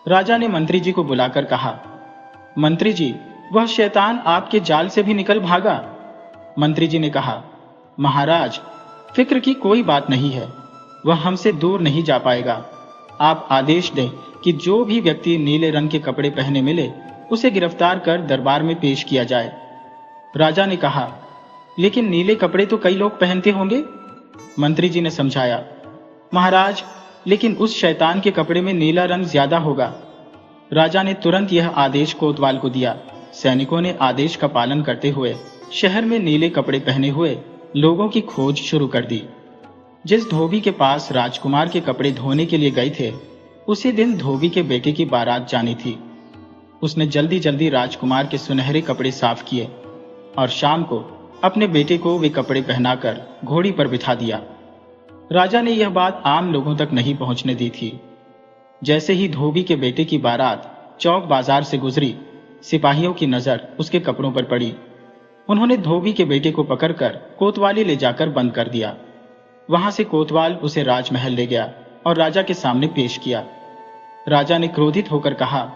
राजा ने मंत्री जी को बुलाकर कहा, मंत्री जी, वह शैतान आपके जाल से भी निकल भागा। मंत्री जी ने कहा, महाराज, फिक्र की कोई बात नहीं है, वह हमसे दूर नहीं जा पाएगा। आप आदेश दें कि जो भी व्यक्ति नीले रंग के कपड़े पहने मिले, उसे गिरफ्तार कर दरबार में पेश किया जाए। राजा ने कहा, लेकिन नीले कपड़े तो कई लोग पहनते होंगे। मंत्री जी ने समझाया, महाराज, लेकिन उस शैतान के कपड़े में नीला रंग ज्यादा होगा। राजा ने तुरंत यह आदेश कोतवाल को दिया। सैनिकों ने आदेश का पालन करते हुए शहर में नीले कपड़े पहने हुए लोगों की खोज शुरू कर दी। जिस धोबी के पास राजकुमार के कपड़े धोने के लिए गए थे, उसी दिन धोबी के बेटे की बारात जानी थी। उसने जल्दी जल्दी राजकुमार के सुनहरे कपड़े साफ किए और शाम को अपने बेटे को वे कपड़े पहनाकर घोड़ी पर बिठा दिया। राजा ने यह बात आम लोगों तक नहीं पहुंचने दी थी। जैसे ही धोबी के बेटे की बारात चौक बाजार से गुजरी, सिपाहियों की नजर उसके कपड़ों पर पड़ी। उन्होंने धोबी के बेटे को पकड़कर कोतवाली ले जाकर बंद कर दिया। वहां से कोतवाल उसे राजमहल ले गया और राजा के सामने पेश किया। राजा ने क्रोधित होकर कहा,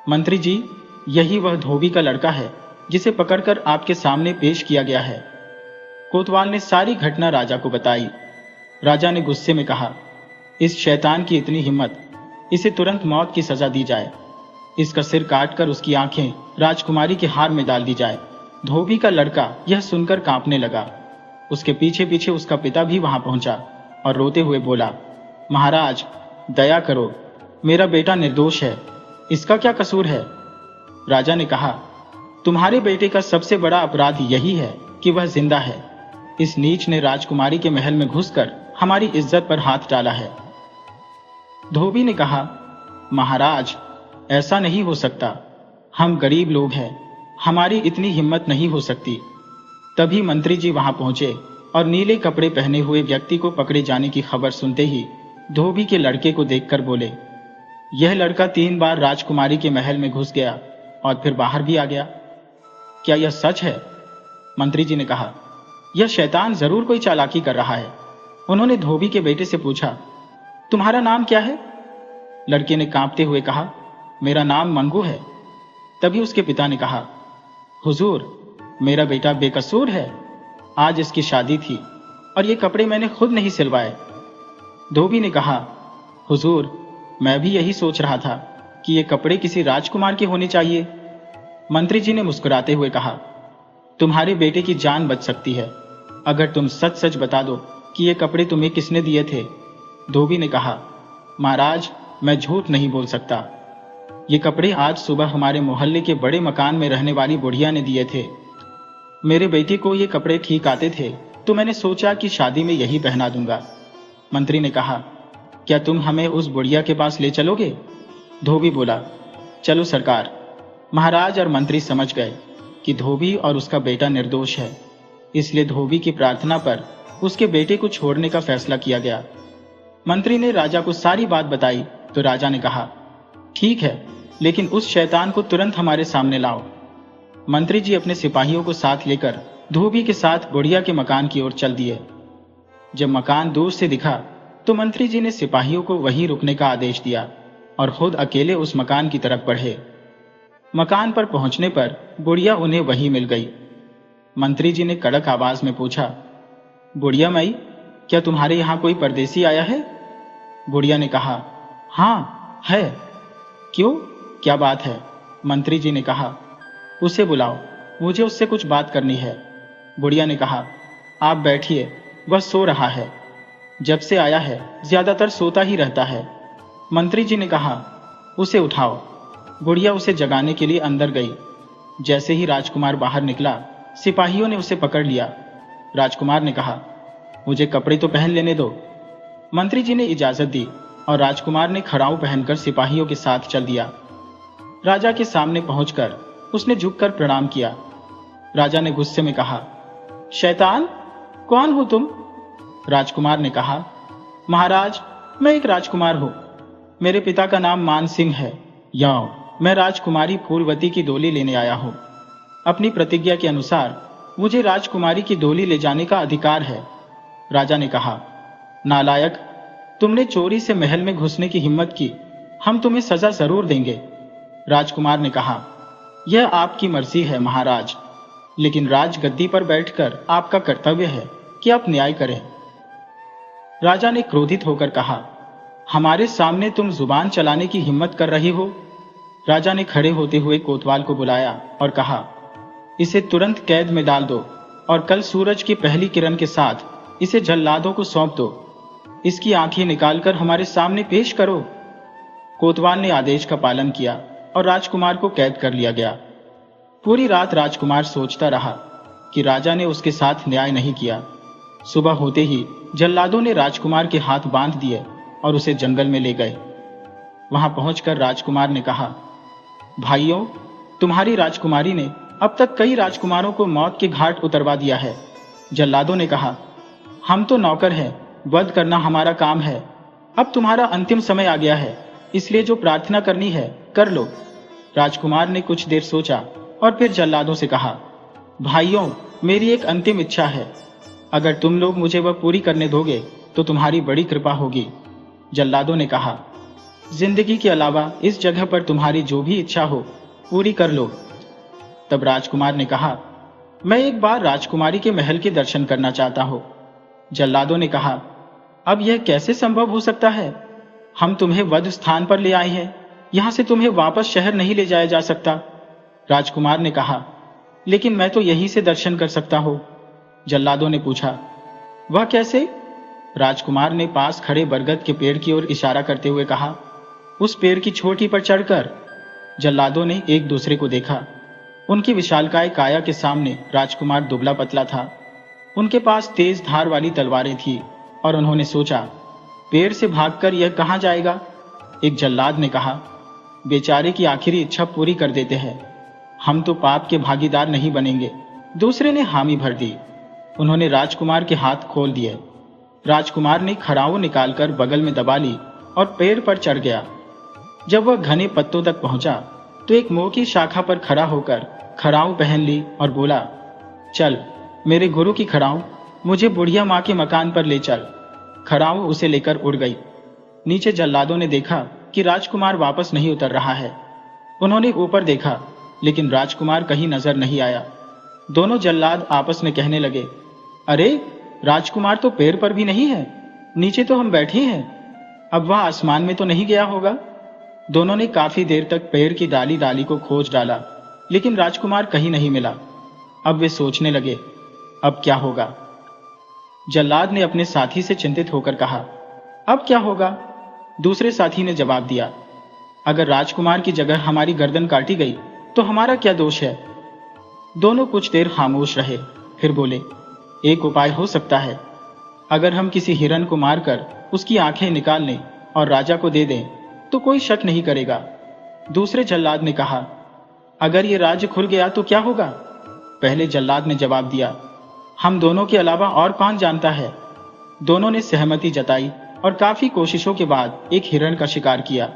मंत्री जी, यही वह धोबी का लड़का है जिसे पकड़कर आपके सामने पेश किया गया है। कोतवाल ने सारी घटना राजा को बताई। राजा ने गुस्से में कहा, इस शैतान की इतनी हिम्मत, इसे तुरंत मौत की सजा दी जाए। इसका सिर काटकर उसकी आंखें राजकुमारी के हार में डाल दी जाए। धोबी का लड़का यह सुनकर कांपने लगा। उसके पीछे पीछे उसका पिता भी वहां पहुंचा और रोते हुए बोला, महाराज, दया करो, मेरा बेटा निर्दोष है, इसका क्या कसूर है। राजा ने कहा, तुम्हारे बेटे का सबसे बड़ा अपराध यही है कि वह जिंदा है। इस नीच ने राजकुमारी के महल में घुसकर हमारी इज्जत पर हाथ डाला है। धोबी ने कहा, महाराज, ऐसा नहीं हो सकता, हम गरीब लोग हैं, हमारी इतनी हिम्मत नहीं हो सकती। तभी मंत्री जी वहां पहुंचे और नीले कपड़े पहने हुए व्यक्ति को पकड़े जाने की खबर सुनते ही धोबी के लड़के को देखकर बोले, यह लड़का 3 बार राजकुमारी के महल में घुस गया और फिर बाहर भी आ गया। क्या यह सच है? मंत्री जी ने कहा, यह शैतान जरूर कोई चालाकी कर रहा है। उन्होंने धोबी के बेटे से पूछा, तुम्हारा नाम क्या है? लड़के ने कांपते हुए कहा, मेरा नाम मंगू है। तभी उसके पिता ने कहा, हुजूर, मेरा बेटा बेकसूर है, आज इसकी शादी थी और ये कपड़े मैंने खुद नहीं सिलवाए। धोबी ने कहा, हुजूर, मैं भी यही सोच रहा था कि ये कपड़े किसी राजकुमार के होने चाहिए। मंत्री जी ने मुस्कुराते हुए कहा, तुम्हारे बेटे की जान बच सकती है अगर तुम सच सच बता दो कि ये कपड़े तुम्हें किसने दिए थे। धोबी ने कहा, महाराज, मैं झूठ नहीं बोल सकता। ये कपड़े आज सुबह हमारे मोहल्ले के बड़े मकान में रहने वाली बुढ़िया ने दिए थे। मेरे बेटे को ये कपड़े ठीक आते थे तो मैंने सोचा कि शादी में यही पहना दूंगा। मंत्री ने कहा, क्या तुम हमें उस बुढ़िया के पास ले चलोगे? धोबी बोला, चलो सरकार। महाराज और मंत्री समझ गए कि धोबी और उसका बेटा निर्दोष है, इसलिए धोबी की प्रार्थना पर उसके बेटे को छोड़ने का फैसला किया गया। मंत्री ने राजा को सारी बात बताई तो राजा ने कहा, ठीक है, लेकिन उस शैतान को तुरंत हमारे सामने लाओ। मंत्री जी अपने सिपाहियों को साथ लेकर धोबी के साथ बुढ़िया के मकान की ओर चल दिए। जब मकान दूर से दिखा तो मंत्री जी ने सिपाहियों को वहीं रुकने का आदेश दिया और खुद अकेले उस मकान की तरफ बढ़े। मकान पर पहुंचने पर बुढ़िया उन्हें वहीं मिल गई। मंत्री जी ने कड़क आवाज में पूछा, बुढ़िया माई, क्या तुम्हारे यहाँ कोई परदेसी आया है? बुढ़िया ने कहा, हाँ है। क्यों, क्या बात है? मंत्री जी ने कहा, उसे बुलाओ, मुझे उससे कुछ बात करनी है। बुढ़िया ने कहा, आप बैठिए, वह सो रहा है। जब से आया है ज्यादातर सोता ही रहता है। मंत्री जी ने कहा, उसे उठाओ। बुढ़िया उसे जगाने के लिए अंदर गई। जैसे ही राजकुमार बाहर निकला, सिपाहियों ने उसे पकड़ लिया। राजकुमार ने कहा, मुझे कपड़े तो पहन लेने दो। मंत्री जी ने इजाजत दी और राजकुमार ने खड़ाऊ पहनकर सिपाहियों के साथ चल दिया। राजा के सामने पहुंचकर उसने झुककर प्रणाम किया। राजा ने गुस्से में कहा, शैतान, कौन हो तुम? राजकुमार ने कहा, महाराज, मैं एक राजकुमार हूं। मेरे पिता का नाम मान सिंह है। याओ, मैं राजकुमारी फूलवती की डोली लेने आया हूं। अपनी प्रतिज्ञा के अनुसार मुझे राजकुमारी की डोली ले जाने का अधिकार है। राजा ने कहा, नालायक, तुमने चोरी से महल में घुसने की हिम्मत की, हम तुम्हें सजा जरूर देंगे। राजकुमार ने कहा, यह आपकी मर्जी है महाराज, लेकिन राजगद्दी पर बैठकर आपका कर्तव्य है कि आप न्याय करें। राजा ने क्रोधित होकर कहा, हमारे सामने तुम जुबान चलाने की हिम्मत कर रही हो? राजा ने खड़े होते हुए कोतवाल को बुलाया और कहा, इसे तुरंत कैद में डाल दो और कल सूरज की पहली किरण के साथ इसे जल्लादों को सौंप दो। इसकी आंखें निकालकर हमारे सामने पेश करो। कोतवाल ने आदेश का पालन किया और राजकुमार को कैद कर लिया गया। पूरी रात राजकुमार सोचता रहा कि राजा ने उसके साथ न्याय नहीं किया। सुबह होते ही जल्लादों ने राजकुमार के हाथ बांध दिए और उसे जंगल में ले गए। वहां पहुंचकर राजकुमार ने कहा, भाइयों, तुम्हारी राजकुमारी ने अब तक कई राजकुमारों को मौत के घाट उतरवा दिया है। जल्लादों ने कहा, हम तो नौकर हैं, वध करना हमारा काम है। अब तुम्हारा अंतिम समय आ गया है, इसलिए जो प्रार्थना करनी है कर लो। राजकुमार ने कुछ देर सोचा और फिर जल्लादों से कहा, भाइयों, मेरी एक अंतिम इच्छा है। अगर तुम लोग मुझे वह पूरी करने दोगे तो तुम्हारी बड़ी कृपा होगी। जल्लादों ने कहा, जिंदगी के अलावा इस जगह पर तुम्हारी जो भी इच्छा हो पूरी कर लो। तब राजकुमार ने कहा, मैं एक बार राजकुमारी के महल के दर्शन करना चाहता हूं। जल्लादों ने कहा, अब यह कैसे संभव हो सकता है? हम तुम्हें वध स्थान पर ले आए हैं, यहां से तुम्हें वापस शहर नहीं ले जाया जा सकता। राजकुमार ने कहा, लेकिन मैं तो यहीं से दर्शन कर सकता हूं। जल्लादों ने पूछा, वह कैसे? राजकुमार ने पास खड़े बरगद के पेड़ की ओर इशारा करते हुए कहा, उस पेड़ की चोटी पर चढ़कर। जल्लादों ने एक दूसरे को देखा। उनकी विशालकाय काया के सामने राजकुमार दुबला पतला था। उनके पास तेज धार वाली तलवारें थी और उन्होंने सोचा, पेड़ से भागकर यह कहां जाएगा? एक जल्लाद ने कहा, बेचारे की आखिरी इच्छा पूरी कर देते हैं, हम तो पाप के भागीदार नहीं बनेंगे। दूसरे ने हामी भर दी। उन्होंने राजकुमार के हाथ खोल दिए। राजकुमार ने खड़ाऊ निकालकर बगल में दबा ली और पेड़ पर चढ़ गया। जब वह घने पत्तों तक पहुंचा तो एक मोह की शाखा पर खड़ा होकर खड़ाऊ पहन ली और बोला, चल मेरे गुरु की खड़ाऊ, मुझे बुढ़िया माँ के मकान पर ले चल। खड़ाऊ उसे लेकर उड़ गई। नीचे जल्लादों ने देखा कि राजकुमार वापस नहीं उतर रहा है। उन्होंने ऊपर देखा, लेकिन राजकुमार कहीं नजर नहीं आया। दोनों जल्लाद आपस में कहने लगे, अरे राजकुमार तो पेड़ पर भी नहीं है, नीचे तो हम बैठे हैं, अब वह आसमान में तो नहीं गया होगा। दोनों ने काफी देर तक पेड़ की डाली डाली को खोज डाला, लेकिन राजकुमार कहीं नहीं मिला। अब वे सोचने लगे, अब क्या होगा? जल्लाद ने अपने साथी से चिंतित होकर कहा, अब क्या होगा? दूसरे साथी ने जवाब दिया, अगर राजकुमार की जगह हमारी गर्दन काटी गई तो हमारा क्या दोष है? दोनों कुछ देर खामोश रहे, फिर बोले, एक उपाय हो सकता है। अगर हम किसी हिरन को मारकर उसकी आंखें निकाल लें और राजा को दे दें तो कोई शक नहीं करेगा। दूसरे जल्लाद ने कहा, अगर ये राज्य खुल गया तो क्या होगा? पहले जल्लाद ने जवाब दिया, हम दोनों के अलावा और कौन जानता है। दोनों ने सहमति जताई और काफी कोशिशों के बाद एक हिरण का शिकार किया।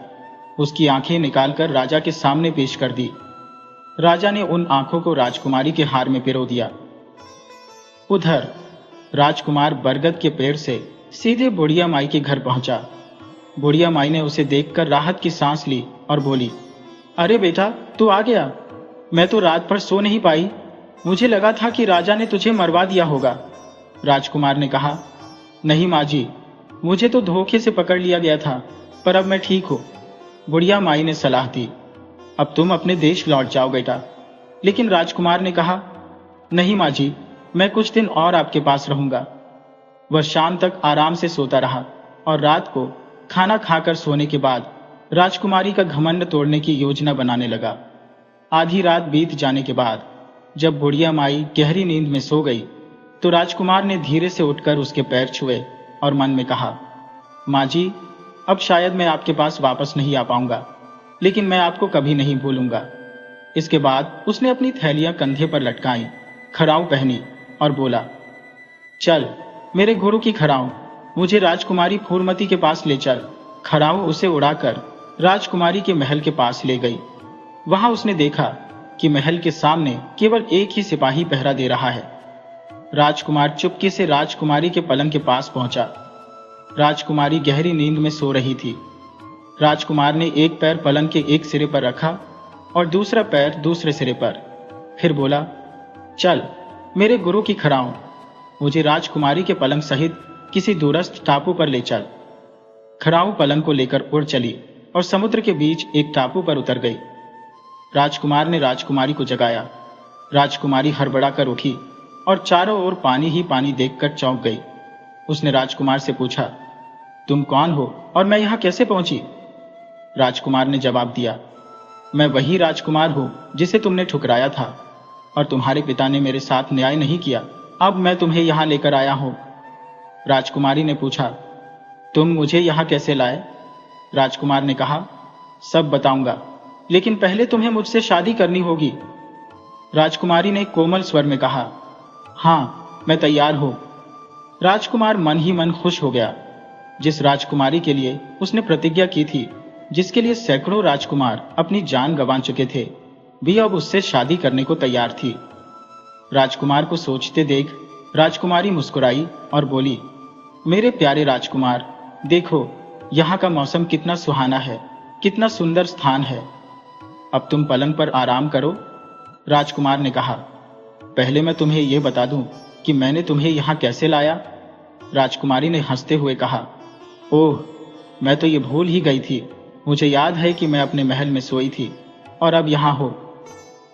उसकी आंखें निकालकर राजा के सामने पेश कर दी। राजा ने उन आंखों को राजकुमारी के हार में पिरो दिया। उधर राजकुमार बरगद के पेड़ से सीधे बुढ़िया माई के घर पहुंचा। बुढ़िया माई ने उसे देखकर राहत की सांस ली और बोली, अरे बेटा, तू आ गया। मैं तो रात भर सो नहीं पाई, मुझे लगा था कि राजा ने तुझे मरवा दिया होगा। राजकुमार ने कहा, नहीं माँ जी, मुझे तो धोखे से पकड़ लिया गया था, पर अब मैं ठीक हूँ। बुढ़िया माई ने सलाह दी, अब तुम अपने देश लौट जाओ बेटा। लेकिन राजकुमार ने कहा, नहीं माँ जी, मैं कुछ दिन और आपके पास रहूंगा। वह शाम तक आराम से सोता रहा और रात को खाना खाकर सोने के बाद राजकुमारी का घमंड तोड़ने की योजना बनाने लगा। आधी रात बीत जाने के बाद जब बुढ़िया माई गहरी नींद में सो गई तो राजकुमार ने धीरे से उठकर उसके पैर छुए और मन में कहा, माँ जी, अब शायद मैं आपके पास वापस नहीं आ पाऊंगा, लेकिन मैं आपको कभी नहीं भूलूंगा। इसके बाद उसने अपनी थैलियां कंधे पर लटकाई, खड़ाऊ पहनी और बोला, चल मेरे गुरु की खड़ाऊ, मुझे राजकुमारी फूलमती के पास ले चल। खड़ाऊ उसे उड़ाकर राजकुमारी के महल के पास ले गई। वहां उसने देखा कि महल के सामने केवल एक ही सिपाही पहरा दे रहा है। राजकुमार चुपके से राजकुमारी के पलंग के पास पहुंचा। राजकुमारी गहरी नींद में सो रही थी। राजकुमार ने एक पैर पलंग के एक सिरे पर रखा और दूसरा पैर दूसरे सिरे पर। फिर बोला, चल मेरे गुरु की खड़ाऊ, मुझे राजकुमारी के पलंग सहित किसी दूरस्थ टापू पर ले चल। खड़ाऊ पलंग को लेकर उड़ चली और समुद्र के बीच एक टापू पर उतर गई। राजकुमार ने राजकुमारी को जगाया। राजकुमारी हड़बड़ा कर उठी और चारों ओर पानी ही पानी देखकर चौंक गई। उसने राजकुमार से पूछा, तुम कौन हो और मैं यहां कैसे पहुंची? राजकुमार ने जवाब दिया, मैं वही राजकुमार हूं जिसे तुमने ठुकराया था और तुम्हारे पिता ने मेरे साथ न्याय नहीं किया। अब मैं तुम्हें यहां लेकर आया हूं। राजकुमारी ने पूछा, तुम मुझे यहां कैसे लाए? राजकुमार ने कहा, सब बताऊंगा, लेकिन पहले तुम्हें मुझसे शादी करनी होगी। राजकुमारी ने कोमल स्वर में कहा, हाँ मैं तैयार हूं। राजकुमार मन ही मन खुश हो गया। जिस राजकुमारी के लिए उसने प्रतिज्ञा की थी, जिसके लिए सैकड़ों राजकुमार अपनी जान गंवा चुके थे, भी अब उससे शादी करने को तैयार थी। राजकुमार को सोचते देख राजकुमारी मुस्कुराई और बोली, मेरे प्यारे राजकुमार, देखो यहाँ का मौसम कितना सुहाना है, कितना सुंदर स्थान है। अब तुम पलंग पर आराम करो। राजकुमार ने कहा, पहले मैं तुम्हें यह बता दूं कि मैंने तुम्हें यहाँ कैसे लाया। राजकुमारी ने हंसते हुए कहा, ओह, मैं तो ये भूल ही गई थी। मुझे याद है कि मैं अपने महल में सोई थी और अब यहाँ हो।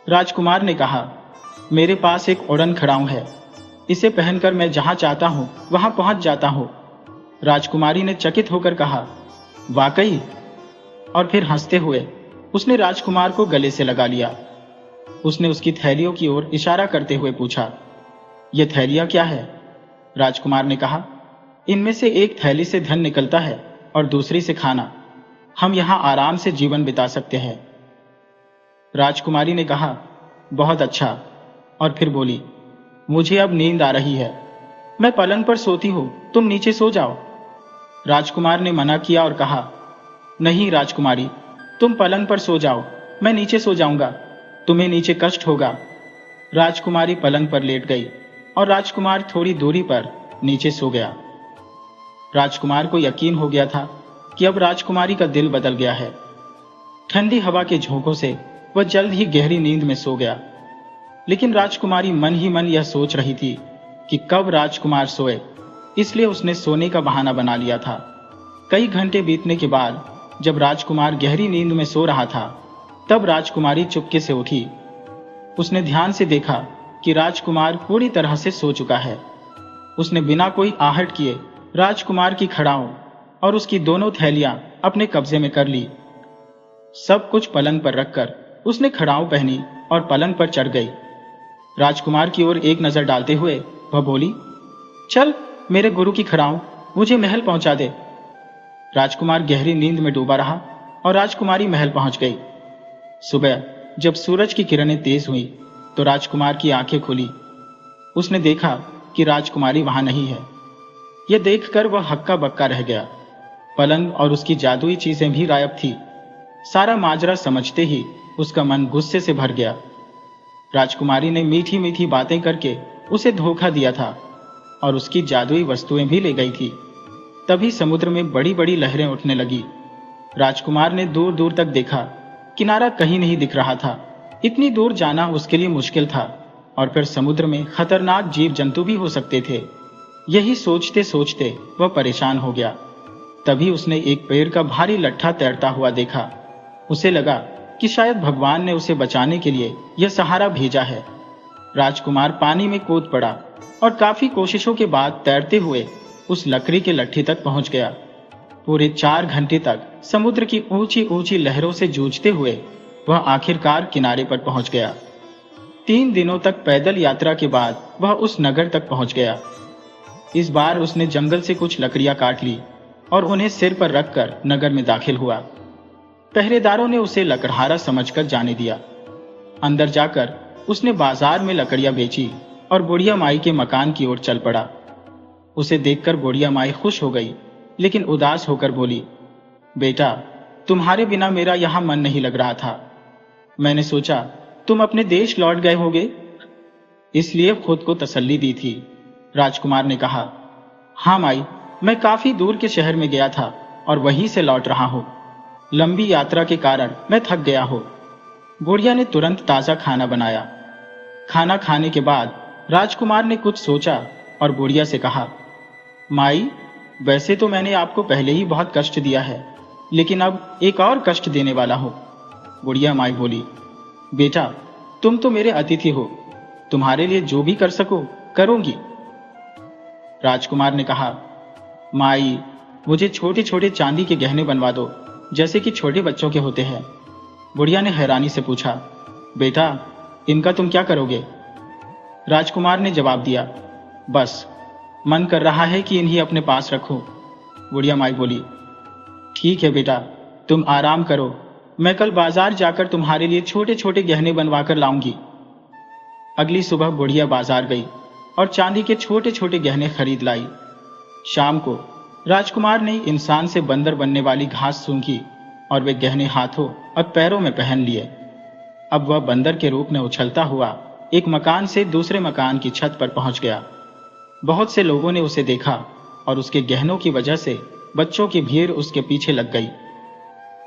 राजकुमार ने कहा, मेरे पास एक उड़न खड़ाऊ है, इसे पहनकर मैं जहां चाहता हूं वहां पहुंच जाता हूं। राजकुमारी ने चकित होकर कहा, वाकई? और फिर हंसते हुए उसने राजकुमार को गले से लगा लिया। उसने उसकी थैलियों की ओर इशारा करते हुए पूछा, ये थैलियां क्या है? राजकुमार ने कहा, इनमें से एक थैली से धन निकलता है और दूसरी से खाना। हम यहां आराम से जीवन बिता सकते हैं। राजकुमारी ने कहा, बहुत अच्छा, और फिर बोली, मुझे अब नींद आ रही है, मैं पलंग पर सोती हूं, तुम नीचे सो जाओ। राजकुमार ने मना किया और कहा, नहीं राजकुमारी, तुम पलंग पर सो जाओ, मैं नीचे सो जाऊंगा, तुम्हें नीचे कष्ट होगा। राजकुमारी पलंग पर लेट गई और राजकुमार थोड़ी दूरी पर नीचे सो गया। राजकुमार को यकीन हो गया था कि अब राजकुमारी का दिल बदल गया है। ठंडी हवा के झोंकों से वह जल्द ही गहरी नींद में सो गया। लेकिन राजकुमारी मन ही मन यह सोच रही थी कि कब राजकुमार सोए, इसलिए उसने सोने का बहाना बना लिया था। कई घंटे बीतने के बाद जब राजकुमार गहरी नींद में सो रहा था, तब राजकुमारी चुपके से उठी। उसने ध्यान से देखा कि राजकुमार पूरी तरह से सो चुका है। उसने बिना कोई आहट किए राजकुमार की खड़ाऊ और उसकी दोनों थैलियां अपने कब्जे में कर ली। सब कुछ पलंग पर रखकर उसने खड़ाऊ पहनी और पलंग पर चढ़ गई। राजकुमार की ओर एक नजर डालते हुए वह बोली, चल मेरे गुरु की खड़ाऊ, मुझे महल पहुंचा दे। राजकुमार गहरी नींद में डूबा रहा और राजकुमारी महल पहुंच गई। सुबह जब सूरज की किरणें तेज हुई तो राजकुमार की आंखें खुली। उसने देखा कि राजकुमारी वहां नहीं है। यह देखकर वह हक्का बक्का रह गया। पलंग और उसकी जादुई चीजें भी गायब थी। सारा माजरा समझते ही उसका मन गुस्से से भर गया। राजकुमारी ने मीठी मीठी बातें करके उसे धोखा दिया था और उसकी जादुई वस्तुएं भी ले गई थी। तभी समुद्र में बड़ी बड़ी लहरें उठने लगी। राजकुमार ने दूर दूर तक देखा, किनारा कहीं नहीं दिख रहा था। इतनी दूर जाना उसके लिए मुश्किल था और फिर समुद्र में खतरनाक जीव जंतु भी हो सकते थे। यही सोचते सोचते वह परेशान हो गया। तभी उसने एक पेड़ का भारी लट्ठा तैरता हुआ देखा। उसे लगा कि शायद भगवान ने उसे बचाने के लिए यह सहारा भेजा है। राजकुमार पानी में कूद पड़ा और काफी कोशिशों के बाद तैरते हुए उस लकड़ी के लट्ठी तक पहुंच गया। पूरे 4 घंटे तक समुद्र की ऊंची ऊंची लहरों से जूझते हुए वह आखिरकार किनारे पर पहुंच गया। 3 दिनों तक पैदल यात्रा के बाद वह उस नगर तक पहुंच गया। इस बार उसने जंगल से कुछ लकड़ियां काट ली और उन्हें सिर पर रखकर नगर में दाखिल हुआ। पहरेदारों ने उसे लकड़हारा समझकर जाने दिया। अंदर जाकर उसने बाजार में लकड़ियां बेची और बुढ़िया माई के मकान की ओर चल पड़ा। उसे देखकर बुढ़िया माई खुश हो गई, लेकिन उदास होकर बोली, बेटा, तुम्हारे बिना मेरा यहां मन नहीं लग रहा था। मैंने सोचा तुम अपने देश लौट गए होगे, इसलिए खुद को तसल्ली दी थी। राजकुमार ने कहा, हाँ माई, मैं काफी दूर के शहर में गया था और वहीं से लौट रहा हूं। लंबी यात्रा के कारण मैं थक गया हूं। बुढ़िया ने तुरंत ताजा खाना बनाया। खाना खाने के बाद राजकुमार ने कुछ सोचा और बुढ़िया से कहा, माई, वैसे तो मैंने आपको पहले ही बहुत कष्ट दिया है, लेकिन अब एक और कष्ट देने वाला हूं। बुढ़िया माई बोली, बेटा, तुम तो मेरे अतिथि हो, तुम्हारे लिए जो भी कर सको करूंगी। राजकुमार ने कहा, माई, मुझे छोटे छोटे चांदी के गहने बनवा दो, जैसे कि छोटे बच्चों के होते हैं। बुढ़िया ने हैरानी से पूछा, बेटा, इनका तुम क्या करोगे? राजकुमार ने जवाब दिया, बस मन कर रहा है कि इन्हीं अपने पास रखूं। बुढ़िया माई बोली, ठीक है बेटा, तुम आराम करो, मैं कल बाजार जाकर तुम्हारे लिए छोटे छोटे गहने बनवा कर लाऊंगी। अगली सुबह बुढ़िया बाजार गई और चांदी के छोटे छोटे गहने खरीद लाई। शाम को राजकुमार ने इंसान से बंदर बनने वाली घास सूंघी और वे गहने हाथों और पैरों में पहन लिए। अब वह बंदर के रूप में उछलता हुआ एक मकान से दूसरे मकान की छत पर पहुंच गया। बहुत से लोगों ने उसे देखा और उसके गहनों की वजह से बच्चों की भीड़ उसके पीछे लग गई।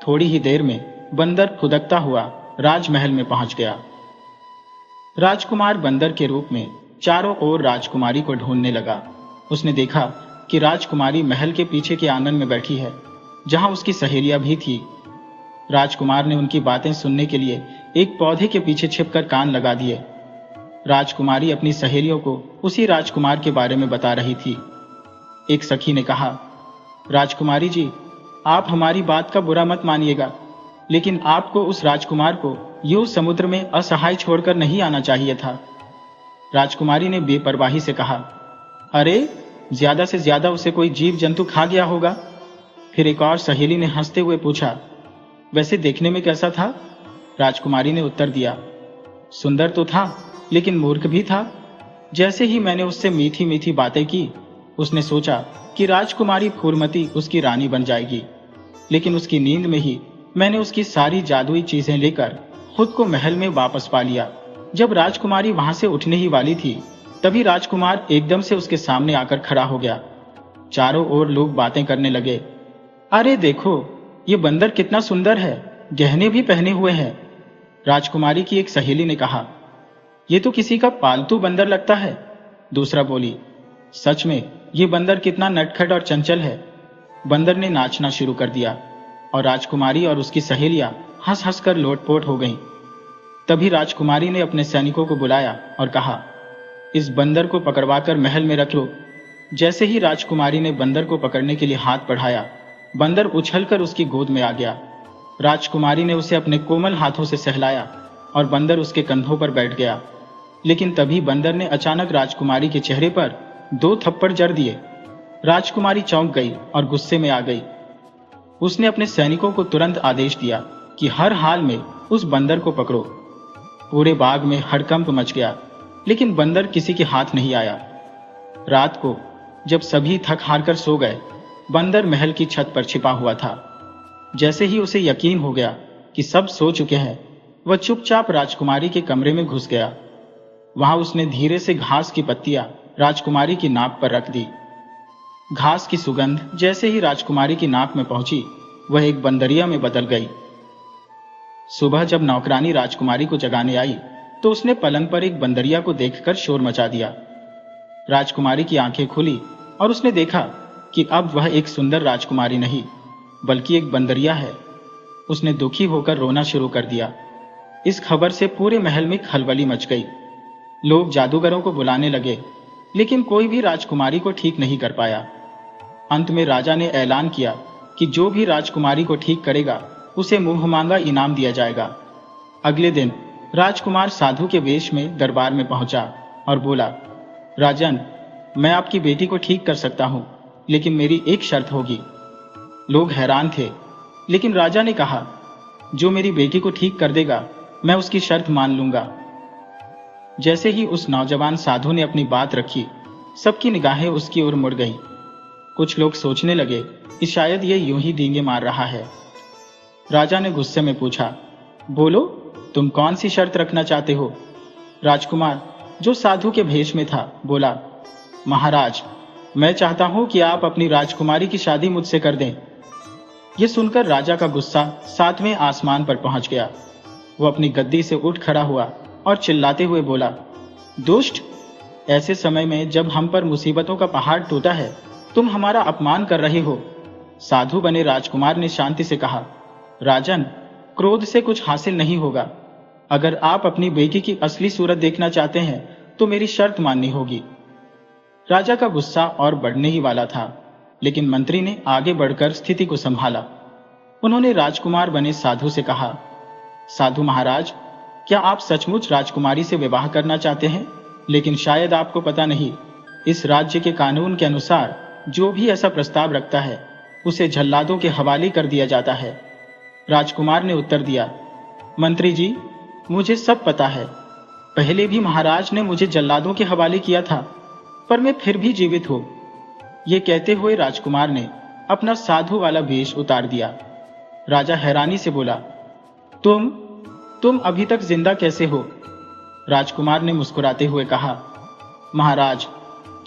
थोड़ी ही देर में बंदर फुदकता हुआ राजमहल में पहुंच गया। राजकुमार बंदर के रूप में चारों ओर राजकुमारी को ढूंढने लगा। उसने देखा कि राजकुमारी महल के पीछे के आंगन में बैठी है, जहां उसकी सहेलियां भी थी। राजकुमार ने उनकी बातें सुनने के लिए एक पौधे के पीछे छिपकर कान लगा दिए। राजकुमारी अपनी सहेलियों को उसी राजकुमार के बारे में बता रही थी। एक सखी ने कहा, राजकुमारी जी, आप हमारी बात का बुरा मत मानिएगा, लेकिन आपको उस राजकुमार को यूं समुद्र में असहाय छोड़कर नहीं आना चाहिए था। राजकुमारी ने बेपरवाही से कहा, अरे, ज्यादा से ज्यादा उसे कोई जीव जंतु खा गया होगा। फिर एक और सहेली ने हंसते हुए पूछा, वैसे देखने में कैसा था? राजकुमारी ने उत्तर दिया, सुंदर तो था, लेकिन मूर्ख भी था। जैसे ही मैंने उससे मीठी मीठी बातें की, उसने सोचा कि राजकुमारी फूलमती उसकी रानी बन जाएगी। लेकिन उसकी नींद में ही मैंने उसकी सारी जादुई चीजें लेकर खुद को महल में वापस पा लिया। जब राजकुमारी वहां से उठने ही वाली थी, तभी राजकुमार एकदम से उसके सामने आकर खड़ा हो गया। चारों ओर लोग बातें करने लगे, अरे देखो, ये बंदर कितना सुंदर है, गहने भी पहने हुए हैं। राजकुमारी की एक सहेली ने कहा, ये तो किसी का पालतू बंदर लगता है। दूसरा बोली, सच में ये बंदर कितना नटखट और चंचल है। बंदर ने नाचना शुरू कर दिया और राजकुमारी और उसकी सहेलियां हंस हंस कर लोटपोट हो गईं। तभी राजकुमारी ने अपने सैनिकों को बुलाया और कहा, इस बंदर को पकड़वाकर महल में रख लो। जैसे ही राजकुमारी ने बंदर को पकड़ने के लिए हाथ बढ़ाया, बंदर उछलकर उसकी गोद में आ गया। राजकुमारी ने उसे अपने कोमल हाथों से सहलाया और बंदर उसके कंधों पर बैठ गया। लेकिन तभी बंदर ने अचानक राजकुमारी के चेहरे पर 2 थप्पड़ जड़ दिए। राजकुमारी चौंक गई और गुस्से में आ गई। उसने अपने सैनिकों को तुरंत आदेश दिया कि हर हाल में उस बंदर को पकड़ो। पूरे बाग में हड़कंप मच गया, लेकिन बंदर किसी के हाथ नहीं आया। रात को जब सभी थक हार कर सो गए, बंदर महल की छत पर छिपा हुआ था। जैसे ही उसे यकीन हो गया कि सब सो चुके हैं, वह चुपचाप राजकुमारी के कमरे में घुस गया। वहां उसने धीरे से घास की पत्तियां राजकुमारी की नाक पर रख दी। घास की सुगंध जैसे ही राजकुमारी की नाक में पहुंची, वह एक बंदरिया में बदल गई। सुबह जब नौकरानी राजकुमारी को जगाने आई, तो उसने पलंग पर एक बंदरिया को देखकर शोर मचा दिया। राजकुमारी की आंखें खुली और उसने देखा कि अब वह एक सुंदर राजकुमारी नहीं बल्कि एक बंदरिया है। उसने दुखी होकर रोना शुरू कर दिया। इस खबर से पूरे महल में खलबली मच गई। लोग जादूगरों को बुलाने लगे, लेकिन कोई भी राजकुमारी को ठीक नहीं कर पाया। अंत में राजा ने ऐलान किया कि जो भी राजकुमारी को ठीक करेगा उसे मुंह मांगा इनाम दिया जाएगा। अगले दिन राजकुमार साधु के वेश में दरबार में पहुंचा और बोला, राजन, मैं आपकी बेटी को ठीक कर सकता हूं, लेकिन मेरी एक शर्त होगी। लोग हैरान थे, लेकिन राजा ने कहा, जो मेरी बेटी को ठीक कर देगा मैं उसकी शर्त मान लूंगा। जैसे ही उस नौजवान साधु ने अपनी बात रखी, सबकी निगाहें उसकी ओर मुड़ गईं। कुछ लोग सोचने लगे कि शायद ये यूं ही डींगे मार रहा है। राजा ने गुस्से में पूछा, बोलो, तुम कौन सी शर्त रखना चाहते हो? राजकुमार, जो साधु के भेष में था, बोला, महाराज, मैं चाहता हूं कि आप अपनी राजकुमारी की शादी मुझसे कर दें। यह सुनकर राजा का गुस्सा 7वें आसमान पर पहुंच गया। वो अपनी गद्दी से उठ खड़ा हुआ और चिल्लाते हुए बोला, दुष्ट, ऐसे समय में जब हम पर मुसीबतों का पहाड़ टूटा है, तुम हमारा अपमान कर रहे हो। साधु बने राजकुमार ने शांति से कहा, राजन, क्रोध से कुछ हासिल नहीं होगा। अगर आप अपनी बेटी की असली सूरत देखना चाहते हैं तो मेरी शर्त माननी होगी। राजा का गुस्सा और बढ़ने ही वाला था, लेकिन मंत्री ने आगे बढ़कर स्थिति को संभाला। उन्होंने राजकुमार बने साधु से कहा, साधु महाराज, क्या आप सचमुच राजकुमारी से विवाह करना चाहते हैं? लेकिन शायद आपको पता नहीं, इस राज्य के कानून के अनुसार जो भी ऐसा प्रस्ताव रखता है उसे जल्लादों के हवाले कर दिया जाता है। राजकुमार ने उत्तर दिया, मंत्री जी, मुझे सब पता है। पहले भी महाराज ने मुझे जल्लादों के हवाले किया था, पर मैं फिर भी जीवित हूं। ये कहते हुए राजकुमार ने अपना साधु वाला वेश उतार दिया। राजा हैरानी से बोला, तुम अभी तक जिंदा कैसे हो? राजकुमार ने मुस्कुराते हुए कहा, महाराज,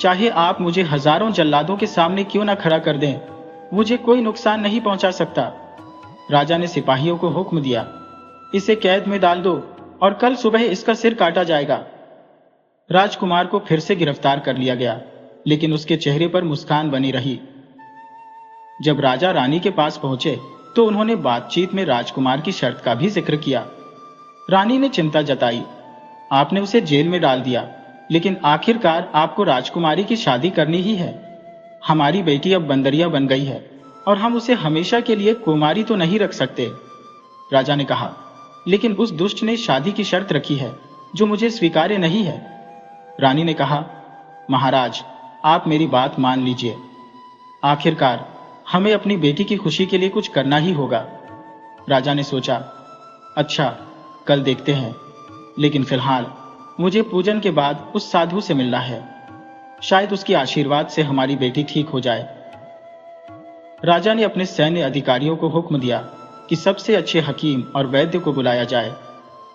चाहे आप मुझे हजारों जल्लादों के सामने क्यों ना खड़ा कर दें, मुझे कोई नुकसान नहीं पहुंचा सकता। राजा ने सिपाहियों को हुक्म दिया, इसे कैद में डाल दो और कल सुबह इसका सिर काटा जाएगा। राजकुमार को फिर से गिरफ्तार कर लिया गया, लेकिन उसके चेहरे पर मुस्कान बनी रही। जब राजा रानी के पास पहुंचे तो उन्होंने बातचीत में राजकुमार की शर्त का भी जिक्र किया। रानी ने चिंता जताई, आपने उसे जेल में डाल दिया, लेकिन आखिरकार आपको राजकुमारी की शादी करनी ही है। हमारी बेटी अब बंदरिया बन गई है और हम उसे हमेशा के लिए कुमारी तो नहीं रख सकते। राजा ने कहा, लेकिन उस दुष्ट ने शादी की शर्त रखी है जो मुझे स्वीकार्य नहीं है। रानी ने कहा, महाराज, आप मेरी बात मान लीजिए। आखिरकार हमें अपनी बेटी की खुशी के लिए कुछ करना ही होगा। राजा ने सोचा, अच्छा, कल देखते हैं, लेकिन फिलहाल मुझे पूजन के बाद उस साधु से मिलना है। शायद उसके आशीर्वाद से हमारी बेटी ठीक हो जाए। राजा ने अपने सैन्य अधिकारियों को हुक्म दिया कि सबसे अच्छे हकीम और वैद्य को बुलाया जाए,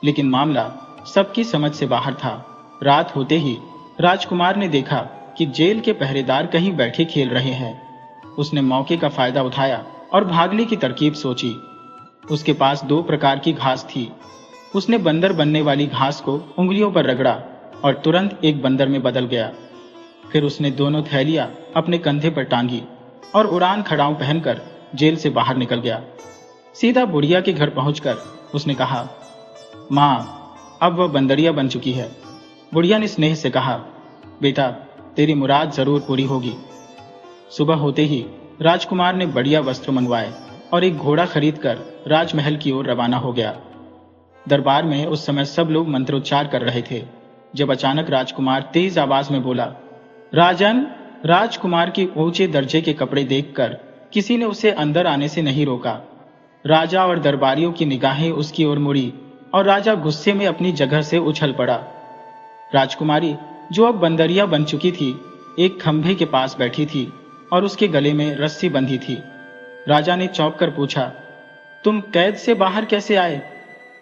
लेकिन मामला सबकी समझ से बाहर था। रात होते ही राजकुमार ने देखा कि जेल के पहरेदार कहीं बैठे खेल रहे हैं। उसने मौके का फायदा उठाया और भागने की तरकीब सोची। उसके पास 2 प्रकार की घास थी। उसने बंदर बनने वाली घास को उंगलियों पर रगड़ा और तुरंत एक बंदर में बदल गया। फिर उसने दोनों थैलियां अपने कंधे पर टांगी और उड़ान खड़ाऊं पहनकर जेल से बाहर निकल गया। सीधा बुढ़िया के घर पहुंचकर उसने कहा, माँ, अब वह बंदरिया बन चुकी है। बुढ़िया ने स्नेह से कहा, बेटा, तेरी मुराद जरूर पूरी होगी। सुबह होते ही राजकुमार ने बढ़िया वस्त्र मंगवाए और एक घोड़ा खरीदकर राजमहल की ओर रवाना हो गया। दरबार में उस समय सब लोग मंत्रोच्चार कर रहे थे, जब अचानक राजकुमार तेज आवाज में बोला, राजन। राजकुमार के ऊंचे दर्जे के कपड़े देखकर किसी ने उसे अंदर आने से नहीं रोका। राजा और दरबारियों की निगाहें उसकी ओर मुड़ी और राजा गुस्से में अपनी जगह से उछल पड़ा। राजकुमारी, जो अब बंदरिया बन चुकी थी, एक खंभे के पास बैठी थी और उसके गले में रस्सी बंधी थी। राजा ने चौंक कर पूछा, तुम कैद से बाहर कैसे आए?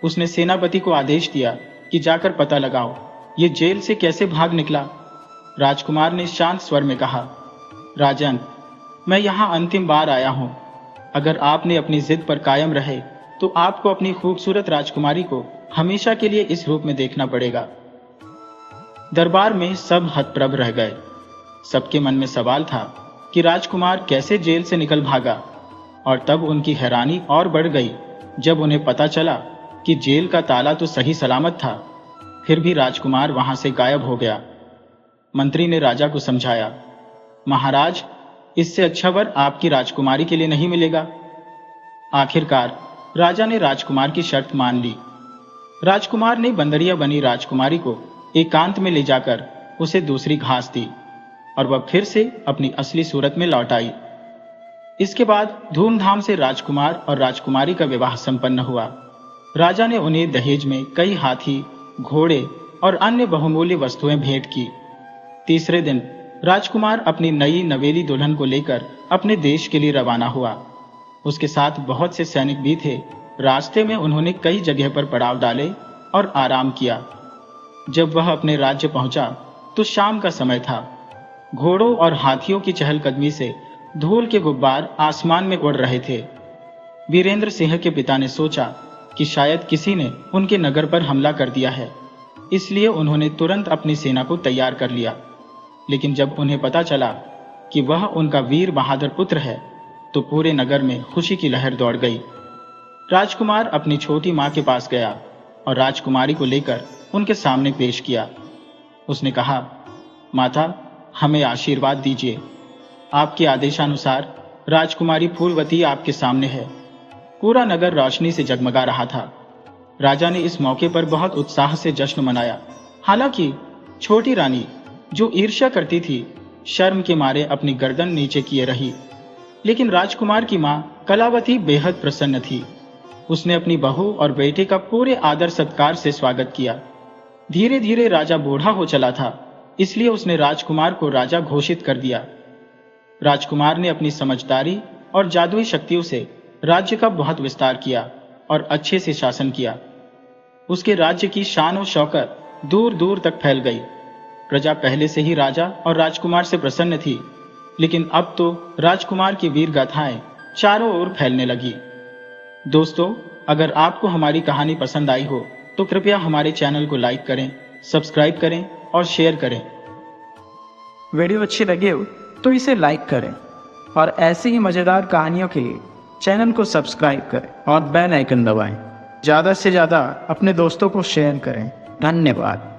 उसने सेनापति को आदेश दिया कि जाकर पता लगाओ, ये जेल से कैसे भाग निकला। राजकुमार ने शांत स्वर में कहा, राजन, मैं यहाँ अंतिम बार आया हूँ। अगर आपने अपनी जिद पर कायम रहे तो आपको अपनी खूबसूरत राजकुमारी को हमेशा के लिए इस रूप में देखना पड़ेगा। दरबार में सब हतप्रभ रह गए। सबके मन में सवाल था कि राजकुमार कैसे जेल से निकल भागा, और तब उनकी हैरानी और बढ़ गई जब उन्हें पता चला कि जेल का ताला तो सही सलामत था, फिर भी राजकुमार वहां से गायब हो गया। मंत्री ने राजा को समझाया, महाराज, इससे अच्छा वर आपकी राजकुमारी के लिए नहीं मिलेगा। आखिरकार राजा ने राजकुमार की शर्त मान ली। राजकुमार ने बंदरिया बनी राजकुमारी को एकांत में ले जाकर उसे दूसरी घास दी और वह फिर से अपनी असली सूरत में लौट आई। इसके बाद धूमधाम से राजकुमार और राजकुमारी का विवाह संपन्न हुआ। राजा ने उन्हें दहेज में कई हाथी, घोड़े और अन्य बहुमूल्य वस्तुएं भेंट की। तीसरे दिन राजकुमार अपनी नई नवेली दुल्हन को लेकर अपने देश के लिए रवाना हुआ। उसके साथ बहुत से सैनिक भी थे। रास्ते में उन्होंने कई जगह पर पड़ाव डाले और आराम किया। जब वह अपने राज्य पहुंचा तो शाम का समय था। घोड़ों और हाथियों की चहलकदमी से धूल के गुब्बार आसमान में उड़ रहे थे। वीरेंद्र सिंह के पिता ने सोचा कि शायद किसी ने उनके नगर पर हमला कर दिया है, इसलिए उन्होंने तुरंत अपनी सेना को तैयार कर लिया। लेकिन जब उन्हें पता चला कि वह उनका वीर बहादुर पुत्र है, तो पूरे नगर में खुशी की लहर दौड़ गई। राजकुमार अपनी छोटी मां के पास गया और राजकुमारी को लेकर उनके सामने पेश किया। उसने कहा, माता, हमें आशीर्वाद दीजिए। आपके आदेशानुसार राजकुमारी फूलवती आपके सामने है। पूरा नगर रोशनी से जगमगा रहा था। राजा ने इस मौके पर बहुत उत्साह से जश्न मनाया। हालांकि छोटी रानी, जो ईर्ष्या करती थी, शर्म के मारे अपनी गर्दन नीचे किए रही। लेकिन राजकुमार की मां कलावती बेहद प्रसन्न थी। उसने अपनी बहू और बेटे का पूरे आदर सत्कार से स्वागत किया। धीरे धीरे राजा बूढ़ा हो चला था, इसलिए उसने राजकुमार को राजा घोषित कर दिया। राजकुमार ने अपनी समझदारी और जादुई शक्तियों से राज्य का बहुत विस्तार किया और अच्छे से शासन किया। उसके राज्य की शान और शौकत दूर दूर तक फैल गई। प्रजा पहले से ही राजा और राजकुमार से प्रसन्न थी, लेकिन अब तो राजकुमार की वीर गाथाएं चारों ओर फैलने लगी। दोस्तों, अगर आपको हमारी कहानी पसंद आई हो तो कृपया हमारे चैनल को लाइक करें, सब्सक्राइब करें और शेयर करें। वीडियो अच्छी लगी हो तो इसे लाइक करें और ऐसी ही मज़ेदार कहानियों के लिए चैनल को सब्सक्राइब करें और बेल आइकन दबाएं। ज़्यादा से ज़्यादा अपने दोस्तों को शेयर करें। धन्यवाद।